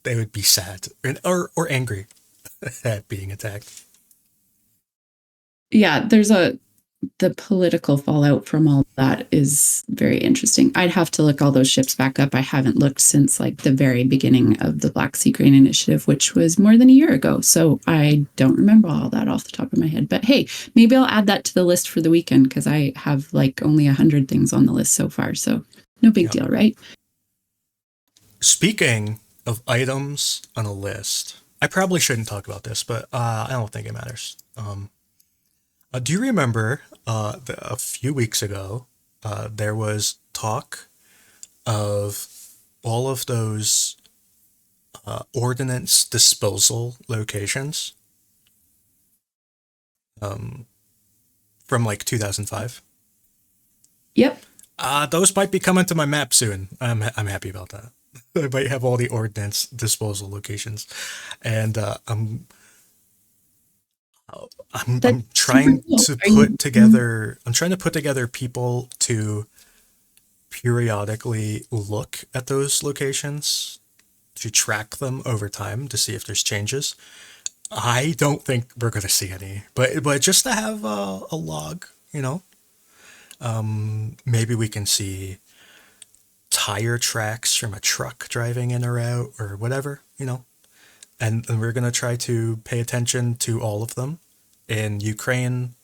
they would be sad or angry at being attacked. Yeah, the political fallout from all that is very interesting. I'd have to look all those ships back up. I haven't looked since like the very beginning of the Black Sea Grain Initiative, which was more than a year ago. So I don't remember all that off the top of my head. But hey, maybe I'll add that to the list for the weekend because I have like only 100 things on the list so far. So no big deal, right? Speaking of items on a list, I probably shouldn't talk about this, but I don't think it matters. Do you remember a few weeks ago, there was talk of all of those ordnance disposal locations from like 2005? Yep. Those might be coming to my map soon. I'm happy about that. I might have all the ordnance disposal locations, and I'm trying to put together. I'm trying to put together people to periodically look at those locations to track them over time to see if there's changes. I don't think we're going to see any, but just to have a log, you know, maybe we can see tire tracks from a truck driving in or out or whatever, you know, and we're going to try to pay attention to all of them in Ukraine.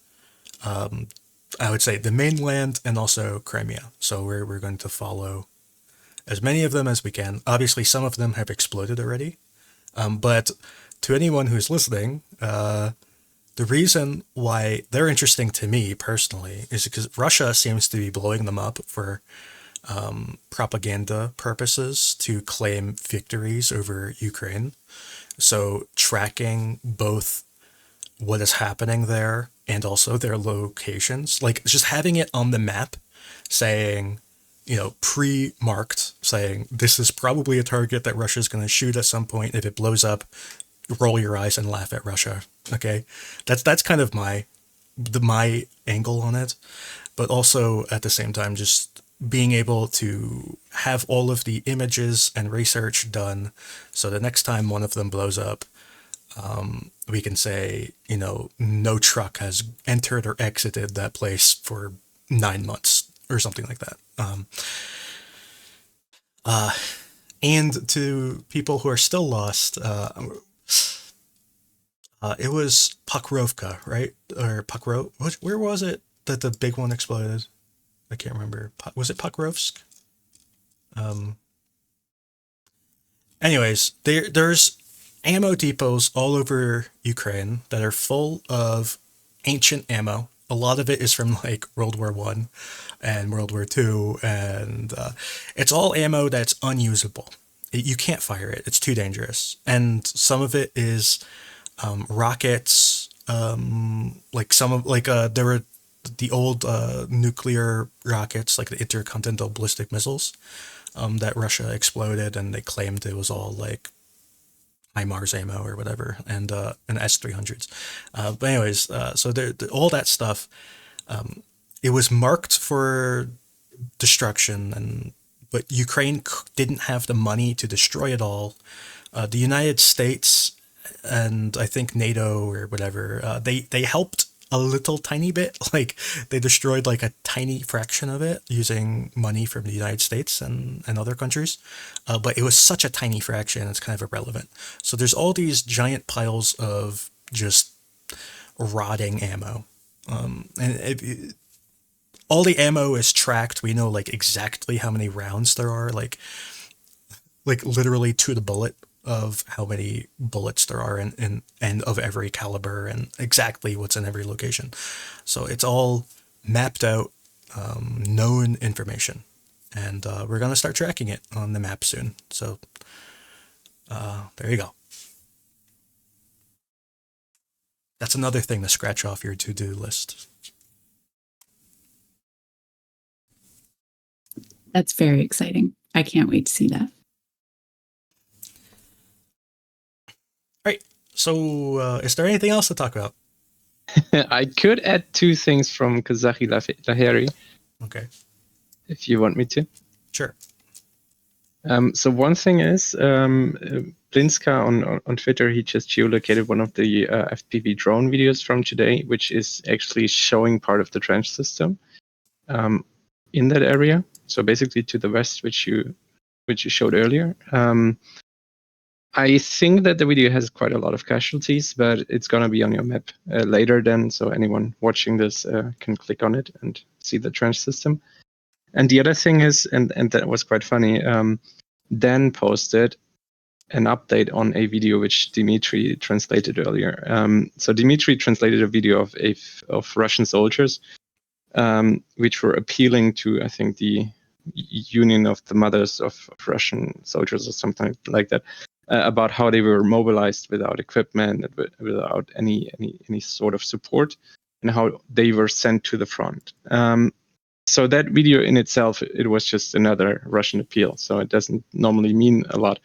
I would say the mainland and also Crimea. So we're going to follow as many of them as we can. Obviously, some of them have exploded already. But to anyone who's listening, the reason why they're interesting to me personally is because Russia seems to be blowing them up for propaganda purposes to claim victories over Ukraine. So tracking both what is happening there and also their locations, like just having it on the map saying, you know, pre-marked, saying this is probably a target that Russia's going to shoot at some point. If it blows up, roll your eyes and laugh at Russia. Okay, that's kind of my angle on it, but also at the same time just being able to have all of the images and research done, so the next time one of them blows up, we can say, you know, no truck has entered or exited that place for 9 months or something like that. And to people who are still lost, it was Pokrovka, right? Or where was it that the big one exploded? I can't remember. Was it Pokrovsk? Anyways, there's ammo depots all over Ukraine that are full of ancient ammo. A lot of it is from like World War One and World War Two, and it's all ammo that's unusable. You can't fire it; it's too dangerous. And some of it is rockets. Like some of there were the old nuclear rockets, like the intercontinental ballistic missiles, that Russia exploded, and they claimed it was all like HIMARS ammo or whatever, and S-300s. But anyways, so all that stuff, it was marked for destruction, but Ukraine didn't have the money to destroy it all. The United States and I think NATO or whatever, they helped a little tiny bit. Like they destroyed like a tiny fraction of it using money from the United States and other countries. But it was such a tiny fraction, it's kind of irrelevant. So there's all these giant piles of just rotting ammo. And all the ammo is tracked. We know like exactly how many rounds there are, like literally to the bullet. of how many bullets there are in and of every caliber and exactly what's in every location. So it's all mapped out, known information, and we're gonna start tracking it on the map soon. So there you go. That's another thing to scratch off your to-do list. That's very exciting. I can't wait to see that. Right. So, is there anything else to talk about? I could add two things from Kozachi Lahiri, Okay. if you want me to. Sure. So one thing is, Blinska on Twitter, he just geolocated one of the FPV drone videos from today, which is actually showing part of the trench system in that area. So basically to the west, which you showed earlier. I think that the video has quite a lot of casualties, but it's going to be on your map later then, so anyone watching this can click on it and see the trench system. And the other thing is, and that was quite funny, Dan posted an update on a video which Dimitri translated earlier. So Dimitri translated a video of Russian soldiers which were appealing to, I think, the Union of the Mothers of Russian Soldiers or something like that, about how they were mobilized without equipment, without any sort of support, and how they were sent to the front. So that video in itself, it was just another Russian appeal. So it doesn't normally mean a lot.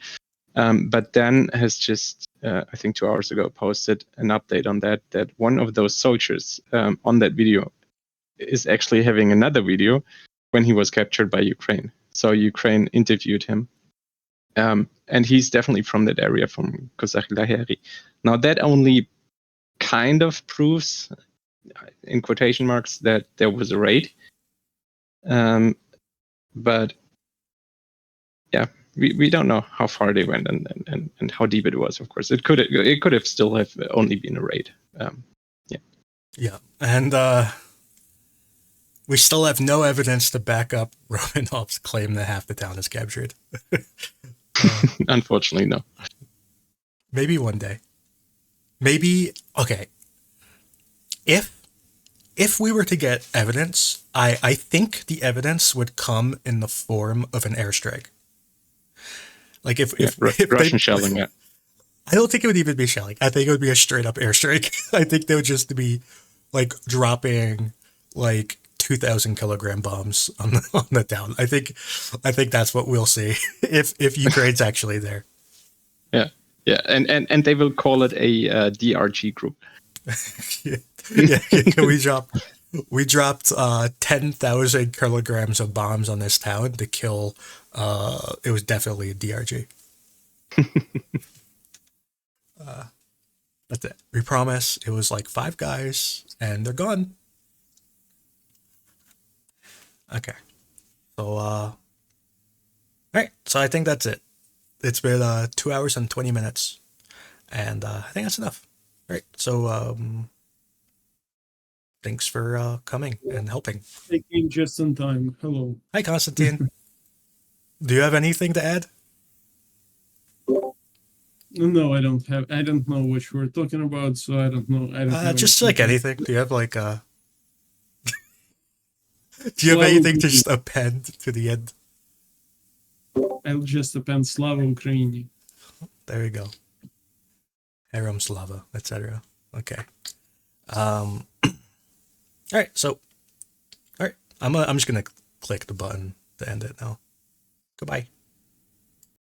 But Dan has just, I think 2 hours ago, posted an update on that one of those soldiers on that video is actually having another video when he was captured by Ukraine. So Ukraine interviewed him. And he's definitely from that area, from Kozachi Lahiri. Now that only kind of proves, in quotation marks, that there was a raid. But yeah, we don't know how far they went and how deep it was. Of course, it could have still have only been a raid. Yeah, and we still have no evidence to back up Romanov's claim that half the town is captured. Unfortunately, no. Maybe one day. Maybe, okay. If we were to get evidence, I think the evidence would come in the form of an airstrike. Like if Russian shelling, yeah. I don't think it would even be shelling. I think it would be a straight up airstrike. I think they would just be like dropping like 2,000 kilogram bombs on the town. I think that's what we'll see if Ukraine's actually there. Yeah, and they will call it a DRG group. Yeah, we dropped 10,000 kilograms of bombs on this town to kill. It was definitely a DRG. That's it. We promise. It was like 5 guys, and they're gone. Okay. So, all right. So I think that's it. It's been 2 hours and 20 minutes, and I think that's enough. All right. So, thanks for coming and helping. I came just in time. Hello. Hi, Constantine. Do you have anything to add? No, I don't have. I don't know what you were talking about, so I don't know. I don't have Just like anything. Do you have like a? Do you have Slava anything to Ukraine. just append to the end? I'll just append Slava Ukraini. There you go. Herom Slava, etc. Okay. All right. So, all right. I'm just gonna click the button to end it now. Goodbye.